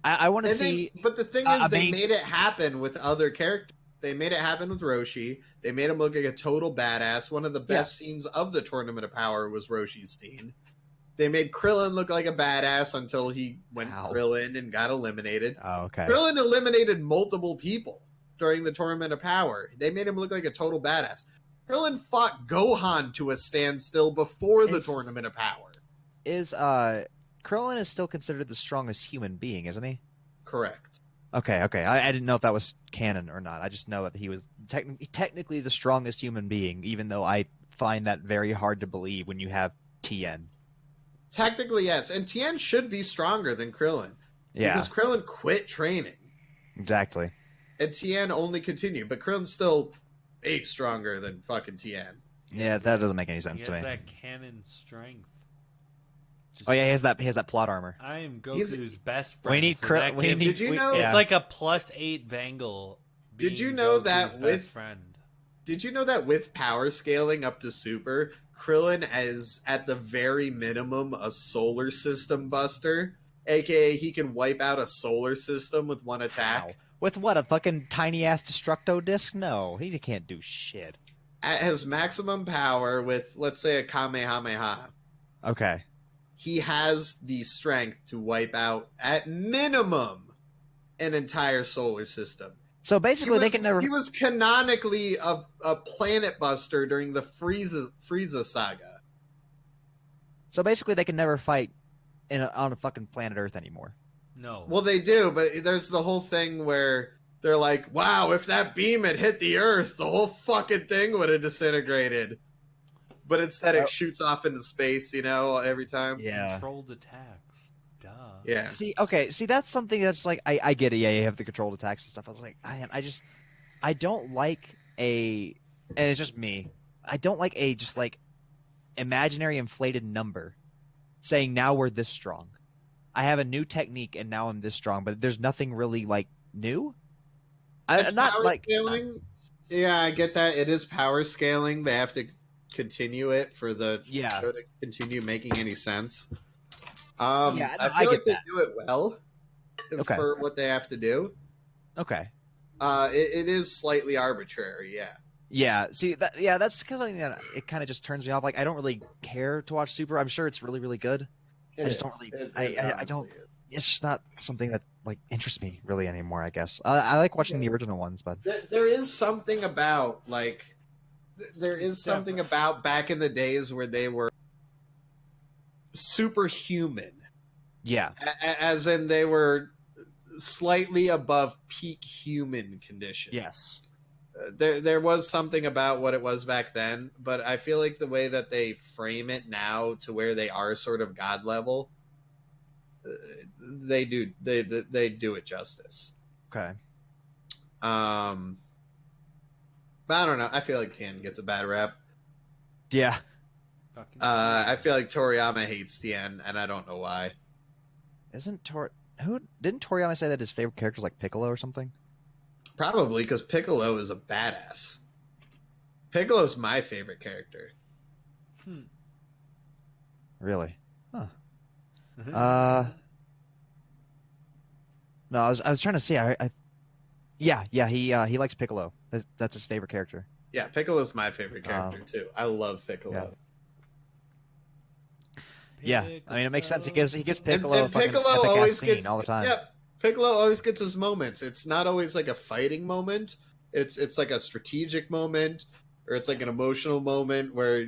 I want to
And
see.
but the thing
a
is, they
main-
made it happen with other characters. They made it happen with Roshi. They made him look like a total badass. One of the best scenes of the Tournament of Power was Roshi's scene. They made Krillin look like a badass until he went
Ow.
Krillin and got eliminated.
Oh, okay.
Krillin eliminated multiple people during the Tournament of Power. They made him look like a total badass. Krillin fought Gohan to a standstill before the
Is-
Tournament of Power.
Is Krillin is still considered the strongest human being, isn't he?
Correct.
Okay. I didn't know if that was canon or not. I just know that he was technically the strongest human being, even though I find that very hard to believe when you have Tien.
Technically, yes. And Tien should be stronger than Krillin.
Yeah,
Because Krillin quit training.
exactly.
And Tien only continued. But Krillin's still way stronger than fucking Tien.
Yeah, that doesn't make any
He
sense
has
to me.
that cannon strength. Just,
Oh yeah, he has that plot armor.
I am
He's-
Goku's best friend.
We need
so
Krill.
that
We
gives-
need.
Did you
we-
know-
It's
yeah.
like a +8 Bangle.
Did you
being
know
Goku's
that
best
with-
friend?
Did you know that with power scaling up to Super, Krillin is at the very minimum a solar system buster, aka he can wipe out a solar system with one attack.
How? With what, a fucking tiny ass Destructo disc? No, he can't do shit.
At his maximum power with, let's say, a Kamehameha,
Okay.
he has the strength to wipe out, at minimum, an entire solar system.
So basically, they can never.
He was canonically a planet buster during the Frieza saga.
So basically, they can never fight on a fucking planet Earth anymore.
No.
Well, they do, but there's the whole thing where they're like, wow, if that beam had hit the Earth, the whole fucking thing would have disintegrated. But instead, it shoots off into space, every time.
Yeah.
Controlled attacks. Duh.
Yeah.
See, that's something that's like I get it. Yeah, you have the controlled attacks and stuff. I was like, I don't like and it's just me. I don't like a just like imaginary inflated number saying now we're this strong. I have a new technique and now I'm this strong, but there's nothing really like new.
It's
I'm not
power
like
scaling. Yeah, I get that. It is power scaling. They have to continue it for the
Yeah.
show to continue making any sense.
Yeah, no,
I
I
feel
get
like they
that.
do it well
Okay.
for what they have to do.
okay.
It is slightly arbitrary, yeah.
Yeah, see that's kind of that it kind of just turns me off. Like I don't really care to watch Super. I'm sure it's really really good. I just don't really. I don't. It's just not something that like interests me really anymore. I guess I like watching the original ones, but
There is something about
It's
something about back in the days where they were superhuman,
yeah,
as in they were slightly above peak human condition.
yes,
There was something about what it was back then, but I feel like the way that they frame it now to where they are sort of god level, they do it justice.
okay,
But I don't know. I feel like Tien gets a bad rap.
yeah.
Fucking
I feel like Toriyama hates Tien, and I don't know why.
Didn't Toriyama say that his favorite character is like Piccolo or something?
Probably because Piccolo is a badass. Piccolo's my favorite character.
Really? Huh.
Mhm.
No, I was trying to see. He likes Piccolo. That's his favorite character.
Yeah, Piccolo's my favorite character too. I love Piccolo.
Yeah, I mean it makes sense. He gives Piccolo
And
a fucking
Piccolo
epic
always
ass scene
gets
all the time.
Yeah, Piccolo always gets his moments. It's not always like a fighting moment. It's like a strategic moment, or it's like an emotional moment where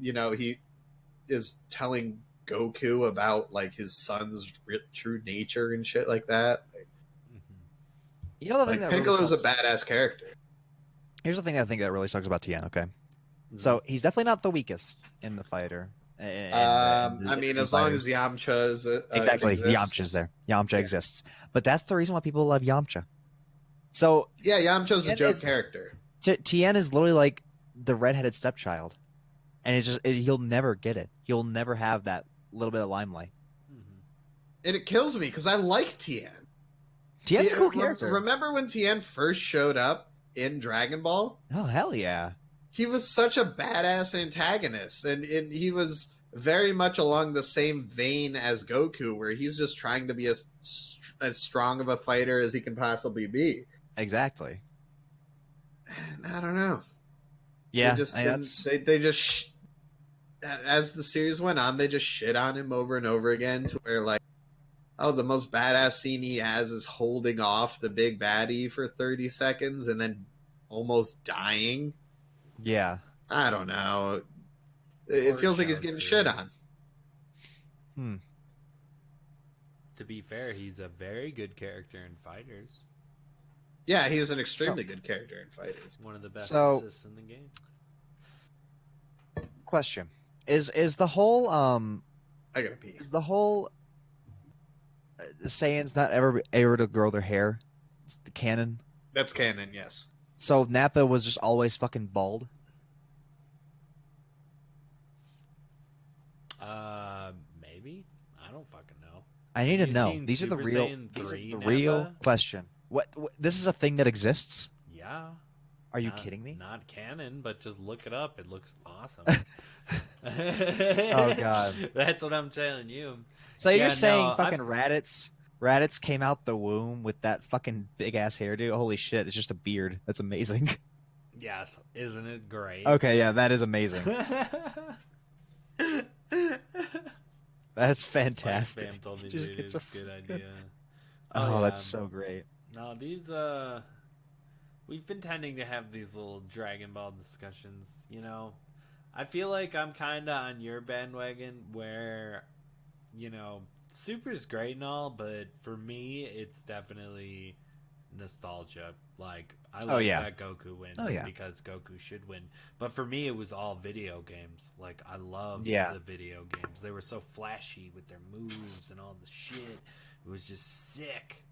he is telling Goku about like his son's true nature and shit like that.
You know the thing
Like
that
Piccolo's
really
a badass character.
Here's the thing I think that really sucks about Tien. Okay,
Mm-hmm.
so he's definitely not the weakest in the fighter.
I mean, as long as Yamcha is
exactly
exists.
Yamcha's there. Yamcha exists, but that's the reason why people love Yamcha. So
Yeah, Yamcha's a
Tien
joke
is-
character.
Tien is literally like the redheaded stepchild, and he'll never get it. He'll never have that little bit of limelight.
And it kills me because I like Tien.
Tien's a cool
Re-
character.
Remember when Tien first showed up in Dragon Ball?
Oh hell yeah!
He was such a badass antagonist, and he was very much along the same vein as Goku, where he's just trying to be as strong of a fighter as he can possibly be.
Exactly.
And I don't know.
Yeah,
they just
I mean,
didn't- they just as the series went on, they just shit on him over and over again to where like, oh, the most badass scene he has is holding off the big baddie for 30 seconds and then almost dying.
yeah.
I don't know. It
Poor
feels like he's getting shit
Chaozu.
on.
To be fair, he's a very good character in Fighters.
Yeah, he's an extremely good character in Fighters.
One of the best
So-
assists in the game.
Question: Is the whole
I gotta pee.
is the whole Saiyans not ever able to grow their hair? It's the canon.
That's canon, yes.
So Nappa was just always fucking bald. I need to
you
know.
seen
These are the
Super
real,
Saiyan
these are
3,
the real
Nappa?
question. What? This is a thing that exists?
Yeah.
Are you
Not-
kidding me?
Not canon, but just look it up. It looks awesome.
Oh God.
That's what I'm telling you.
So
Yeah,
you're saying
no,
fucking Raditz came out the womb with that fucking big ass hairdo? Holy shit! It's just a beard. That's amazing.
Yes, isn't it great?
Okay, yeah, that is amazing. That's fantastic.
MicSpam told me
Just
that it
gets
is
a
a good
fucking-
idea.
Oh,
yeah.
that's so great.
No, these we've been tending to have these little Dragon Ball discussions, you know. I feel like I'm kind of on your bandwagon where, you know, Super's great and all, but for me, it's definitely nostalgia. Like, I like
yeah.
that Goku wins
Oh, yeah.
because Goku should win. But for me, it was all video games. Like, I loved
Yeah.
the video games. They were so flashy with their moves and all the shit. It was just sick.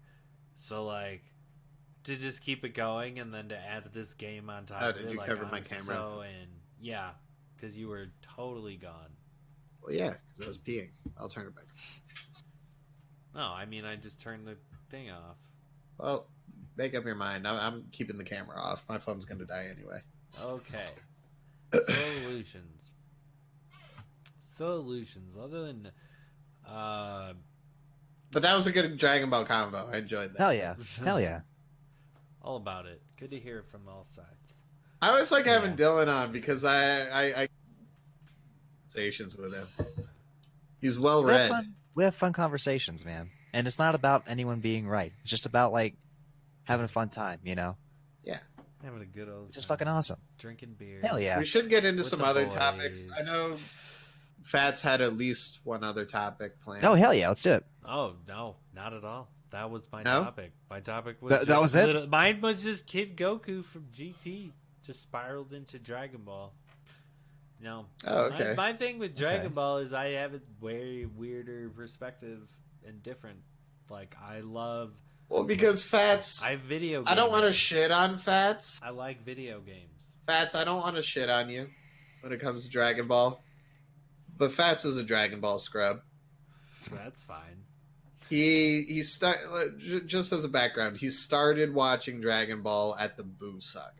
So, like, to just keep it going and then to add this game on top of
did
it,
you
like,
cover
I'm
my camera?
so in. Yeah, because you were totally gone.
Well, yeah, because I was peeing. I'll turn it back.
No, I mean, I just turned the thing off.
Well, make up your mind. I'm keeping the camera off. My phone's going to die anyway.
Okay. Solutions. Other than,
But that was a good Dragon Ball combo. I enjoyed that.
Hell yeah. Hell yeah.
all about it. Good to hear from all sides.
I always like having
Yeah.
Dylan on because I conversations with him. He's well
We have
read.
fun. We have fun conversations, man. And it's not about anyone being right. It's just about like having a fun time, you know?
Having a good old
Just
time.
fucking awesome.
Drinking beer.
Hell yeah.
We should get into
With
some
the
other
boys.
topics. I know Fats had at least one other topic planned.
Oh hell yeah, let's do it.
Oh no, not at all. That was my
No?
topic. My topic was
That
just
was it?
mine was just Kid Goku from GT, just spiraled into Dragon Ball. No.
Oh, okay.
My thing with Dragon
Okay.
Ball is I have a way weirder perspective and different. Like I love.
Well, because Fats,
I video.
I don't want to
gaming.
shit on Fats.
I like video games.
Fats, I don't want to shit on you when it comes to Dragon Ball. But Fats is a Dragon Ball scrub.
That's fine.
Just as a background, he started watching Dragon Ball at the Boo Suck,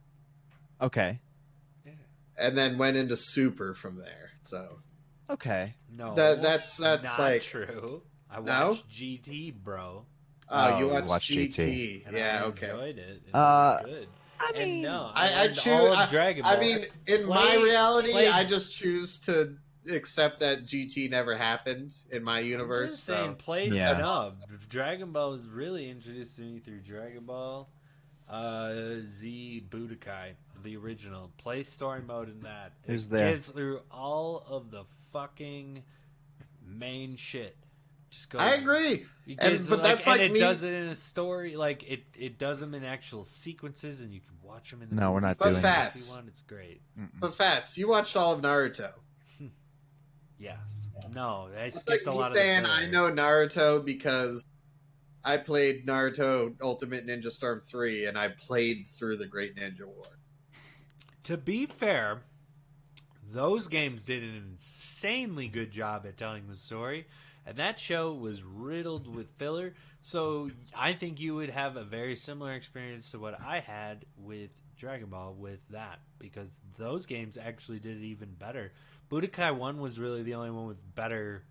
Okay.
and then went into Super from there. So
Okay.
No,
that's
not
like
true. I
No?
watched GT, bro.
oh, you
you
watched
watched
GT.
And
Yeah,
I
okay.
enjoyed it. And it
Uh,
was good.
I
And
mean,
no,
I
learned
choose.
all of Dragon Ball.
I mean, in my
Play-
reality,
play-
I just choose to accept that GT never happened in my
I'm
universe.
just saying,
So
played
Yeah.
no. Dragon Ball was really introduced to me through Dragon Ball Z Budokai, the original. Play story mode in that.
Who's
It
there?
gets through all of the fucking main shit. Just goes.
I agree.
Because,
but that's like
and it
me-
does it in a story. Like it does them in actual sequences, and you can watch them in the.
No, we're
movie
not
But
doing
if
that.
Fats.
you want. It's great.
But Fats, you watched all of Naruto.
Yes. No, I
It's
skipped
like
a
me
lot
saying
of the
I
filler.
know Naruto because I played Naruto Ultimate Ninja Storm 3 and I played through the Great Ninja War.
To be fair, those games did an insanely good job at telling the story, and that show was riddled with filler. So I think you would have a very similar experience to what I had with Dragon Ball with that, because those games actually did it even better. Budokai 1 was really the only one with better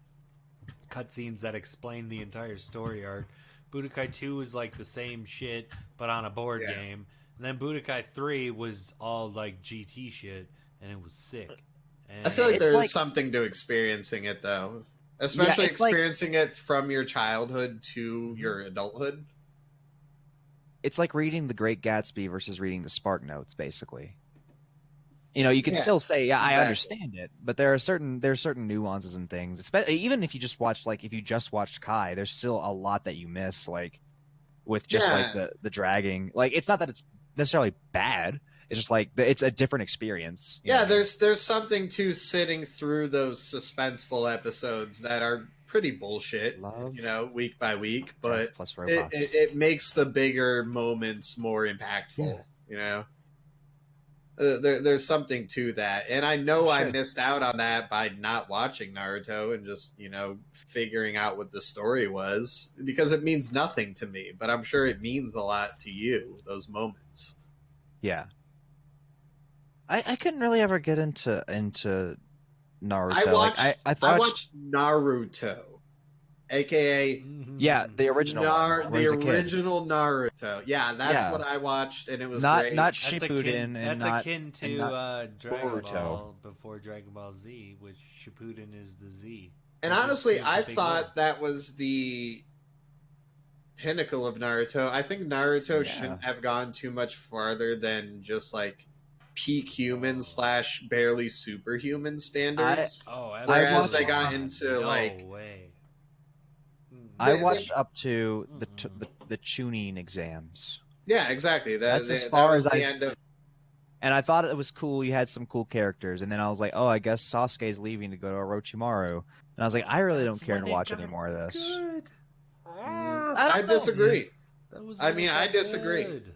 cutscenes that explained the entire story arc. Budokai 2 was like the same shit, but on a board
Yeah.
game. And then Budokai 3 was all like GT shit, and it was sick. And
I feel like
It's
there is
like-
something to experiencing it though. Especially
it's like-
experiencing it from your childhood to your adulthood.
It's like reading The Great Gatsby versus reading the Spark Notes, basically. You know, you can
Yeah,
still say, "Yeah, I
exactly.
understand it," but there are certain nuances and things. Especially, even if you just watched, like, if you just watched Kai, there's still a lot that you miss, like with just like
Yeah.
the dragging. Like, it's not that it's necessarily bad. It's just like it's a different experience. you
Yeah,
know?
there's something to sitting through those suspenseful episodes that are pretty bullshit,
Love
you know, week by week, but
plus
it,
robots.
it, it makes the bigger moments more impactful,
Yeah.
you know? There's something to that, and I know I
Should.
missed out on that by not watching Naruto and just figuring out what the story was, because it means nothing to me, but I'm sure it means a lot to you, those moments.
Yeah. I couldn't really ever get into Naruto.
I watched Naruto, aka
Yeah, the original one, where he's a kid.
original Naruto. Yeah, that's what I watched, and it was
Not
great.
not
That's
Shippuden and
that's
not
akin to
and not
Dragon
Boruto.
Ball before Dragon Ball Z, which Shippuden is the Z.
And
Which
honestly,
is the
I
big
thought
one.
that was the pinnacle of Naruto. I think Naruto
Yeah.
shouldn't have gone too much farther than just like peak human / barely superhuman standards. Whereas they got into
no
like
way.
I
They-
watched up to the tuning exams,
yeah, exactly.
That's as far
was
as
the
I-
end of.
and I thought it was cool. You had some cool characters, and then I was like, oh, I guess Sasuke's leaving to go to Orochimaru, and I was like, I really don't care to watch any more of this.
Good.
I disagree. I mean, I disagree.
Good.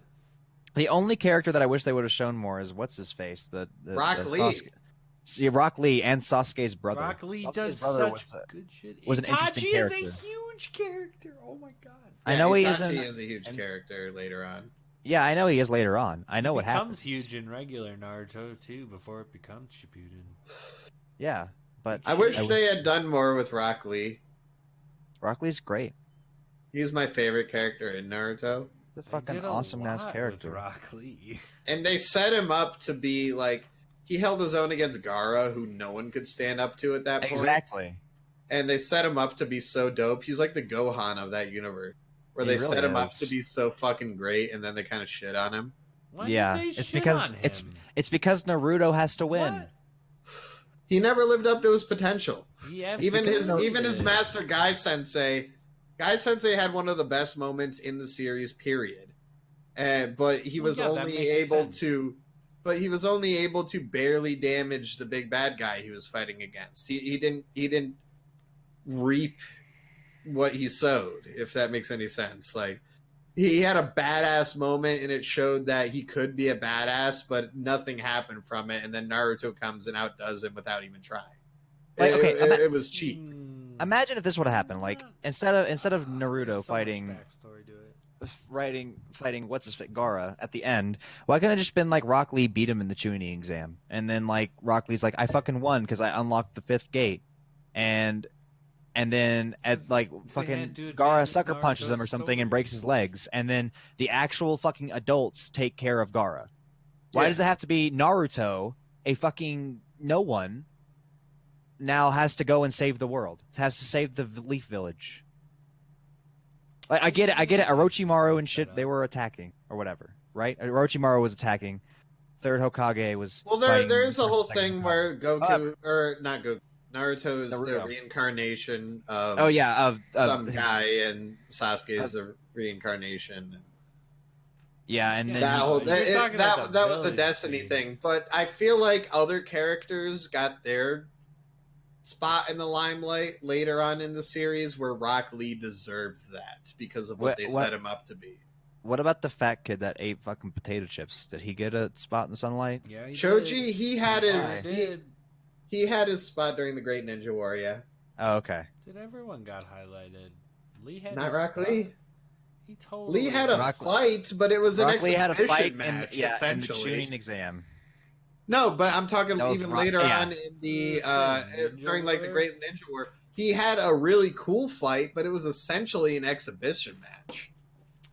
The only character that I wish they would have shown more is what's his face, the
Rock Lee.
Sasuke. Yeah, Rock Lee and Sasuke's brother.
Rock Lee
Sasuke's
does
brother
such good shit.
was an interesting
Itachi
character.
is a huge character. Oh my god.
I know he
Itachi
isn't.
is a huge character later on.
Yeah, I know he is later on. I know
He
what
becomes
happens.
huge in regular Naruto too before it becomes Shippuden.
Yeah, but
I wish they had done more with Rock Lee.
Rock Lee's great.
He's my favorite character in Naruto.
He's a
They
fucking
did a
awesome ass
lot
character.
with Rock Lee.
And they set him up to be like, he held his own against Gaara, who no one could stand up to at that point.
Exactly.
And they set him up to be so dope. He's like the Gohan of that universe, where
He
they set
really
him up
is.
to be so fucking great, and then they kind of shit on him.
Why
Yeah,
did they
it's
shit
because
on him?
it's because Naruto has to win.
What?
He never lived up to his potential.
He
Even his
absolutely
master Guy Sensei had one of the best moments in the series. Period. But he was
yeah, that
only
makes
able
sense.
to. But he was only able to barely damage the big bad guy he was fighting against. He didn't reap what he sowed, if that makes any sense. Like, he had a badass moment and it showed that he could be a badass, but nothing happened from it. And then Naruto comes and outdoes him without even trying.
Like, okay,
It was cheap.
Imagine if this would have happened. Like instead of Naruto
There's so much
fighting
backstory to it.
fighting what's his face Gaara at the end, why couldn't it just been like Rock Lee beat him in the tuning exam, and then like Rock Lee's like, I fucking won because I unlocked the 5th gate, and then at like fucking
to
Gaara
advance
sucker punches him or
Naruto's
something
story.
and breaks his legs, and then the actual fucking adults take care of Gaara. Why
Yeah.
does it have to be Naruto, a fucking no one, now has to go and save the world? Has to save the Leaf Village. Like, I get it. Orochimaru and shit, they were attacking or whatever, right? Orochimaru was attacking. Third Hokage was.
Well,
fighting
there is a whole
second
thing
Hokage.
where Goku, or not Goku, Naruto is the
Naruto.
reincarnation of
Oh yeah, of
some guy, and Sasuke is the reincarnation.
Yeah, and then
That
he's-
whole
You're talking about the
that was a
village
Destiny
scene.
thing, but I feel like other characters got their spot in the limelight later on in the series, where Rock Lee deserved that because of what they set him up to be.
what about the fat kid that ate fucking potato chips? Did he get a spot in the sunlight?
Yeah, he
Choji,
did.
he had his
He did.
he had his spot during the Great Ninja War. Yeah,
Oh, okay.
Did everyone got highlighted? Lee had
not
his
Rock
spot.
Lee.
He totally
Lee had a
Rock-
fight, but it was an
Rock Lee
exhibition
had a fight
match,
in the
essentially.
tuning exam.
No, but I'm talking
That was
even
Rock-
later
yeah.
on in the
Listen, Ninja
during like the
War.
Great Ninja War. He had a really cool fight, but it was essentially an exhibition match.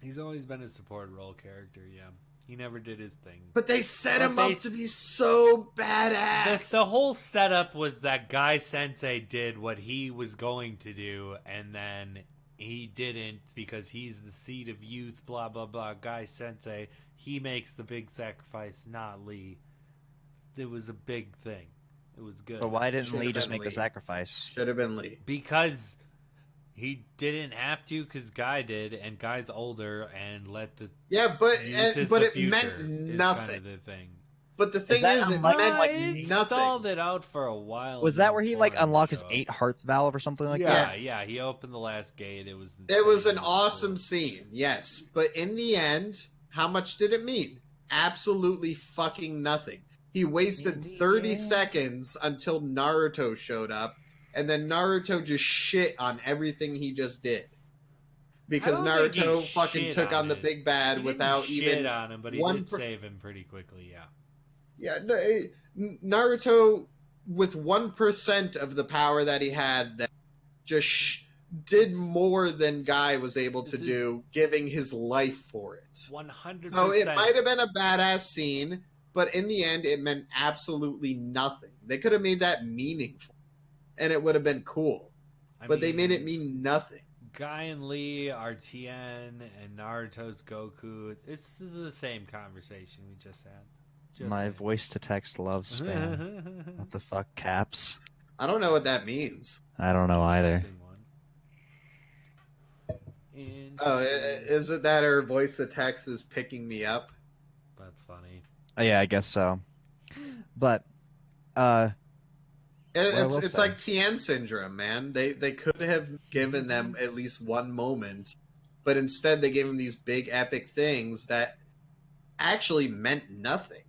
He's always been a support role character. Yeah, he never did his thing.
But they set
But
him
they
up to be so badass.
The whole setup was that Guy Sensei did what he was going to do, and then he didn't because he's the seed of youth, blah, blah, blah. Guy Sensei, he makes the big sacrifice, not Lee. It was a big thing. It was good.
But why didn't
Should've
Lee just
been
make the
Lee.
sacrifice?
Should have been Lee.
Because he didn't have to, because Guy did, and Guy's older, and let the
Yeah, but
youth is
but
the
it
future
meant
is
nothing.
Kind of the thing.
But the thing
that
is, it
unlike-
meant
like,
It
nothing.
stalled it out for a while.
Was
and
that
then
where he like
Foreign
unlocked his
showed up.
8 hearth valve or something like
Yeah,
that?
yeah, he opened the last gate. It was.
It was
insane.
an awesome scene, yes. But in the end, how much did it mean? absolutely fucking nothing. He wasted 30 seconds until Naruto showed up, and then Naruto just shit on everything he just did. Because Naruto fucking took on the big bad without even
shit on him, but he did save him pretty quickly. Yeah.
Yeah, Naruto with 1% of the power that he had, that just did more than Guy was able to do, giving his life for it.
100%.
So it might have been a badass scene, but in the end, it meant absolutely nothing. They could have made that meaningful, and it would have been cool. But they made it mean nothing.
Guy and Lee are Tien, and Naruto's Goku. This is the same conversation we just had.
My voice-to-text love spam. What the fuck, caps?
I don't know what that means.
I don't know either.
Oh, is it that her voice-to-text is picking me up?
That's funny.
Yeah, I guess so. But,
it's like Tien syndrome, man. They could have given them at least one moment, but instead they gave them these big epic things that actually meant nothing.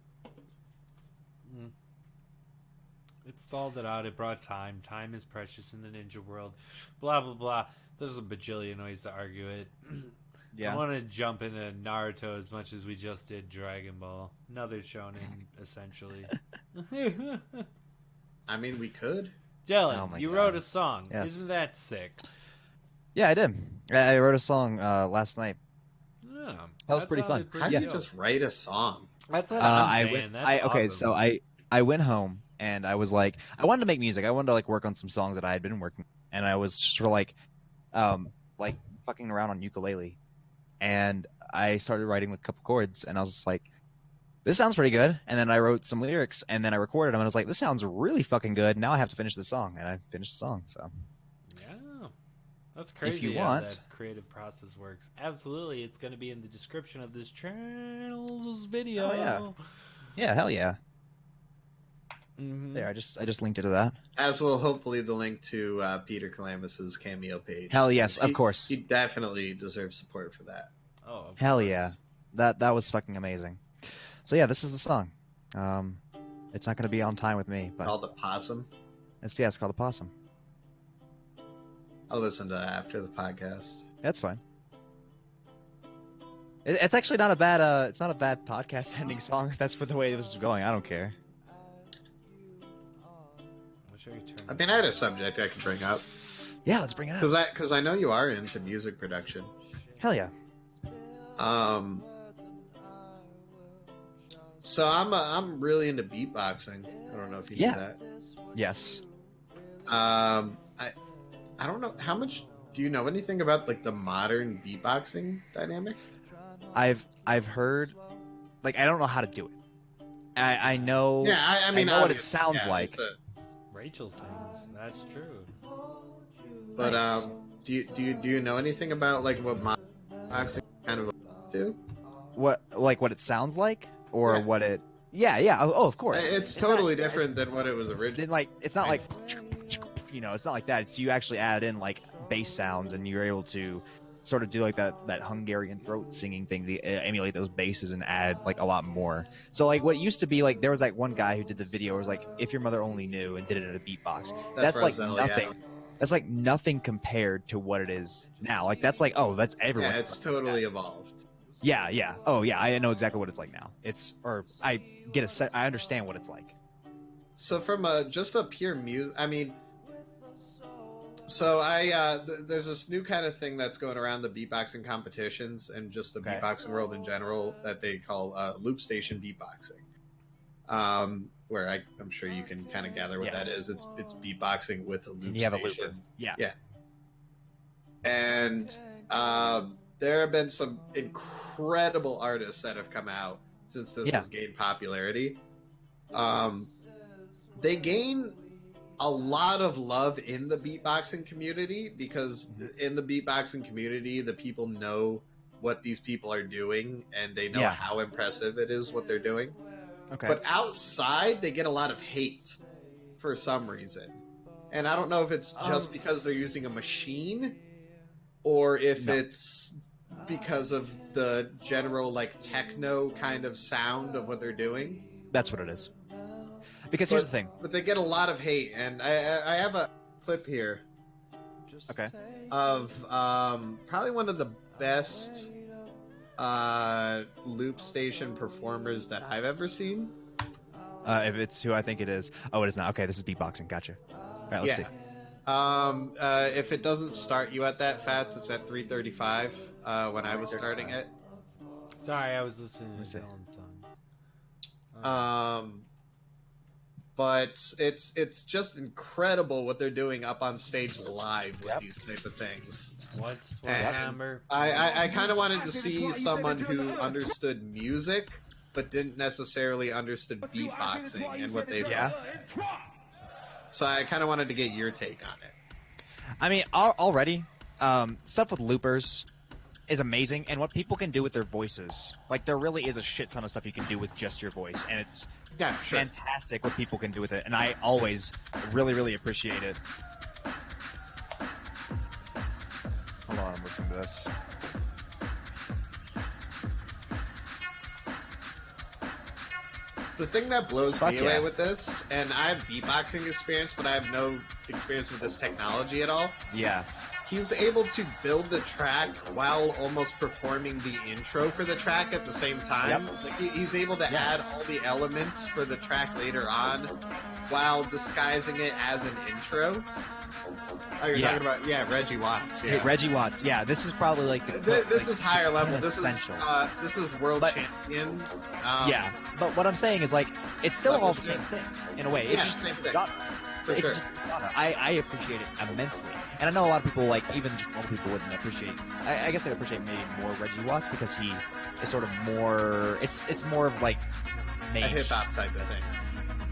It stalled it out. It brought time. Time is precious in the ninja world. Blah, blah, blah. There's a bajillion ways to argue it.
Yeah.
I want to jump into Naruto as much as we just did Dragon Ball. Another shonen, essentially.
I mean, we could.
Dylan, you wrote a song. Yes. Isn't that sick?
Yeah, I did. I wrote a song last night.
Yeah,
that was pretty fun.
How do you just write a song?
That's what I'm saying.
Okay, so I went home and I was like, I wanted to make music. I wanted to like work on some songs that I had been working, and I was just sort of like fucking around on ukulele, and I started writing with a couple chords, and I was just like, this sounds pretty good. And then I wrote some lyrics, and then I recorded them, and I was like, this sounds really fucking good. Now I have to finish the song, and I finished the song. So
yeah, that's crazy.
If you
how
want,
that creative process works. Absolutely, it's going to be in the description of this channel's video.
Oh, yeah, hell yeah.
Mm-hmm.
There, I just linked it to that.
As will hopefully the link to Peter Calamus's Cameo page.
Hell yes, of course.
He definitely deserves support for that.
Oh,
hell yeah, that was fucking amazing. So yeah, this is the song. It's not going to be on time with me, but
called a possum.
It's called a possum.
I'll listen to that after the podcast.
That's fine. It's actually not a bad. It's not a bad podcast ending song. That's for the way this is going. I don't care.
I mean, I had a subject I could bring up.
Yeah, let's bring it up.
Because I know you are into music production.
Hell yeah.
So I'm really into beatboxing. I don't know if you do that.
Yes.
I don't know how much. Do you know anything about like the modern beatboxing dynamic?
I've heard, like, I don't know how to do it. I know.
Yeah, I mean,
I know what it sounds like.
Rachel sings. That's true.
But nice. Do you know anything about like what beatboxing kind of do?
What it sounds like, or what it? Yeah. Oh, of course.
It's totally different than what it was originally.
Like, it's not like, it's not like that. It's you actually add in like bass sounds, and you're able to sort of do like that Hungarian throat singing thing to emulate those basses and add like a lot more. So like what used to be like, there was like one guy who did the video where it was like, if your mother only knew, and did it in a beatbox. That's like nothing. Yeah. That's like nothing compared to what it is now. Like that's like, oh, that's everyone.
Yeah, it's totally evolved.
Yeah. Oh yeah, I know exactly what it's like now. I understand what it's like.
So from just a pure music, I mean, so there's this new kind of thing that's going around the beatboxing competitions and just the beatboxing world in general that they call loop station beatboxing. Where I'm sure you can kind of gather what that is. It's beatboxing with a loop station.
A looper. Yeah.
And there have been some incredible artists that have come out since this has gained popularity. They gain a lot of love in the beatboxing community because in the beatboxing community, the people know what these people are doing and they know how impressive it is what they're doing.
Okay.
But outside, they get a lot of hate for some reason. And I don't know if it's just because they're using a machine or if it's because of the general like techno kind of sound of what they're doing.
That's what it is. Because here's the thing.
But they get a lot of hate, and I have a clip here.
Okay.
Of probably one of the best loop station performers that I've ever seen.
If it's who I think it is. Oh, it is not. Okay, this is beatboxing. Gotcha. All right, let's see.
If it doesn't start you at that Fats, it's at 3:35 when I was starting it.
Sorry, I was listening to Dylan's song.
But it's just incredible what they're doing up on stage live with these type of things.
What's number?
I kind of wanted to see someone who understood music, but didn't necessarily understood beatboxing and what they.
Yeah.
So I kind of wanted to get your take on it.
I mean, already, stuff with loopers is amazing, and what people can do with their voices. Like, there really is a shit ton of stuff you can do with just your voice, and it's fantastic what people can do with it, and I always really, really appreciate it. Hold on, I'm listening to this.
The thing that blows me away with this, and I have beatboxing experience, but I have no experience with this technology at all.
Yeah.
He's able to build the track while almost performing the intro for the track at the same time.
Yep.
Like he's able to add all the elements for the track later on while disguising it as an intro. Oh, you're talking about Reggie Watts. Yeah,
Hey, Reggie Watts. Yeah, this is probably like
this is higher level. This
essential.
This is world champion.
Yeah, but what I'm saying is like it's still all the same thing in a way. It's just
same thing.
It's just, I appreciate it immensely, and I know a lot of people, like even just normal people, wouldn't appreciate. I guess they appreciate maybe more Reggie Watts because he is sort of more. It's more of like
a hip hop type of thing.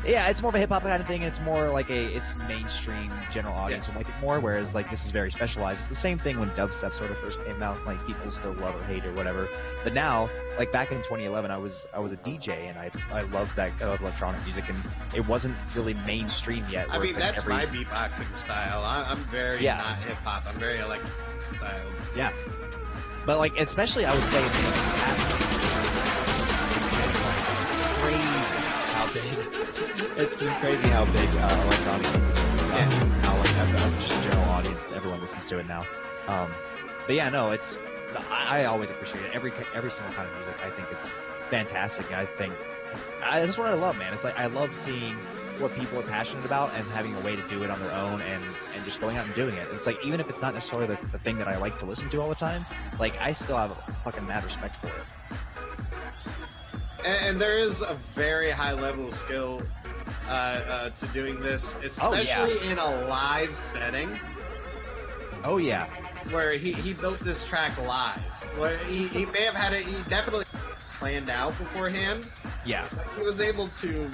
Yeah, it's more of a hip hop kind of thing, and it's more like it's mainstream general audience would like it more. Whereas like this is very specialized. It's the same thing when dubstep sort of first came out. Like people still love or hate or whatever. But now, like back in 2011, I was a DJ and I loved that electronic music, and it wasn't really mainstream yet.
I mean, that's my beatboxing style. I'm very not hip hop. I'm very electronic style.
Yeah, but like especially I would say in the past, it's been crazy how big electronic music is. How like just a general audience, everyone listens to it now. But yeah, no, it's I always appreciate it. Every single kind of music, I think it's fantastic. And I think that's what I love, man. It's like I love seeing what people are passionate about and having a way to do it on their own and just going out and doing it. It's like even if it's not necessarily the thing that I like to listen to all the time, like I still have a fucking mad respect for it.
And there is a very high level of skill to doing this, especially in a live setting.
Oh yeah,
where he built this track live. Where he may have had it. He definitely planned out beforehand.
Yeah,
but he was able to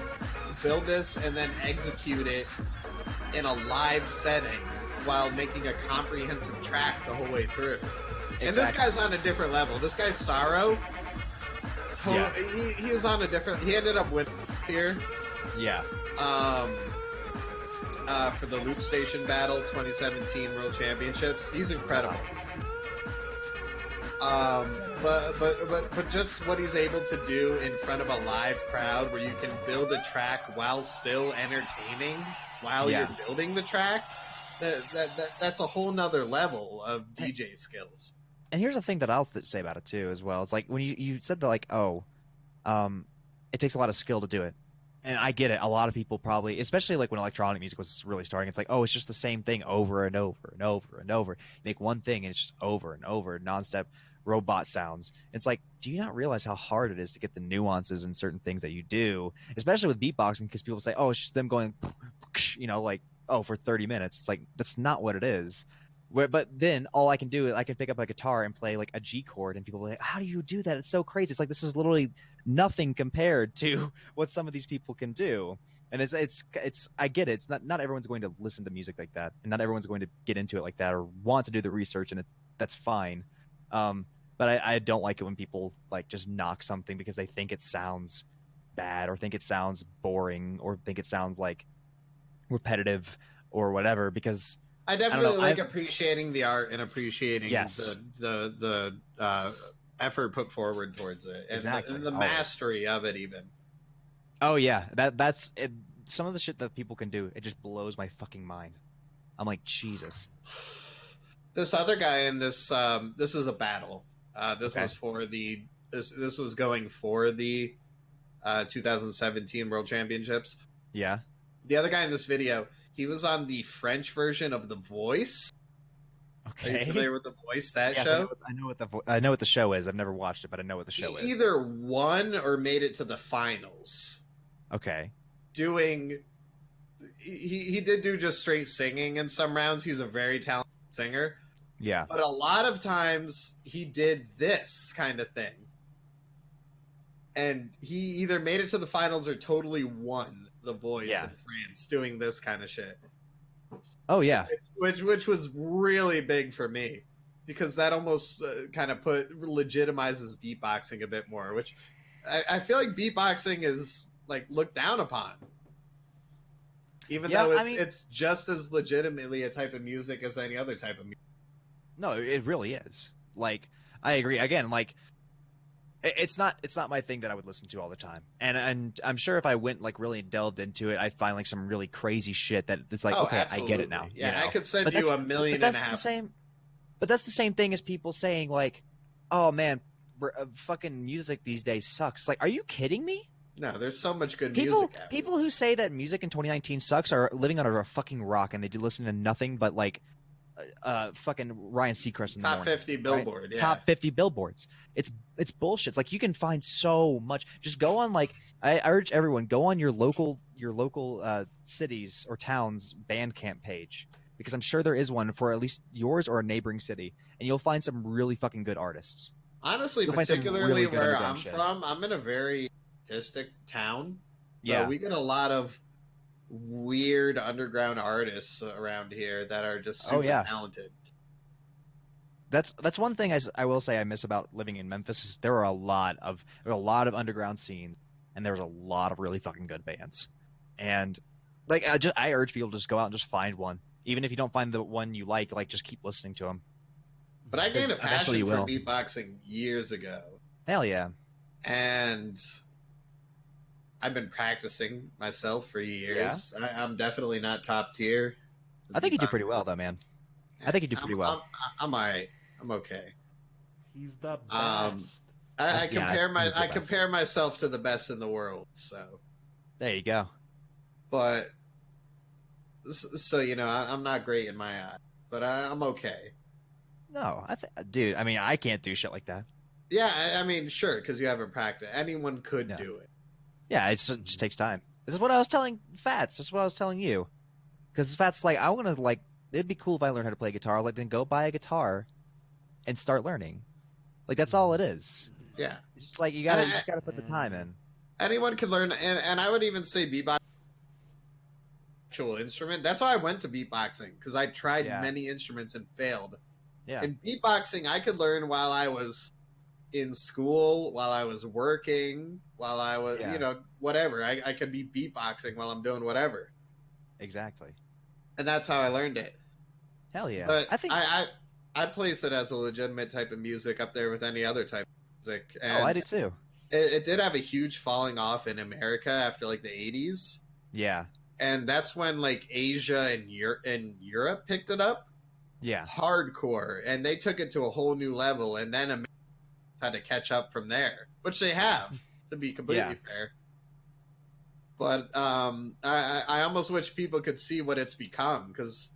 build this and then execute it in a live setting while making a comprehensive track the whole way through. Exactly. And this guy's on a different level. This guy's Sorrow. He is on a different. He ended up winning here.
Yeah.
For the Loop Station Battle 2017 World Championships, he's incredible. But just what he's able to do in front of a live crowd, where you can build a track while still entertaining, while you're building the track. That's a whole nother level of DJ skills.
And here's the thing that I'll say about it too, as well. It's like when you said that, like, it takes a lot of skill to do it, and I get it. A lot of people probably, especially like when electronic music was really starting, it's like, oh, it's just the same thing over and over and over and over. You make one thing and it's just over and over, nonstop robot sounds. It's like, do you not realize how hard it is to get the nuances in certain things that you do, especially with beatboxing? Because people say, oh, it's just them going, like, oh, for 30 minutes. It's like, that's not what it is. But then all I can do is I can pick up a guitar and play like a G chord, and people are like, how do you do that? It's so crazy. It's like, this is literally nothing compared to what some of these people can do. And it's I get it. It's not everyone's going to listen to music like that, and not everyone's going to get into it like that or want to do the research, and that's fine. But I don't like it when people like just knock something because they think it sounds bad or think it sounds boring or think it sounds like repetitive or whatever, because
I definitely like appreciating the art and appreciating
Yes.
the effort put forward towards it, and
Exactly.
the
Always.
mastery of it even.
Oh yeah, that's it. Some of the shit that people can do, it just blows my fucking mind. I'm like, Jesus.
This other guy in this this is a battle. This
Okay.
was for the this was going for the 2017 World Championships.
Yeah.
The other guy in this video, he was on the French version of The Voice.
Okay.
Are you familiar with The Voice, that
Yes,
show?
I know what the show is. I've never watched it, but I know what the show is.
He either won or made it to the finals.
Okay.
Doing, he did do just straight singing in some rounds. He's a very talented singer.
Yeah.
But a lot of times he did this kind of thing. And he either made it to the finals or totally won The Voice in France doing this kind of shit.
Oh yeah.
Which was really big for me because that almost kind of legitimizes beatboxing a bit more, which I feel like beatboxing is like looked down upon. Even though it's just as legitimately a type of music as any other type of music.
No, it really is. Like, I agree. Again, like, it's not my thing that I would listen to all the time. And I'm sure if I went like really delved into it, I'd find like some really crazy shit that it's like, okay,
absolutely.
I get it now.
Yeah,
you know?
I could send you a million and a half.
But that's the same thing as people saying like, oh man, fucking music these days sucks. Like, are you kidding me?
No, there's so much good music.
People who say that music in 2019 sucks are living under a fucking rock, and they do listen to nothing but like fucking Ryan Seacrest in the morning.
50 Billboard,
right?
yeah.
Top 50 billboards. It's bullshit. It's like you can find so much. Just go on like I urge everyone, go on your local cities or towns Bandcamp page, because I'm sure there is one for at least yours or a neighboring city, and you'll find some really fucking good artists.
Honestly, particularly where I'm from, I'm in a very artistic town.
Yeah,
we get a lot of weird underground artists around here that are just super talented.
That's one thing I will say I miss about living in Memphis is there are a lot of underground scenes, and there's a lot of really fucking good bands. And like I urge people to just go out and just find one, even if you don't find the one you like just keep listening to them.
But I gained a passion for beatboxing years ago.
Hell yeah.
And I've been practicing myself for years. Yeah. I'm definitely not top tier.
I think you do pretty well, though, man. I think you do pretty well.
I'm all right. I'm okay.
He's the best.
I compare myself to the best in the world. So
there you go.
But so I'm not great in my eye, but I'm okay.
No, dude. I mean, I can't do shit like that.
Yeah, I mean, sure, because you haven't practiced. Anyone could do it.
Yeah, it just takes time. This is what I was telling Fats. This is what I was telling you. Because Fats is like, I want to, like, it'd be cool if I learned how to play guitar. Like, then go buy a guitar and start learning. Like, that's all it is.
Yeah.
It's just like, you just gotta put the time in.
Anyone can learn, and I would even say beatboxing actual instrument. That's why I went to beatboxing, because I tried many instruments and failed.
Yeah.
And beatboxing, I could learn while I was in school, while I was working, while I was, whatever. I could be beatboxing while I'm doing whatever.
Exactly.
And that's how I learned it.
Hell yeah.
But I think I place it as a legitimate type of music up there with any other type of music. And
I do too.
It did have a huge falling off in America after like the 80s.
Yeah.
And that's when like Asia and Europe picked it up.
Yeah.
Hardcore. And they took it to a whole new level. And then America had to catch up from there, which they have, to be completely fair. But I almost wish people could see what it's become, because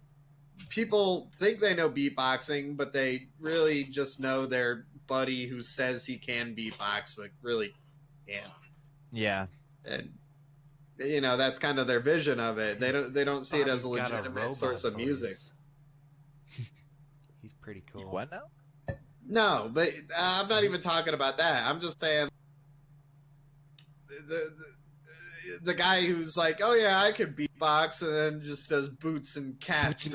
people think they know beatboxing, but they really just know their buddy who says he can beatbox, but really can't.
Yeah.
And that's kind of their vision of it. They don't see it as a legitimate source of music.
He's pretty cool.
What now?
No, but I'm not even talking about that. I'm just saying the guy who's like, oh yeah, I can beatbox, and then just does boots and cats.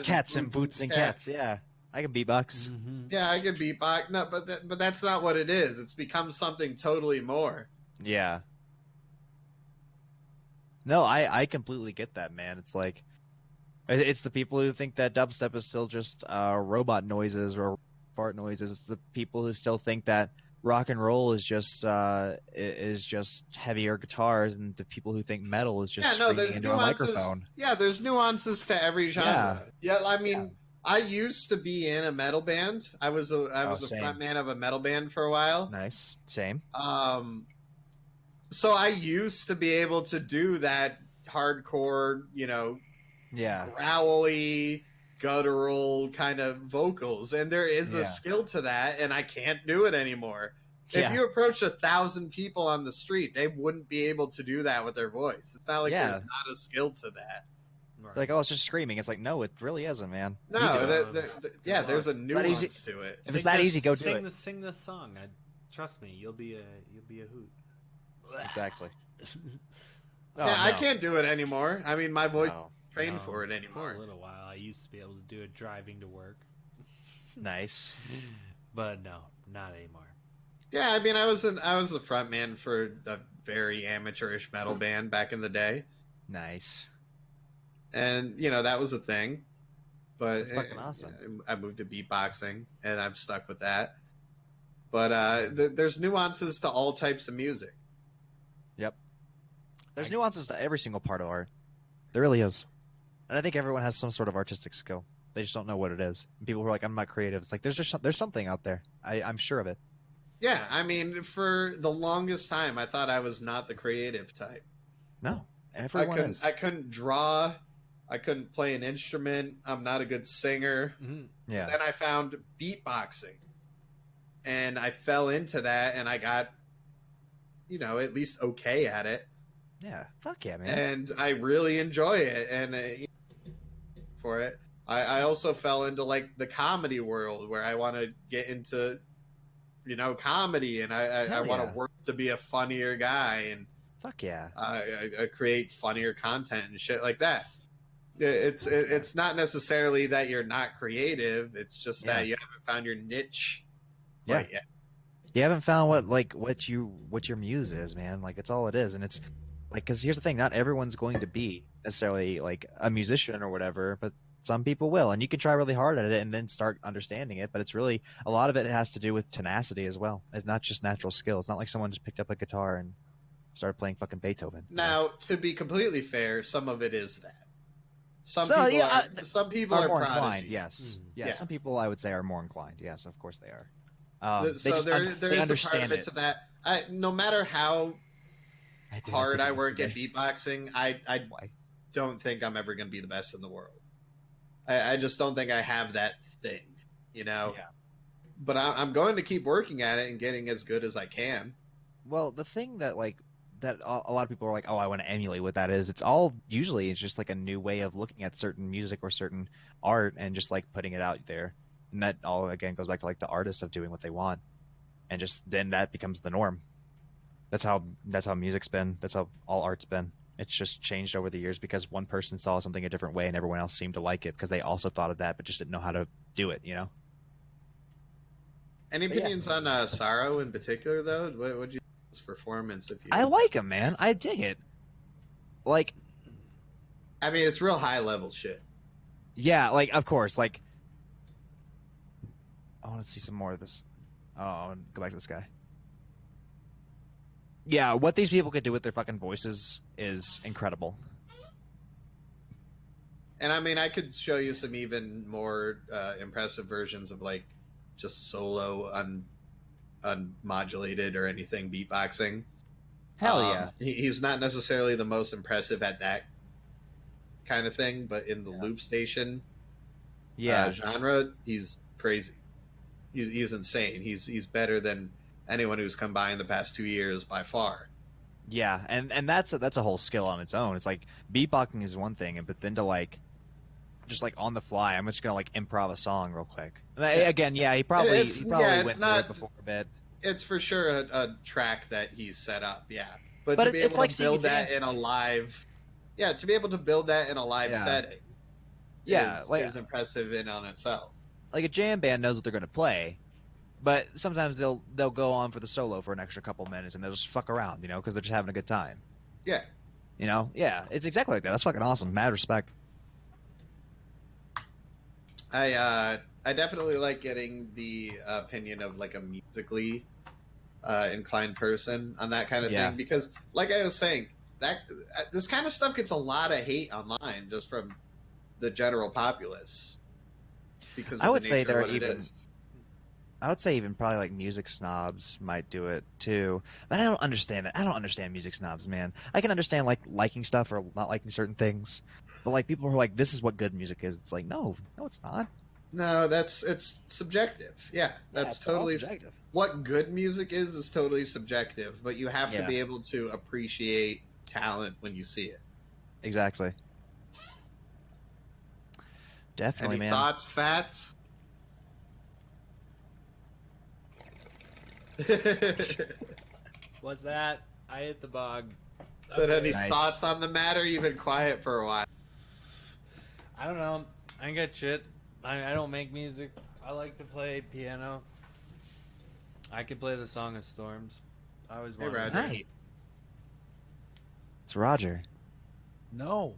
Boots and cats. Yeah, I can beatbox.
Mm-hmm. Yeah, I can beatbox. No, but that's not what it is. It's become something totally more.
Yeah. No, I completely get that, man. It's like, It's the people who think that dubstep is still just robot noises or fart noises. It's the people who still think that rock and roll is just heavier guitars, and the people who think metal is just screaming
there's
into a
nuances.
microphone.
Yeah, there's nuances to every genre. Yeah, I mean,
Yeah.
I used to be in a metal band. I was a
Same.
front man of a metal band for a while.
Nice, same.
So I used to be able to do that hardcore,
Yeah,
growly, guttural kind of vocals, and there is
Yeah.
a skill to that, and I can't do it anymore.
Yeah.
If you approach 1,000 people on the street, they wouldn't be able to do that with their voice. It's not like
Yeah.
there's not a skill to that.
Right.
like, oh, it's just screaming. It's like, no, it really isn't, man. You do
No,
it.
there's a
That
nuance
easy.
to it.
If it's that easy, go do it.
Sing this song. Trust me, you'll be a hoot.
Exactly.
Yeah,
Oh,
I
no.
can't do it anymore. I mean, my voice
No.
trained
No,
for it
For
anymore.
a little while, I used to be able to do it driving to work,
Nice.
but no, not anymore.
Yeah, I mean, I was the front man for a very amateurish metal band back in the day,
Nice.
and that was a thing. But
That's fucking awesome.
I moved to beatboxing, and I've stuck with that. But there's nuances to all types of music.
Yep. There's nuances to every single part of art. There really is. And I think everyone has some sort of artistic skill. They just don't know what it is. And people who are like, I'm not creative. It's like, there's something out there. I'm sure of it.
Yeah, I mean, for the longest time, I thought I was not the creative type.
No. Everyone is.
I couldn't draw. I couldn't play an instrument. I'm not a good singer.
Mhm.
Yeah.
Then I found beatboxing, and I fell into that, and I got, at least okay at it,
Yeah. Fuck yeah, man.
and I really enjoy it. And for it, I also fell into like the comedy world where I want to get into, comedy, and I
Hell
want
yeah.
to work to be a funnier guy, and
Fuck yeah.
I create funnier content and shit like that. It's not necessarily that you're not creative. It's just that you haven't found your niche.
Yeah.
Right yet.
You haven't found what your muse is, man. Like, that's all it is. And it's like, because here's the thing, not everyone's going to be necessarily like a musician or whatever, but some people will, and you can try really hard at it and then start understanding it. But it's really, a lot of it has to do with tenacity as well. It's not just natural skill. It's not like someone just picked up a guitar and started playing fucking Beethoven.
Now, to be completely fair, some of it is that. Some people
Are
are
more
prodigy.
inclined, yes.
Mhm.
Yeah,
Yeah.
some people I would say are more inclined. Yes, of course they are.
So there is a part
understand
of it to that. No matter how hard I work at
beat.
beatboxing, I don't think I'm ever going to be the best in the world. I just don't think I have that thing,
Yeah.
But I'm going to keep working at it and getting as good as I can.
Well, the thing that that a lot of people are like, oh, I want to emulate what that is. It's all usually it's just like a new way of looking at certain music or certain art and just like putting it out there. And that all again goes back to like the artist of doing what they want, and just then that becomes the norm. That's how music's been. That's how all art's been. It's just changed over the years because one person saw something a different way and everyone else seemed to like it because they also thought of that but just didn't know how to do it.
Any
But yeah.
opinions on Sorrow in particular, though? What would you think of his performance? If you,
I like him, man. I dig it. Like,
I mean, it's real high level shit.
yeah, like of course, like I want to see some more of this. Oh, I want to go back to this guy. Yeah, what these people could do with their fucking voices is incredible.
And I mean, I could show you some even more impressive versions of like just solo, unmodulated or anything beatboxing.
Hell yeah.
He's not necessarily the most impressive at that kind of thing, but in the loop station
Yeah.
genre, he's crazy. He's insane. He's better than anyone who's come by in the past 2 years by far.
Yeah, and that's a whole skill on its own. It's like beatboxing is one thing, but then to like just like on the fly, I'm just gonna like improv a song real quick. And again, yeah, he probably went through it before a bit.
It's for sure a track that he's set up, yeah. But
But
to be
it's
able
like
to
seeing a
build that
jam.
in a live, to be able to build that in a live
Yeah.
setting,
Yeah,
is impressive in on itself.
like a jam band knows what they're gonna play, but sometimes they'll go on for the solo for an extra couple minutes and they'll just fuck around, because they're just having a good time.
Yeah.
Yeah, it's exactly like that. That's fucking awesome. Mad respect.
I definitely like getting the opinion of like a musically inclined person on that kind of
Yeah.
thing because, like I was saying, that this kind of stuff gets a lot of hate online just from the general populace because
I
of the
would say
nature of
there are
what it
even
is.
I would say even probably like music snobs might do it too. But I don't understand that. I don't understand music snobs, man. I can understand like liking stuff or not liking certain things. But like people who are like, this is what good music is. It's like, no, it's not.
No, it's subjective. Yeah,
Yeah,
that's
it's all
totally
subjective.
what good music is totally subjective. But you have to
Yeah,
be able to appreciate talent when you see
exactly.
it.
Definitely,
Any
man.
thoughts, Fats? Said
What's that? I hit the bog.
any
Okay.
Nice.
thoughts on the matter? You've been quiet for a while.
I don't know. I ain't got shit. I don't make music. I like to play piano. I could play the Song of Storms. I always
Hey,
wanted
Roger.
to.
Nice. It's Roger.
No,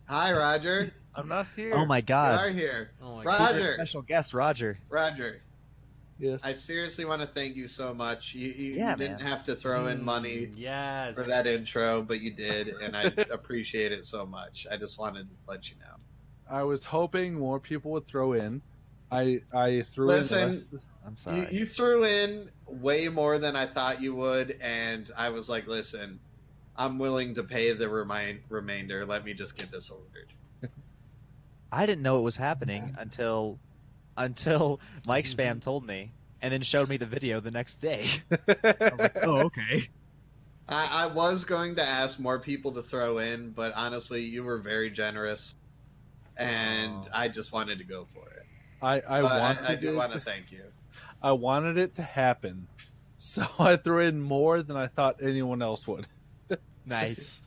Hi, Roger.
I'm not here.
Oh my
You
God.
are here.
Oh my
Secret
Roger.
special guest, Roger.
Roger.
Yes.
I seriously want to thank you so much.
Yeah,
You didn't
man.
have to throw in money
Yes.
for that intro, but you did, and I appreciate it so much. I just wanted to let you know.
I was hoping more people would throw in. I threw
Listen,
in less.
I'm sorry.
You threw in way more than I thought you would, and I was like, listen, I'm willing to pay the remainder. Let me just get this ordered.
I didn't know it was happening until MicSpam told me, and then showed me the video the next day. I was like, oh, okay.
I was going to ask more people to throw in, but honestly, you were very generous, and
Aw.
I just wanted to go for it.
I
I do
wanted
want to
it.
thank you.
I wanted it to happen, so I threw in more than I thought anyone else would.
Nice.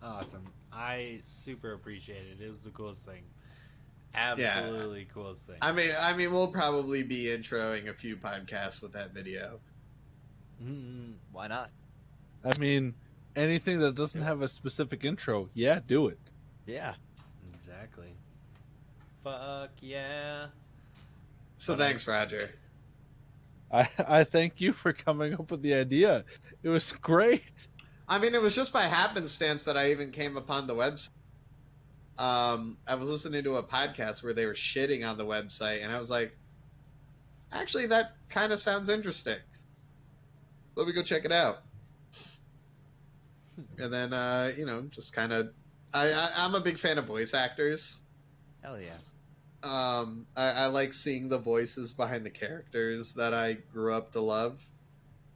Awesome. I super appreciate it. It was the coolest thing. Absolutely coolest thing.
I mean, we'll probably be introing a few podcasts with that video.
Why not?
I mean, anything that doesn't have a specific intro, yeah, do it.
Yeah.
Exactly. Fuck yeah.
So thanks, Roger.
I thank you for coming up with the idea. It was great.
I mean, it was just by happenstance that I even came upon the website. I was listening to a podcast where they were shitting on the website, and I was like, actually, that kind of sounds interesting. Let me go check it out. And then, just kind of, I'm a big fan of voice actors.
Hell yeah.
I like seeing the voices behind the characters that I grew up to love.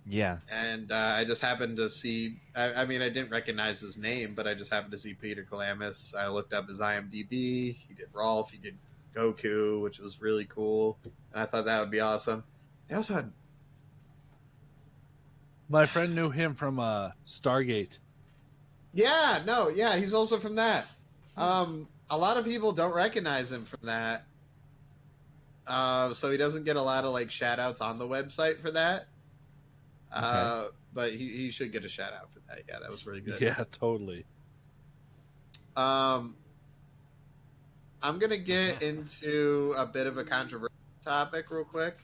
Yeah.
And I just happened to see, I mean, I didn't recognize his name, but I just happened to see Peter Kalamis. I looked up his IMDb. He did Rolf. He did Goku, which was really cool. And I thought that would be awesome. They also had,
My friend knew him from Stargate.
yeah, he's also from that. A lot of people don't recognize him from that. So he doesn't get a lot of like shout outs on the website for that. But he should get a shout out for that. Yeah, that was really good.
Yeah, totally.
I'm gonna get into a bit of a controversial topic real quick.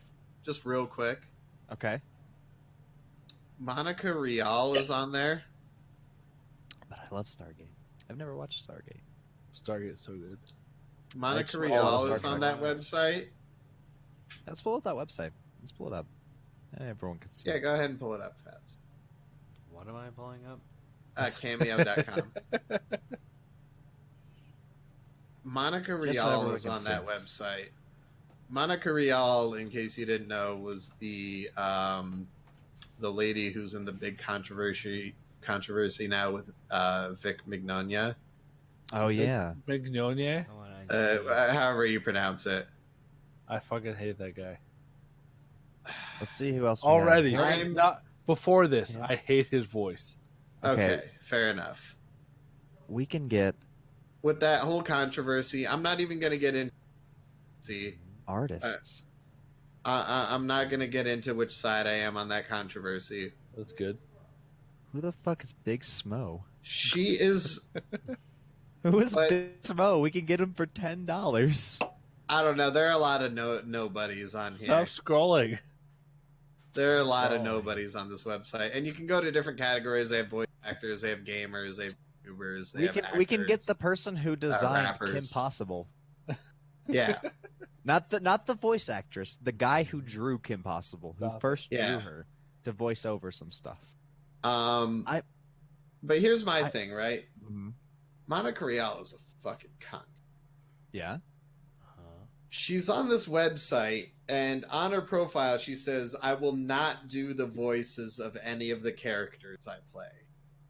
Just real quick.
Okay.
Monica Rial is on there.
But I love Stargate. I've never watched Stargate.
Stargate's so good.
Monica
Like all
Rial
the
is
Star
on
Trek.
that website.
Let's pull up that website. Let's pull it up. Everyone can see.
Yeah, go ahead and pull it up, Fats.
What am I pulling up?
Cameo.com. Monica
Just so
Rial
everyone
is
can
on
see.
that website. Monica Rial, in case you didn't know, was the lady who's in the big controversy now with Vic Mignogna.
Oh yeah.
Mignogna?
Oh, and I see.
However you pronounce it.
I fucking hate that guy.
Let's see who else we have.
Already,
I'm-
not before this.
Yeah.
I hate his voice.
Okay, fair enough.
We can get
With that whole controversy, I'm not even going to get into. See,
artists.
I'm not going to get into which side I am on that controversy.
That's good.
Who the fuck is Big Smo?
She is.
Who is
But-
Bismo? We can get him for $10.
I don't know. There are a lot of nobodies on here.
Stop scrolling.
There are a lot of
Scrolling.
nobodies on this website, and you can go to different categories. They have voice actors, they have gamers, they have YouTubers, they have
We can get
actors.
the person who designed
rappers.
Kim Possible.
Yeah,
Not the voice actress, the guy who drew Kim Possible, who
Stop it.
first drew
Yeah.
her to voice over some stuff.
But here's my thing, right?
Mhm.
Monica Rial is a fucking cunt.
Yeah.
She's on this website, and on her profile, she says, "I will not do the voices of any of the characters I play."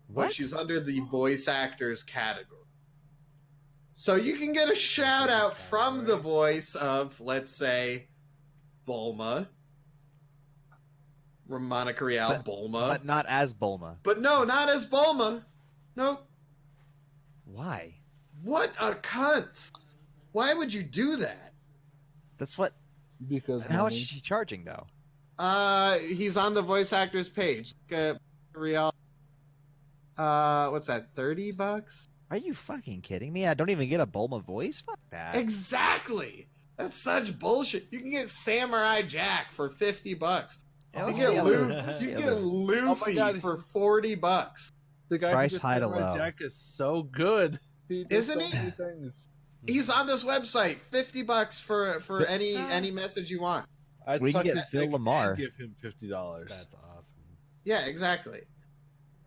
What?
But she's under the voice actors category. So you can get a shout out from the voice of, let's say, Bulma. Monica Rial, Bulma.
But not as Bulma.
But no, not as Bulma. Nope.
Why?
What a cunt. Why would you do that?
That's what.
Because
And how much
money.
is she charging though?
He's on the voice actors page. Real. What's that? $30?
Are you fucking kidding me? I don't even get a Bulma voice. Fuck that.
Exactly. That's such bullshit. You can get Samurai Jack for $50.
Yeah,
You
let's
get,
see
Luffy, you get Luffy
God.
for $40.
The guy
Price
who did
high to
Samurai
low.
Jack is so good. He does
Isn't
so
he?
many things.
He's on this website. $50 for any message you want.
I'd
We can
suck
get
his
Phil
dick
Lamar.
and give him $50.
That's awesome.
Yeah, exactly.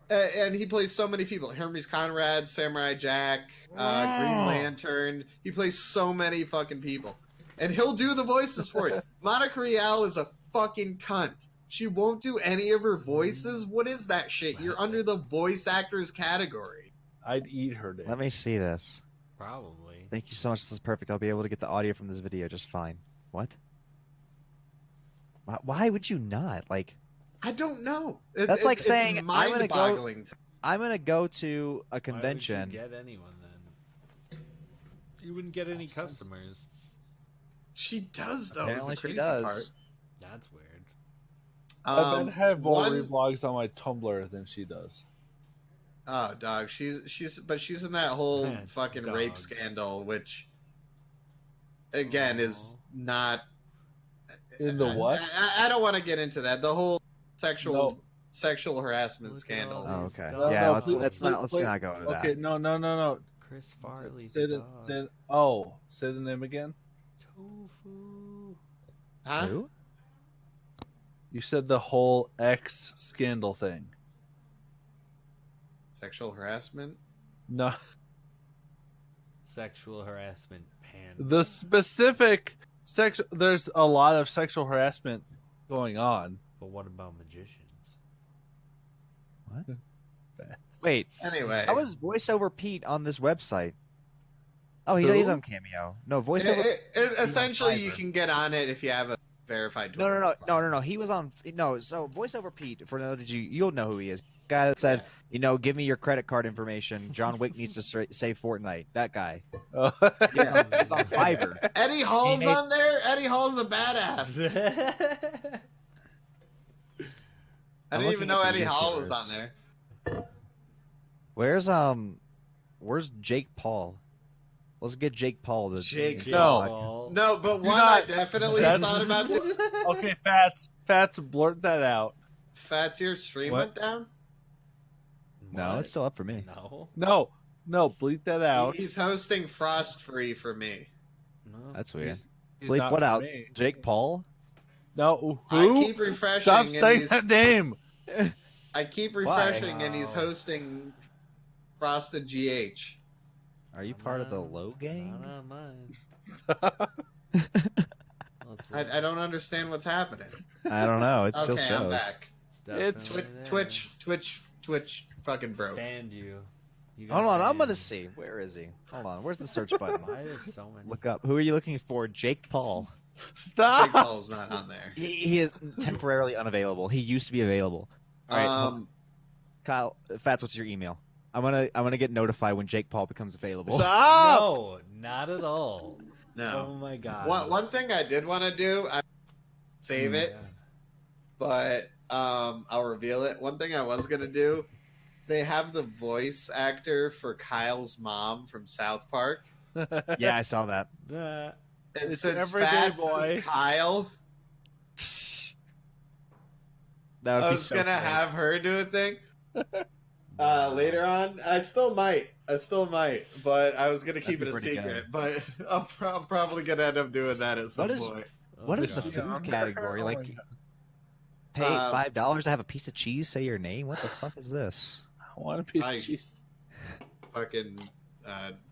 And he plays so many people: Hermes Conrad, Samurai Jack, Green Lantern. He plays so many fucking people, and he'll do the voices for you. Monica Rial is a fucking cunt. She won't do any of her voices. What is that shit? You're under the voice actors category.
I'd eat her dick.
Let me see this.
Probably.
Thank you so much. This is perfect. I'll be able to get the audio from this video just fine. What? Why would you not? Like,
I don't know.
That's like saying,
it's
I'm gonna go-
mind-boggling to-
I'm gonna go to a
Why
convention.
would you get anyone then? You wouldn't get any customers.
She does though.
Apparently
Is the
she
crazy
does.
part.
That's weird.
I bet I have more
one-
reblogs on my Tumblr than she does.
Oh, dog. She's in that whole fucking rape
Dogs.
scandal, which again is not.
In the what?
I don't want to get into that. The whole sexual harassment
Look at
scandal.
all
Oh,
these
okay.
dogs.
Yeah,
No,
let's
please-
not
please-
go into that.
Okay, no.
Chris Farley.
Say
the
the,
dog.
say the name again.
Tofu.
Huh?
Who?
You said the whole X scandal thing.
Sexual harassment.
No,
Sexual harassment. Pan.
the specific sex. There's a lot of sexual harassment going on.
But what about magicians?
What?
Facts.
Wait,
Anyway,
how is voiceover Pete on this website? Oh,
Who?
he's on Cameo. No, voiceover.
essentially, you
Fiverr.
can get on it if you have a verified.
No,
Twitter profile.
no. He was on. No, so voiceover Pete. For those of you'll know who he is. Guy that said, give me your credit card information. John Wick needs to save Fortnite. That guy.
Oh.
Yeah.
He's on Fiverr.
Eddie Hall's
He made-
on there. Eddie Hall's a badass. I
I'm
didn't
looking
even know
at the
Eddie Hall was
YouTubers.
on there.
Where's Jake Paul? Let's get Jake Paul to
Jake
to
No.
talk.
Paul.
No, but
Do
one
not-
I definitely
that's-
thought about this.
Okay, Fats, blurt that out.
Fats, your stream
What?
went down.
No,
What?
it's still up for me.
No.
No, bleep that out.
He's hosting Frost Free for me.
No.
That's weird.
He's
Bleep
not
what
for
out?
me.
Jake Paul?
No,
I
who?
keep refreshing.
Stop
and
saying
he's-
that name.
I keep refreshing, and he's
Wow.
hosting Frosted GH.
Are you part of the low gang?
Not on mine. Let's
I don't understand what's happening.
I don't know. It still
Okay,
shows.
I'm back.
It's-
Twitch, fucking broke.
Banned you.
Hold on, I'm gonna see. Where is he? Hold on. Where's the search button?
Why there's so many?
Look up. Who are you looking for? Jake Paul.
Jake
Stop.
Paul's not on there.
He is temporarily unavailable. He used to be available. All right, Kyle, Fats, what's your email? I'm gonna get notified when Jake Paul becomes available.
Stop.
No, not at all.
No.
Oh my god.
One thing I did want to do, I save it, but I'll reveal it. One thing I was gonna do they have the voice actor for Kyle's mom from South Park.
Yeah, I saw that.
And
It's
since
Everyday
Fats
Boy.
is Kyle,
That would
I
be
was
so
gonna
great.
have her do a thing. Later on, I still might, but I was gonna keep
be
it a
pretty
secret.
good.
But I'm probably gonna end up doing that at some
What is-
point.
What is the
God.
food category?
Oh my
Like,
God.
pay $5 to have a piece of cheese say your name? What the fuck is this?
I want a piece
I-
of cheese.
Fucking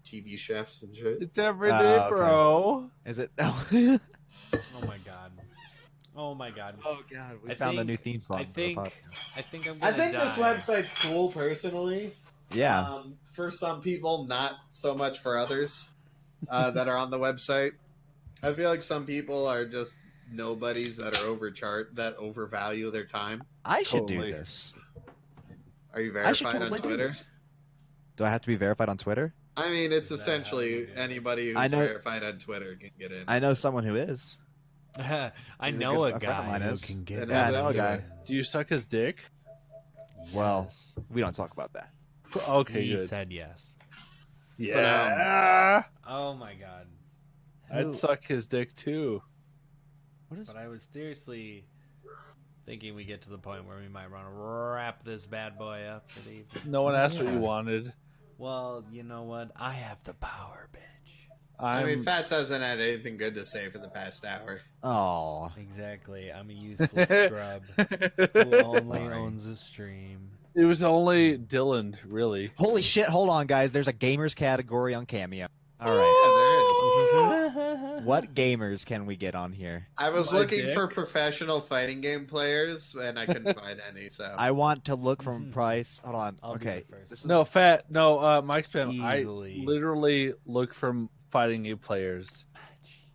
TV chefs and shit.
It's everyday,
okay.
bro.
Is it? No.
Oh my god. Oh my god.
Oh god, we
I
found the
think-
new theme song.
I
for the
think
podcast.
I think I'm
I
gonna
think
die.
this website's cool personally.
Yeah.
For some people, not so much for others that are on the website. I feel like some people are just nobodies that are that overvalue their time.
I should
Totally.
do this.
Are you
I should
verified on
totally do
Twitter?
this. Do I have to be verified on Twitter?
I mean, it's
Is that how you
essentially
do it?
anybody
I
who's
know-
verified on Twitter can get in.
I know someone who is.
I
He's a
know
good-
a
a friend of
guy
mine
who
is.
can get.
And
Yeah, I
have
know
them
a
do
guy.
it.
Do you suck his dick?
Well,
Yes.
we don't talk about that.
Okay,
He
good.
said yes.
Yeah.
Oh my god.
Who-
I'd suck his dick too.
What is?
But I was seriously thinking we get to the point where we might want to wrap this bad boy up for the evening.
No one asked what you
Yeah.
wanted.
Well, you know what? I have the power, bitch.
I mean,
I'm
Fats hasn't had anything good to say for the past hour.
Oh,
Exactly. I'm a useless scrub who only
Sorry.
owns a stream.
It was only Dilland, really.
holy shit! Hold on, guys. There's a gamers category on Cameo. All right.
Yeah, there is.
What gamers can we get on here?
I was
My
looking for
dick.
professional fighting game players, and I couldn't find any. So
I want to look from price. Hold on.
I'll do
Okay.
it first.
This is
No, MicSpam.
Easily.
I literally look from fighting game players
yeah,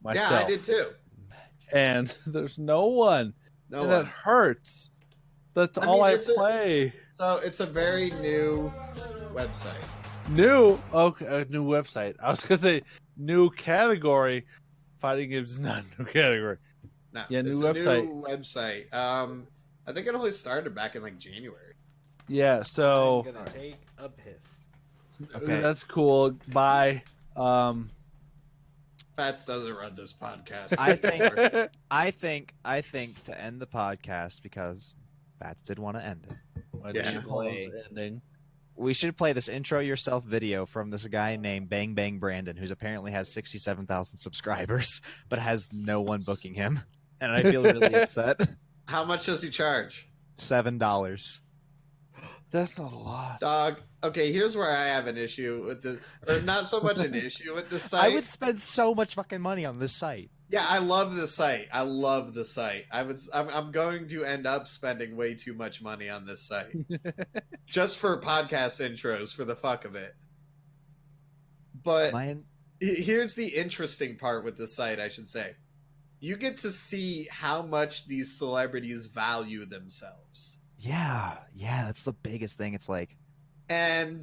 myself.
I did too.
And there's no one.
No
and
one.
that hurts. That's
I
all
mean,
I
it's a-
play.
So it's a very new website.
New a new website. I was gonna say new category. Fighting games is not a new category.
No,
Yeah, new
it's
website.
A new website. I think it only started back in like January.
Yeah, so
I'm gonna take a piss.
Okay.
that's cool. Bye.
Fats doesn't run this podcast.
I think to end the podcast, because Fats did want to end it.
My
Yeah.
dick was ending.
We should play this intro yourself video from this guy named Bang Bang Brandon, who's apparently has 67,000 subscribers, but has no one booking him. And I feel really upset.
How much does he charge?
$7.
That's not a lot.
Dog. Okay, here's where I have an issue with the, or not so much an issue with the site.
I would spend so much fucking money on this site.
Yeah, I love the site. I love the site. I'm going to end up spending way too much money on this site just for podcast intros for the fuck of it. But
Mine,
here's the interesting part with the site, I should say. You get to see how much these celebrities value themselves.
yeah, that's the biggest thing. It's like,
And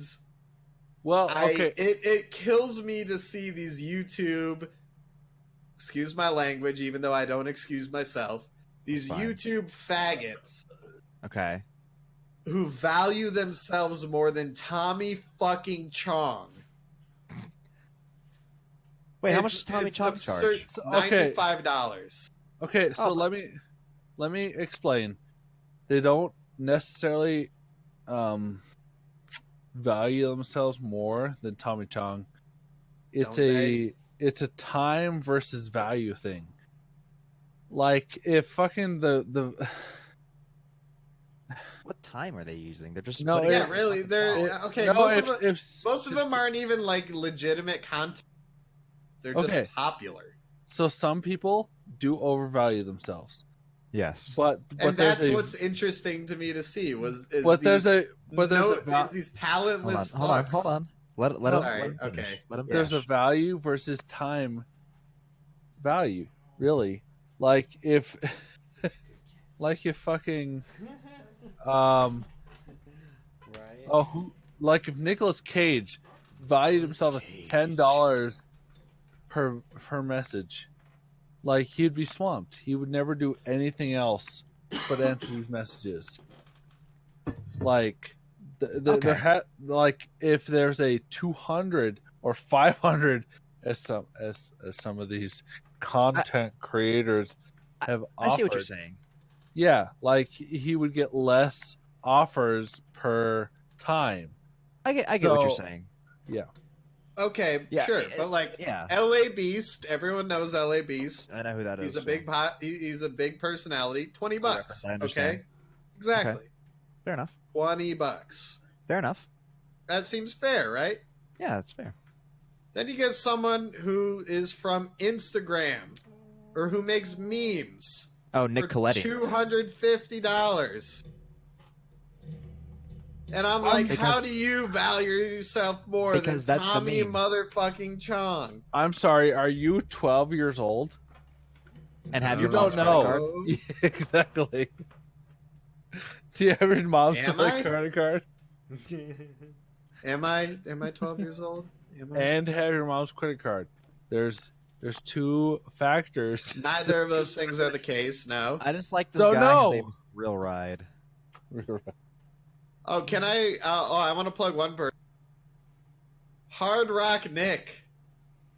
Well, okay.
it kills me to see these YouTube, excuse my language, even though I don't excuse myself, these
That's fine.
YouTube faggots
okay,
who value themselves more than Tommy fucking Chong.
wait, how much does Tommy
it's
Chong
absurd.
charge?
So, okay.
$95.
Okay, so
Oh.
let me explain. They don't necessarily value themselves more than Tommy Chong. It's
Don't they?
it's a time versus value thing. Like if fucking the
What time are they using? They're just
No,
putting
Yeah,
out
really.
fucking
They're
content.
okay.
no,
Most of them aren't even like legitimate content. They're just
Okay.
popular.
So some people do overvalue themselves,
Yes.
but
And
there's
that's
a,
what's interesting to me to see is
but
these,
there's a
is these talentless
Hold on.
fucks.
Let him.
Alright,
let him finish.
okay.
Let him
there's a
finish.
value versus time value, really. Like if fucking
Right?
like if Nicolas Cage valued himself as $10 per message, like he'd be swamped. He would never do anything else but answer these messages. Like There like if there's a 200 or 500, as some of these content creators have offered.
I see what you're saying.
Yeah, like he would get less offers per time.
I get what you're saying.
Yeah.
Okay,
Yeah,
sure, but like
yeah.
LA Beast, everyone knows LA Beast.
I know who that is.
He's a big he's a big personality. $20.
reference, I understand.
Okay, exactly.
Okay. Fair enough.
$20.
Fair enough.
That seems fair, right?
Yeah, that's fair.
Then you get someone who is from Instagram or who makes memes.
Oh, Nick
for
Coletti.
$250. And I'm like,
because-
how do you value yourself more than
Because that's the
Tommy
meme.
motherfucking Chong?
I'm sorry. Are you 12 years old?
And have
You
your mom's
don't
credit
know.
card?
Yeah, exactly. Do you have your mom's
Am I?
credit card?
Am I 12 years old? Am I?
And have your mom's credit card. There's two factors.
Neither of those things are the case. No.
I just like this
So
guy.
no.
His name is Real Ride.
Oh, can I? I want to plug one person. Hard Rock Nick.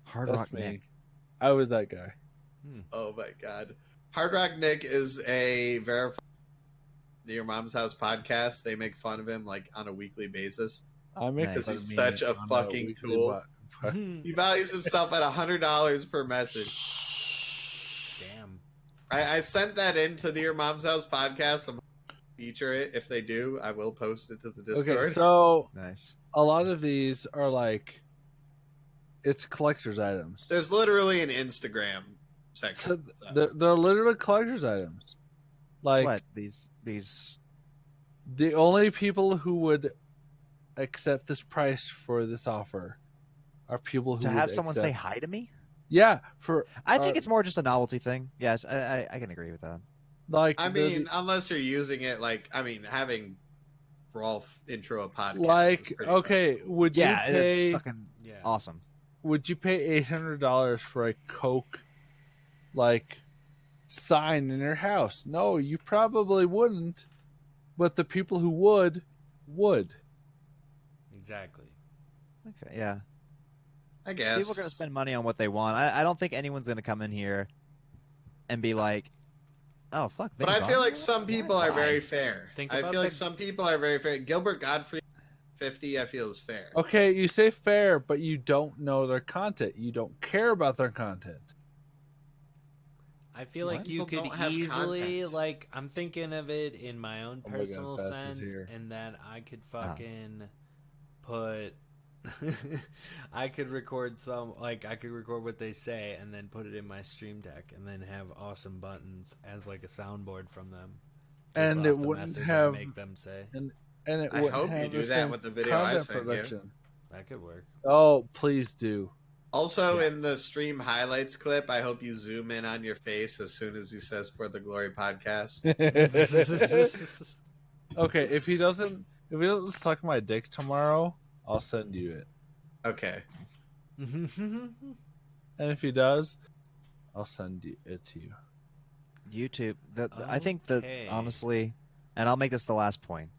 Hard
That's
Rock
me.
Nick.
I was that guy.
Oh my god. Hard Rock Nick is a verified Your Mom's House podcast. They make fun of him like on a weekly basis.
I make
Nice.
fun of
He's
me
such a
on
fucking
weekly
tool.
but-
He values himself at $100 per message.
Damn.
I sent that into the Your Mom's House podcast. I'm gonna feature it. If they do, I will post it to the Discord.
Okay, so
Nice.
a lot of these are like, it's collector's items.
There's literally an Instagram section.
So they're literally collector's items. Like
What? These
the only people who would accept this price for this offer are people who
to
would
have someone say
accept-
hi to me?
Yeah, for
I think it's more just a novelty thing. Yes, I can agree with that.
like
I
the-
mean, unless you're using it like, having Rolf intro a podcast. is
like
pretty
okay, would you
Yeah,
pay
it's fucking
Yeah.
awesome.
would you pay $800 for a Coke like sign in your house? No, you probably wouldn't. But the people who would.
Exactly.
Okay, yeah.
I guess.
People are gonna spend money on what they want. I don't think anyone's gonna come in here and be like, "Oh fuck."
But I
Vinny's
feel
on?
like some people are very fair.
Think
I
about
feel like
the-
some people are very fair. Gilbert Godfrey, 50, I feel is fair.
Okay, you say fair, but you don't know their content. You don't care about their content.
I feel
Some
like you
people
could
don't have
easily,
content.
like, I'm thinking of it in my own
Oh my God,
personal
Fats is
sense,
here.
and that I could fucking put. I could record I could record what they say and then put it in my stream deck and then have awesome buttons as like a soundboard from them. Just
And
off
it
the
wouldn't
message
have-
make them say.
And it
I
wouldn't
hope you
have
do
the
that
same
with the video I
content
sent you.
production.
That could work.
Oh, please do.
Also, in the stream highlights clip, I hope you zoom in on your face as soon as he says "For the Glory" podcast.
Okay, if he doesn't suck my dick tomorrow, I'll send you it.
Okay.
And if he does, I'll send it to you.
YouTube. I think that
Okay.
honestly, and I'll make this the last point.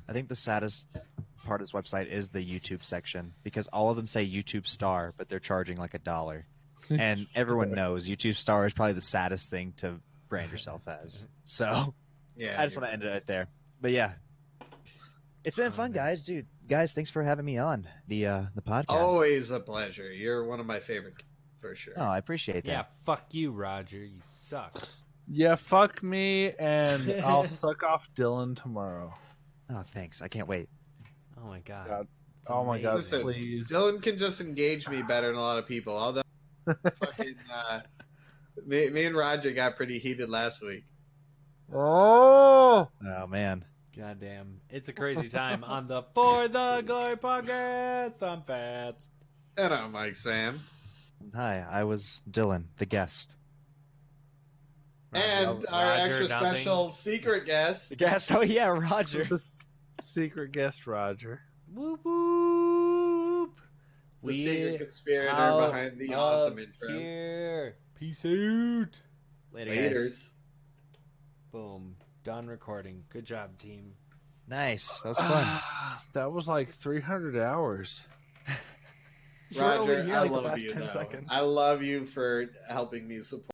I think the saddest part of this website is the YouTube section because all of them say YouTube Star, but they're charging like $1, and everyone knows YouTube Star is probably the saddest thing to brand yourself as. So
Yeah.
I just want to end it right there. But yeah, it's been fun, guys. Dude, guys, thanks for having me on the podcast.
Always a pleasure. You're one of my favorite, for sure.
Oh, I appreciate that.
Yeah, fuck you, Roger. You suck.
Yeah, fuck me, and I'll suck off Dylan tomorrow.
Oh, thanks. I can't wait.
Oh my god.
God.
It's
Oh my God,
amazing.
Listen,
please.
Dylan can just engage me better than a lot of people. Although, fucking, me and Roger got pretty heated last week.
Oh!
Oh man.
Goddamn. It's a crazy time on the For the Glory podcast. I'm Fats.
And I'm MicSpam.
Hi, I was Dylan, the guest.
And our
Roger,
extra
nothing.
special secret guest.
The guest? Oh yeah, Roger.
The secret guest, Roger.
Whoop whoop.
The secret conspirator
out
behind the awesome
of
intro.
Here. Peace out.
Later, guys.
Laters.
Boom. Done recording. Good job, team.
Nice. That was fun.
That was like 300 hours.
You're only
Roger,
here
I
like the
love
last
you
10
though.
seconds.
I love you for helping me support